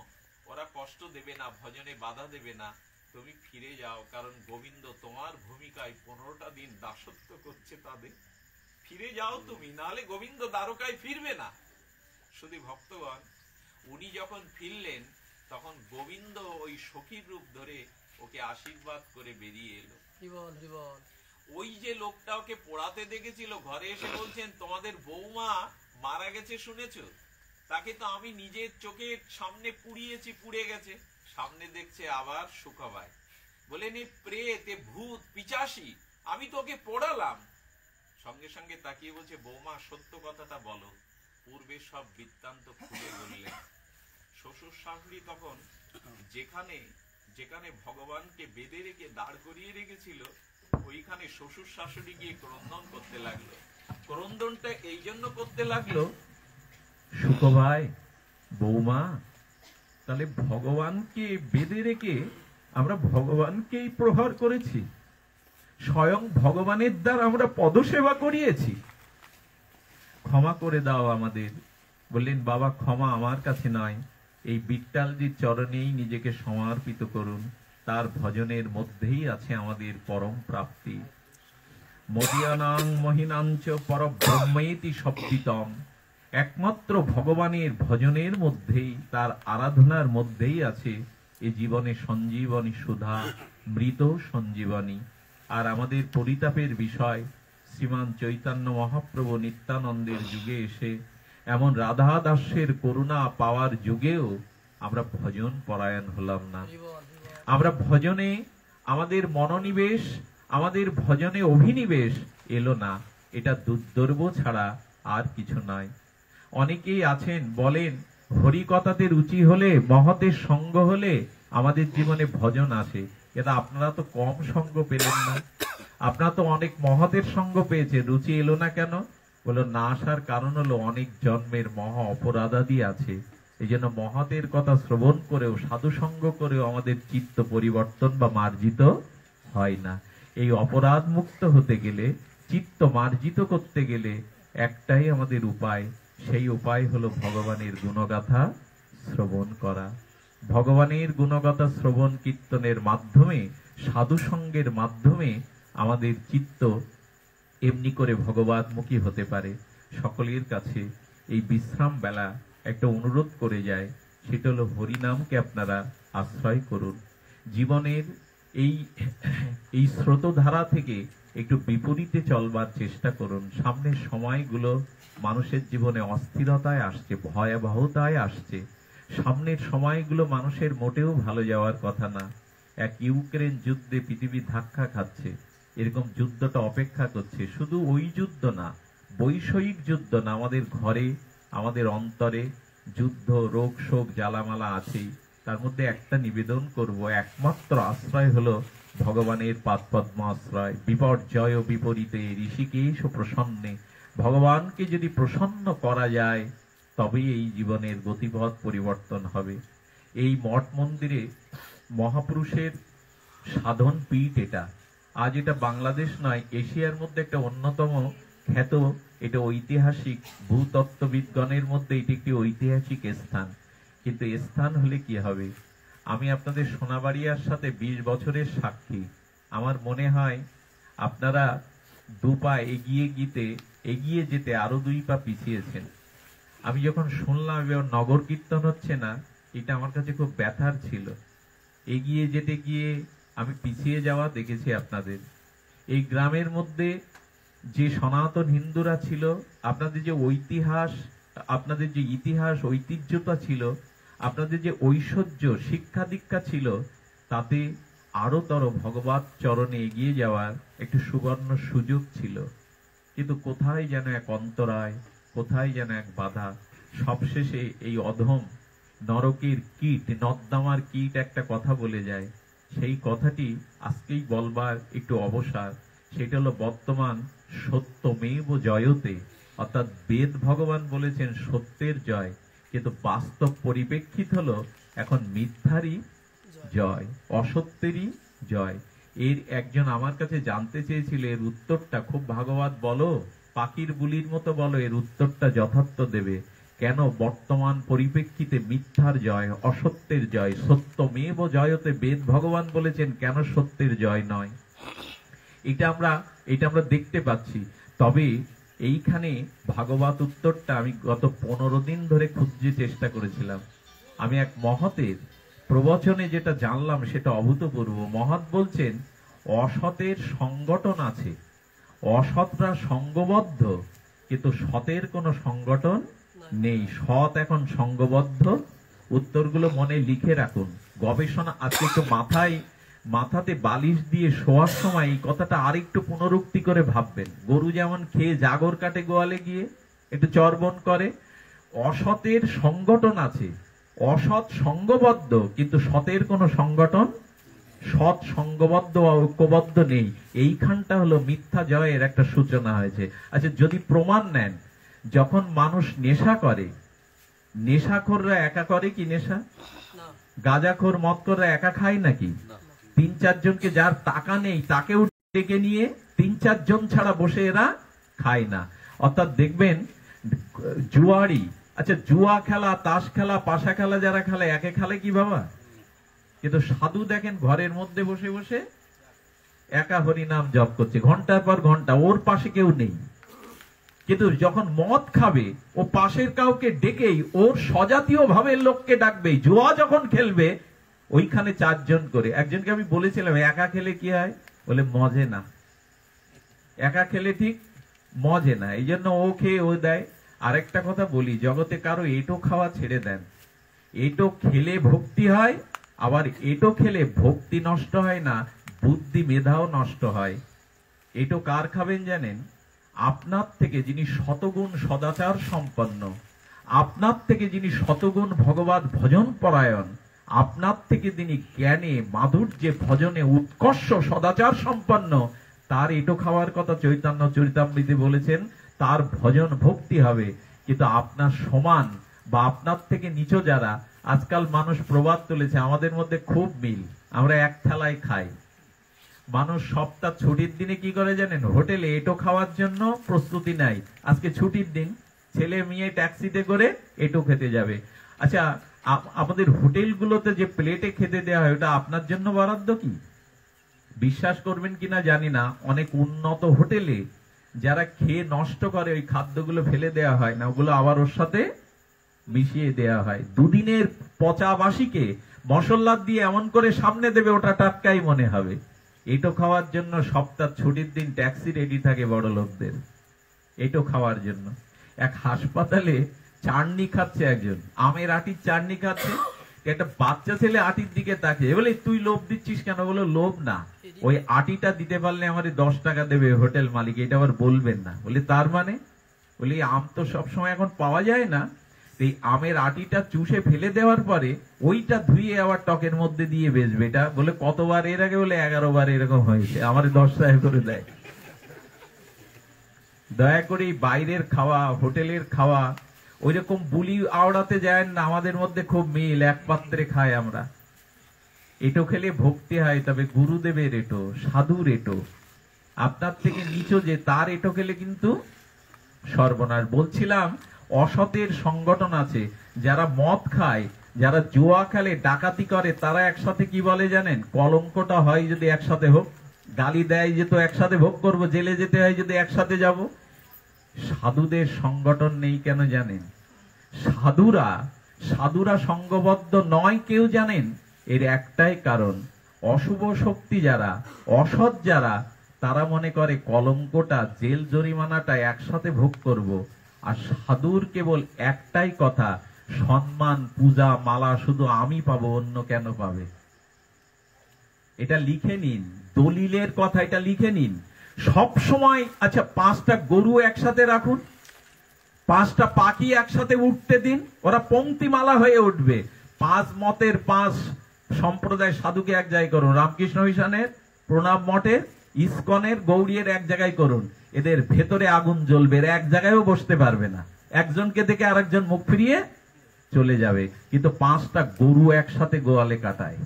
ওরা কষ্ট দেবে না, ভজনে বাধা দেবে না, তুমি ফিরে যাও, কারণ গোবিন্দ তোমার ভূমিকায় 15টা দিন দাসত্ব করছে তাদের। ফিরে যাও তুমি, নাহলে গোবিন্দ দ্বারকায় ফিরবে না। শুধু ভক্তগণ, উনি যখন ফিরলেন তখন গোবিন্দ ওই সখীর রূপ ধরে ওকে আশীর্বাদ করে বেরিয়ে এলো। ওই যে লোকটা ওকে পোড়াতে দেখেছিল, ঘরে এসে বলছেন, তোমাদের বৌমা মারা গেছে শুনেছো? তাকে তো আমি নিজের চোখের সামনে পুড়িয়েছি, পুড়ে গেছে। সামনে দেখছে আবার সুখবাই। বলেন এ প্রেত, এ ভূত পিচাসী, আমি তোকে পোড়ালাম। সঙ্গে সঙ্গে তাকিয়ে বলছে, বৌমা সত্য কথাটা বলো। পূর্বে সব বৃত্তান্ত খুলে বললেন। শ্বশুর শাশুড়ি তখন যেখানে যেখানে ভগবানকে বেঁধে রেখে দাঁড় করিয়ে রেখেছিল, ওইখানে শ্বশুর শাশুড়ি গিয়ে ক্রন্দন করতে লাগলো। ক্রন্দনটা এই জন্য করতে লাগলো, সুখবাই বৌমা, তাহলে ভগবানকে বেঁধে রেখে আমরা ভগবানকেই প্রহার করেছি, স্বয়ং ভগবানের দ্বারা আমরা পদসেবা করিয়েছি, ক্ষমা করে দাও আমাদের। বললেন, বাবা ক্ষমা আমার কাছে নয়, এই বিট্টালজির চরণেই নিজেকে সমর্পিত করুন, তার ভজনের মধ্যেই আছে আমাদের পরম প্রাপ্তি। মদিয়ানাং মহিনাঞ্চ পরব্রহ্মেতি শব্দিতম, একমাত্র ভগবানের ভজনের মধ্যেই, তার আরাধনার মধ্যেই আছে এ জীবনে সঞ্জীবনী সুধা, মৃত সঞ্জীবনী। আর আমাদের পরিতাপের বিষয়, শ্রীমান চৈতন্য মহাপ্রভু নিত্যানন্দের যুগে এসে এমন রাধা দাসের করুণা পাওয়ার যুগেও আমরা ভজন পরায়ণ হলাম না। আমরা ভজনে আমাদের মনোনিবেশ, আমাদের ভজনে অভিনিবেশ এলো না। এটা দুর্দৈব ছাড়া আর কিছু নয়। অনেকেই আছেন বলেন, হরিকথাতে রুচি হলে, মহতের সঙ্গ হলে আমাদের জীবনে ভজন আসে। এটা আপনারা তো কম সঙ্গ পেলেন না, আপনারা তো অনেক মহতের সঙ্গ পেয়েছে, রুচি এলো না কেন? বলো, না আসার কারণ হলো অনেক জন্মের মহা অপরাধাদি আছে। এই জন্য মহতের কথা শ্রবণ করেও, সাধু সঙ্গ করেও আমাদের চিত্ত পরিবর্তন বা মার্জিত হয় না। এই অপরাধ মুক্ত হতে গেলে, চিত্ত মার্জিত করতে গেলে একটাই আমাদের উপায়, সেই উপায় হলো ভগবানের গুণগাথা শ্রবণ করা। ভগবানের গুণগাথা শ্রবণ কীর্তনের মাধ্যমে, সাধু সঙ্গের মাধ্যমে আমাদের চিত্ত এমনি করে ভগবানমুখী হতে পারে। সকলের কাছে এই বিশ্রাম বেলা একটা অনুরোধ করে যায়, সেটা হলো হরিনামকে আপনারা আশ্রয় করুন। জীবনের এই স্রোতধারা থেকে একটু বিপরীতে চলবার চেষ্টা করুন। সামনের সময়গুলো মানুষের জীবনে অস্থিরতায় আসছে, ভয়াবহতায় আসছে। সামনের সময়গুলো মানুষের মোটেও ভালো যাওয়ার কথা না। এক ইউক্রেন যুদ্ধে পৃথিবী ধাক্কা খাচ্ছে, এরকম যুদ্ধটা অপেক্ষা করছে। শুধু ওই যুদ্ধ না, বৈষয়িক যুদ্ধ না, আমাদের ঘরে, আমাদের অন্তরে যুদ্ধ, রোগ শোক জ্বালামালা আছেই। তার মধ্যে একটা নিবেদন করব, একমাত্র আশ্রয় হলো ভগবানের পাদপদ্ম আশ্রয়, বিপর্যয় বিপরীতে ঋষিকেশ প্রসন্নে। ভগবানকে যদি প্রসন্ন করা যায় তবেই এই জীবনের গতিপথ পরিবর্তন হবে। এই মঠ মন্দিরে মহাপুরুষের সাধন পীঠ এটা। আজ এটা বাংলাদেশ নয়, এশিয়ার মধ্যে একটা অন্যতম খ্যাত, এটা ঐতিহাসিক, ভূতত্ত্ববিদগণের মধ্যে এটি একটি ঐতিহাসিক স্থান। কিন্তু স্থান হলে কি হবে? আমি আপনাদের সোনাবাড়িয়ার সাথে 20 বছরের সাক্ষী। আমার মনে হয় আপনারা 2 পা এগিয়ে যেতে আরো 2 পা পিছিয়েছেন। আমি যখন শুনলাম এবার নগর কীর্তন হচ্ছে না, এটা আমার কাছে খুব ব্যথার ছিল। এগিয়ে যেতে গিয়ে আমি পিছিয়ে যাওয়া দেখেছি আপনাদের। এই গ্রামের মধ্যে যে সনাতন হিন্দুরা ছিল, আপনাদের যে ইতিহাস ঐতিহ্যতা ছিল, আপনাদের যে ঐশ্বর্য শিক্ষা দীক্ষা ছিল, তাতে আরোতর ভগবত চরণে এগিয়ে যাওয়ার একটি সুবর্ণ সুযোগ ছিল। কিন্তু কোথায় যেন এক অন্তরায়, কোথায় যেন এক বাধা। সবশেষে এই অধম নরকের কীট, নর্দমার কীট একটা কথা বলে যায়। সেই কথাটি আজকেই বলবার একটু অবসর। সেটা হলো বর্তমান সত্যমেব জয়তে, অর্থাৎ বেদ ভগবান বলেছেন সত্যের জয়, কিন্তু বাস্তব পরিপ্রেক্ষিত হলো এখন মিথ্যারই জয়, অসত্যেরই জয়। এর একজন আমার কাছে জানতে চেয়েছিল এর উত্তরটা। খুব ভাগবত বলো, পাখির বুলির মতো বলো, এর উত্তরটা যথার্থ দেবে। কেন বর্তমান পরিপ্রেক্ষিতে মিথ্যার জয়, অসত্যের জয়? সত্যমেব জয়তে বেদ ভগবান বলেছেন, কেন সত্যের জয় নয়? এটা আমরা দেখতে পাচ্ছি। তবে এইখানে ভাগবত উত্তরটা আমি গত 15 দিন ধরে খুঁজতে চেষ্টা করেছিলাম। আমি এক মহতের প্রবচনে যেটা জানলাম সেটা অভূতপূর্ব। মহৎ বলছেন, অসতের সংগঠন আছে, অসৎরা সঙ্গবদ্ধ, কিন্তু সতের কোনো সংগঠন নেই। সৎ এখন সঙ্গবদ্ধ। উত্তরগুলো মনে লিখে রাখুন, গবেষণা। আজকে একটু মাথাতে বালিশ দিয়ে শোয়ার সময় এই কথাটা আরেকটু পুনরুক্তি করে ভাববেন। গরু যেমন খেয়ে জাগর কাটে গোয়ালে গিয়ে, একটু চর্বণ করে। অসতের সংগঠন আছে, অসৎ সঙ্গবদ্ধ, কিন্তু সতের কোনো সংগঠন, সৎ সঙ্গবদ্ধ বা ঐক্যবদ্ধ নেই। এইখানটা হলো মিথ্যা জয়ের একটা সূচনা হয়েছে। আচ্ছা, যদি প্রমাণ নেন, যখন মানুষ নেশা করে, নেশাখোররা একা করে কি নেশা? গাঁজাখোর মদখোররা একা খায় নাকি? 3-4 জনকে, যার টাকা নেই তাকেও ডেকে নিয়ে 3-4 জন ছাড়া বসে এরা খায় না। অর্থাৎ দেখবেন জুয়ারি, আচ্ছা জুয়া খেলা, তাস খেলা, পাশা খেলা যারা খেলে, একে খেলে কি বাবা? কিন্তু সাধু দেখেন ঘরের মধ্যে বসে বসে একা হরিনাম জপ করছে ঘন্টার পর ঘন্টা, ওর পাশে কেউ নেই। কিন্তু যখন মদ খাবে, ও পাশের কাউকে ডেকেই ওর স্বজাতীয় ভাবের লোককে ডাকবে। জুয়া যখন খেলবে, ওইখানে 4 জন করে। একজনকে আমি বলেছিলাম, একা খেলে কি হয়? বলে মজে না, একা খেলে ঠিক মজে না, এই জন্য ও খেয়ে ও দেয়। আরেকটা কথা বলি, জগতে কারো এটো খাওয়া ছেড়ে দেন। এটো খেলে ভক্তি হয়, আবার এটো খেলে ভক্তি নষ্ট হয় না, বুদ্ধি মেধাও নষ্ট হয়। এটো কার খাবেন জানেন? আপনার থেকে যিনি শতগুণ সদাচার সম্পন্ন, আপনার থেকে যিনি শতগুণ ভগবত ভজন পরায়ণ, আপনার থেকে যিনি জ্ঞানে মাধুর্যে ভজনে উৎকর্ষ সদাচার সম্পন্ন, তার এটো খাওয়ার কথা চৈতন্য চরিতামৃতে বলেছেন। তার ভজন ভক্তি হবে। কিন্তু আপনার সমান বা আপনার থেকে নিচু যারা, আজকাল মানুষ প্রবাদ তুলেছে, আমাদের মধ্যে খুব মিল, আমরা এক থালায় খাই। মানুষ সপ্তাহ ছুটির দিনে কি করে জানেন? হোটেলে এটো খাওয়ার জন্য প্রস্তুতি নাই। আজকে ছুটির দিন, ছেলে মেয়ে ট্যাক্সিতে করে এটো খেতে যাবে। আচ্ছা, আমাদের হোটেলগুলোতে যে প্লেটে খেতে দেওয়া হয়, ওটা আপনার জন্য বরাদ্দ কি? বিশ্বাস করবেন কিনা জানি না, অনেক উন্নত হোটেলে যারা খেয়ে নষ্ট করে, ওই খাদ্যগুলো ফেলে দেওয়া হয় না, ওগুলো আবার ওর সাথে মিশিয়ে দেওয়া হয়। দুদিনের পচা বাসিকে মশলা দিয়ে এমন করে সামনে দেবে, ওটা টাটকাই মনে হবে। এটো খাওয়ার জন্য সপ্তাহ ছুটির দিন ট্যাক্সি রেডি থাকে বড় লোকদের, এটো খাওয়ার জন্য। এক হাসপাতালে চাটনি খাচ্ছে একজন, আমের আটির চাটনি খাচ্ছে। একটা বাচ্চা ছেলে আটির দিকে তাকিয়ে বলে, তুই লোভ দিচ্ছিস কেন? বলো, লোভ না, ওই আটিটা দিতে পারলে আমার 10 টাকা দেবে হোটেল মালিক, এটা আবার বলবেন না। বলে তার মানে? বলি আম তো সবসময় এখন পাওয়া যায় না, এই আমের আটিটা চুষে ফেলে দেওয়ার পরে ওইটা ধুয়ে আবার টকের মধ্যে দিয়ে বেচবে। এটা বলে কতবার, এর আগে বলে 11 বার এরকম হয়েছে, আমার 10 টাকা করে দেয়। দয়া করে বাইরের খাওয়া, হোটেলের খাওয়া ওইরকম বুলি আওড়াতে যায় না। আমাদের মধ্যে খুব মিল, এক পাত্রে খাই আমরা। এটো খেলে ভক্তি হয়, তবে গুরুদেবের এটো, সাধুর এটো, আপনার থেকে নিচু যে তার এটো খেলে কিন্তু সর্বনাশ। বলছিলাম অসতের সংগঠন আছে, যারা মদ খায়, যারা জুয়া খেলে, ডাকাতি করে, তারা একসাথে কি বলে জানেন? কলঙ্কটা হয় যদি একসাথে হোক, গালি দেয় যে তো একসাথে ভোগ করবো, জেলে যেতে হয় যদি একসাথে যাব। সাধুদের সংগঠন নেই কেন জানেন? সাধুরা সংঘবদ্ধ নয় কেউ জানেন? এর একটাই কারণ, অশুভ শক্তি যারা, অসৎ যারা, তারা মনে করে কলঙ্কটা, জেল জরিমানাটা একসাথে ভোগ করব। আর সাধুর কেবল একটাই কথা, সম্মান, পূজা, মালা শুধু আমি পাবো, অন্য কেন পাবে? এটা লিখে নিন, দলিলের কথা, এটা লিখে নিন সব সময়। আচ্ছা, 5টা গরু একসাথে রাখুন, 5টা পাখি একসাথে উঠতে দিন, ওরা পংক্তিমালা হয়ে উঠবে। 5 মতের 5 সম্প্রদায় সাধুকে এক জায়গায় করুন, রামকৃষ্ণ মিশনের, প্রণব মঠের, ইসকনের, গৌড়িয়ের এক জায়গায় করুন, এদের ভেতরে আগুন জ্বলবে, এক জায়গায়ও বসতে পারবে না। একজনকে দেখে আরেকজন মুখ ফিরিয়ে চলে যাবে। কিন্তু 5টা গরু একসাথে গোয়ালে কাটায়,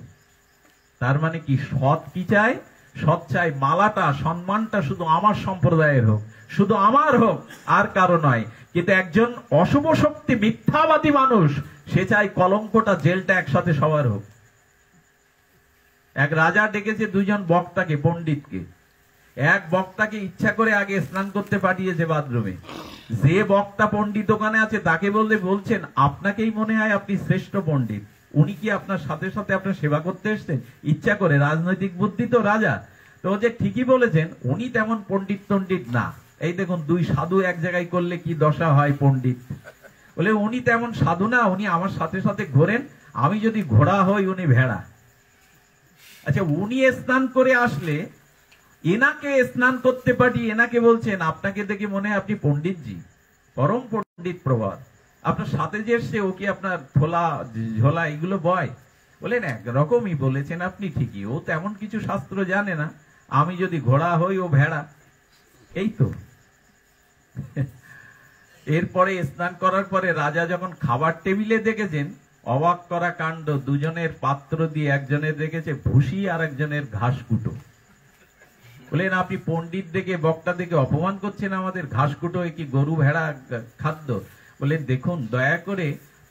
তার মানে কি? সৎ কি চাই? সৎ চাই মালাটা, সম্মানটা শুধু আমার সম্প্রদায়ের হোক, শুধু আমার হোক, আর কারো নয়। কিন্তু একজন অশুভ শক্তি, মিথ্যাবাদী মানুষ, সে চাই কলঙ্কটা, জেলটা একসাথে সবার হোক। এক রাজা ডেকেছে 2জন বক্তাকে, পণ্ডিতকে। এক বক্তাকে ইচ্ছা করে আগে স্নান করতে পাঠিয়েছে বাথরুমে। যে বক্তা পণ্ডিত ওখানে আছে তাকে বলছেন, আপনাকেই মনে হয় আপনি শ্রেষ্ঠ পণ্ডিত, উনি কি আপনার সাথে সাথে আপনার সেবা করতে এসছেন? ইচ্ছা করে, রাজনৈতিক বুদ্ধি তো রাজা। তো যে ঠিকই বলেছেন, উনি তেমন পণ্ডিত না। এই দেখুন, 2 সাধু এক জায়গায় করলে কি দশা হয় পণ্ডিত। বলে উনি তেমন সাধু না, উনি আমার সাথে সাথে ঘোরেন, আমি যদি ঘোড়া হই উনি ভেড়া। আচ্ছা, উনি স্নান করে আসলে এনাকে স্নান করতে পারি, এনাকে বলছেন, আপনাকে দেখে মনে হয় আপনি পণ্ডিতজি, পরম পণ্ডিত প্রভাত, আপনার সাথে যে এসছে ও কি আপনার থোলা ঝোলা এগুলো বয়? বলেন একরকমই বলেছেন আপনি, ঠিকই, ও তেমন কিছু শাস্ত্র জানে না, আমি যদি ঘোড়া হই ও ভেড়া। এই তো। এরপরে স্নান করার পরে রাজা যখন খাবার টেবিলে দেখেছেন, অবাক করা কাণ্ড, 2জনের পাত্র দিয়ে একজনের দেখেছে ভুসি আর একজনের ঘাস কুটো। বলেন আপনি পণ্ডিত দেখে, বক্তা দেখে অপমান করছেন আমাদের, ঘাস কুটো কি গরু ভেড়া খাদ্য? বলেন দেখুন, দয়া করে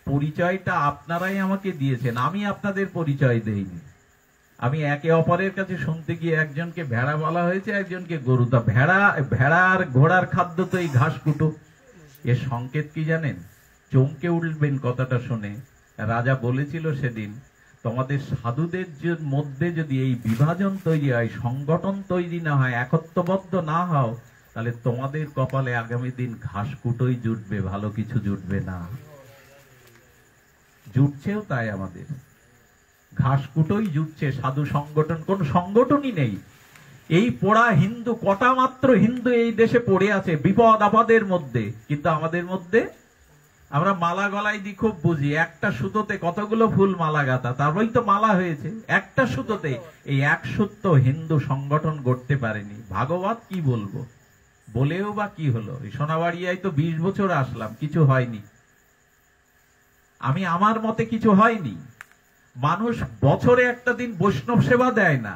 পরিচয়টা আপনারাই আমাকে দিয়েছেন, আমি আপনাদের পরিচয় দেইনি। আমি একে অপরের কাছে শুনতে গিয়ে একজনকে ভেড়া বলা হয়েছে, একজনকে গরু। তা ভেড়া আর ঘোড়ার খাদ্য তো এই ঘাস কুটো। এর সংকেত কি জানেন? চমকে উঠবেন কথাটা শুনে। রাজা বলেছিল সেদিন, তোমাদের সাধুদের মধ্যে যদি এই বিভাজন তৈরি হয়, সংগঠন তৈরি না হয়, একত্ববদ্ধ না হও, তাহলে তোমাদের কপালে আগামী দিন ঘাস কুটোই জুটবে, ভালো কিছু জুটবে না। জুটছেও তাই, আমাদের ঘাস কুটোই জুটছে, সাধু সংগঠন কোন সংগঠনই নেই। এই পোড়া হিন্দু, কটা মাত্র হিন্দু এই দেশে পড়ে আছে বিপদ আপদের মধ্যে, কিন্তু আমাদের মধ্যে আমরা মালা গলায় দি খুব বুঝি, একটা সুতোতে কতগুলো ফুল মালা গাঁথা, তারপরেই তো মালা হয়েছে একটা সুতোতে। এই এক সূত্র হিন্দু সংগঠন গড়তে পারেনি। ভাগবত কি বলবো, বলেও বা কি হলো? সোনাবাড়িয়ায় তো 20 বছর আসলাম, কিছু হয়নি। আমি আমার মতে কিছু হয়নি। মানুষ বছরে একটা দিন বৈষ্ণব সেবা দেয় না,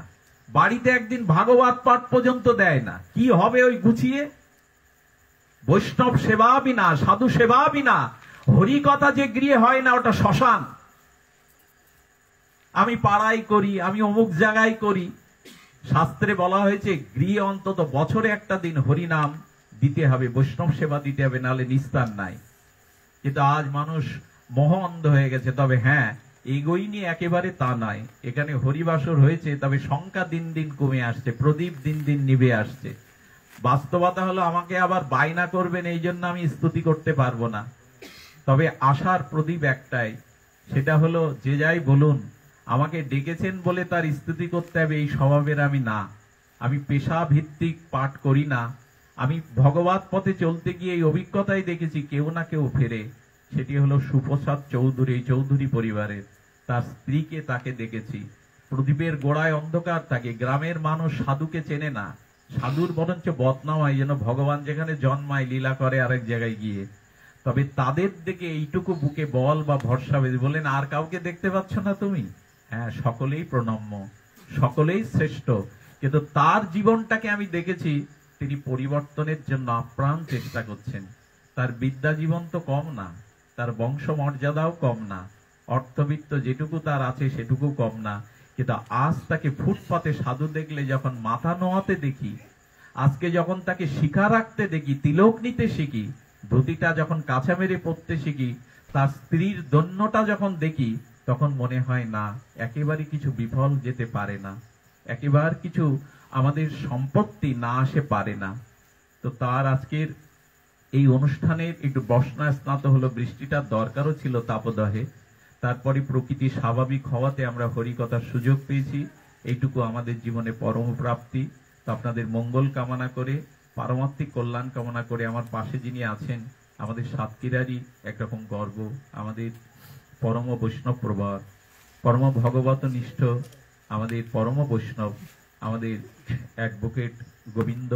বাড়িতে একদিন ভাগবত পাঠ পর্যন্ত দেয় না। কি হবে ওই গুছিয়ে? বৈষ্ণব সেবা বিনা, সাধু সেবা বিনা হরি কথা যে গৃহে হয় না, ওটা শ্মশান। আমি পাড়ায় করি, আমি অমুক জায়গায় করি, শাস্ত্রে বলা হয়েছে গৃহে অন্তত বছরে একটা দিন হরিনাম দিতে হবে, বৈষ্ণব সেবা দিতে হবে, নাহলে নিস্তার নাই। কিন্তু আজ মানুষ মোহ অন্ধ হয়ে গেছে। তবে হ্যাঁ, এগোইনি একেবারে তা নয়, এখানে হরিবাসর হয়েছে, তবে সংখ্যা দিন দিন কমে আসছে, প্রদীপ দিন দিন নিভে আসছে। বাস্তবতা হলো, আমাকে আবার বায়না করবেন এই জন্য আমি স্তুতি করতে পারবো না। তবে আশার প্রদীপ একটাই, সেটা হলো যে যাই বলুন, আমাকে ডেকেছেন বলে তার স্তুতি করতে হবে এই স্বভাবের আমি না। আমি পেশা ভিত্তিক পাঠ করি না। আমি ভগবত পথে চলতে গিয়ে এই অভিজ্ঞতাই দেখেছি, কেউ না কেউ ফেরে। সেটি হলো সুপ্রসাদ চৌধুরী, এই চৌধুরী পরিবারের। তার স্ত্রীকে তাকে দেখেছি। প্রদীপের গোড়ায় অন্ধকার থাকে, গ্রামের মানুষ সাধুকে চেনে না, সাধুর বরঞ্চ বদনাম হয় যেন ভগবান যেখানে জন্মায় লীলা করে আরেক জায়গায় গিয়ে। তবে তাদের দিকে এইটুকু বুকে বল বা ভরসা বেঁধে বলেন, আর কাউকে দেখতে পাচ্ছ না তুমি? হ্যাঁ, সকলেই প্রণম্য, সকলেই শ্রেষ্ঠ, কিন্তু তার জীবনটাকে আমি দেখেছি তিনি পরিবর্তনের জন্য আপ্রাণ চেষ্টা করছেন। তার বিদ্যা জীবন তো কম না, তার বংশ মর্যাদাও কম না, অর্থবিত্ত যেটুকু তার আছে সেটুকু কম না, কিন্তু আজ তাকে ফুটপাতে সাধু দেখলে যখন মাথা নোয়াতে দেখি, আজকে যখন তাকে শিখা রাখতে দেখি, তিলক নিতে শিখি, ধুতিটা যখন কাছা মেরে পড়তে শিখি, তার স্ত্রীর দন্যটা যখন দেখি, তখন মনে হয় না, একেবারে কিছু বিফল যেতে পারে না, একেবারে কিছু আমাদের সম্পত্তি না আসে পারে না। তো তার আজকের এই অনুষ্ঠানের একটু বসনা স্নাত হলো, বৃষ্টিটার দরকারও ছিল তাপদহে, তারপরে প্রকৃতি স্বাভাবিক হওয়াতে আমরা হরিকথার সুযোগ পেয়েছি। এইটুকু আমাদের জীবনে পরম প্রাপ্তি। তো আপনাদের মঙ্গল কামনা করে, পারমার্থিক কল্যাণ কামনা করে, আমার পাশে যিনি আছেন আমাদের সাতক্ষীরারই একরকম গর্ব, আমাদের পরম বৈষ্ণব প্রবর, পরম ভগবত নিষ্ঠ, আমাদের পরম বৈষ্ণব, আমাদের অ্যাডভোকেট গোবিন্দ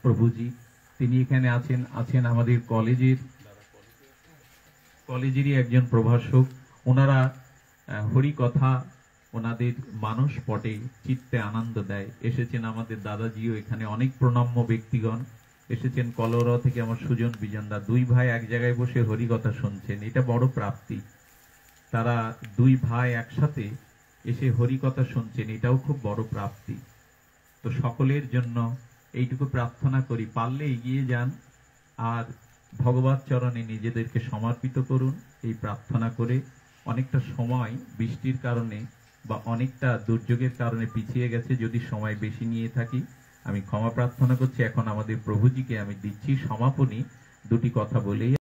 প্রভুজি, তিনি এখানে আছেন আমাদের কলেজেরই একজন প্রভাষক। ওনারা হরিকথা ওনাদের মানস পটে চিত্তে আনন্দ দেয়। এসেছেন আমাদের দাদাজিও, এখানে অনেক প্রণম্য ব্যক্তিগণ এসেছেন। কলরা থেকে আমার সুজন বিজনদা, দুই ভাই এক জায়গায় বসে হরিকথা শুনছেন, এটা বড় প্রাপ্তি। তারা দুই ভাই একসাথে এসে হরিকথা শুনছেন, এটাও খুব বড় প্রাপ্তি। তো সকলের জন্য এইটুকু প্রার্থনা করি, পারলে এগিয়ে যান আর ভগবত চরণে নিজেদেরকে সমর্পিত করুন, এই প্রার্থনা করে। অনেকটা সময় বৃষ্টির কারণে বা অনেকটা দুর্যোগের কারণে পিছিয়ে গেছে, যদি সময় বেশি নিয়ে থাকি আমি ক্ষমা প্রার্থনা করছি। এখন আমাদের প্রভুজিকে আমি দিচ্ছি সমাপনী, দুটি কথা বলেই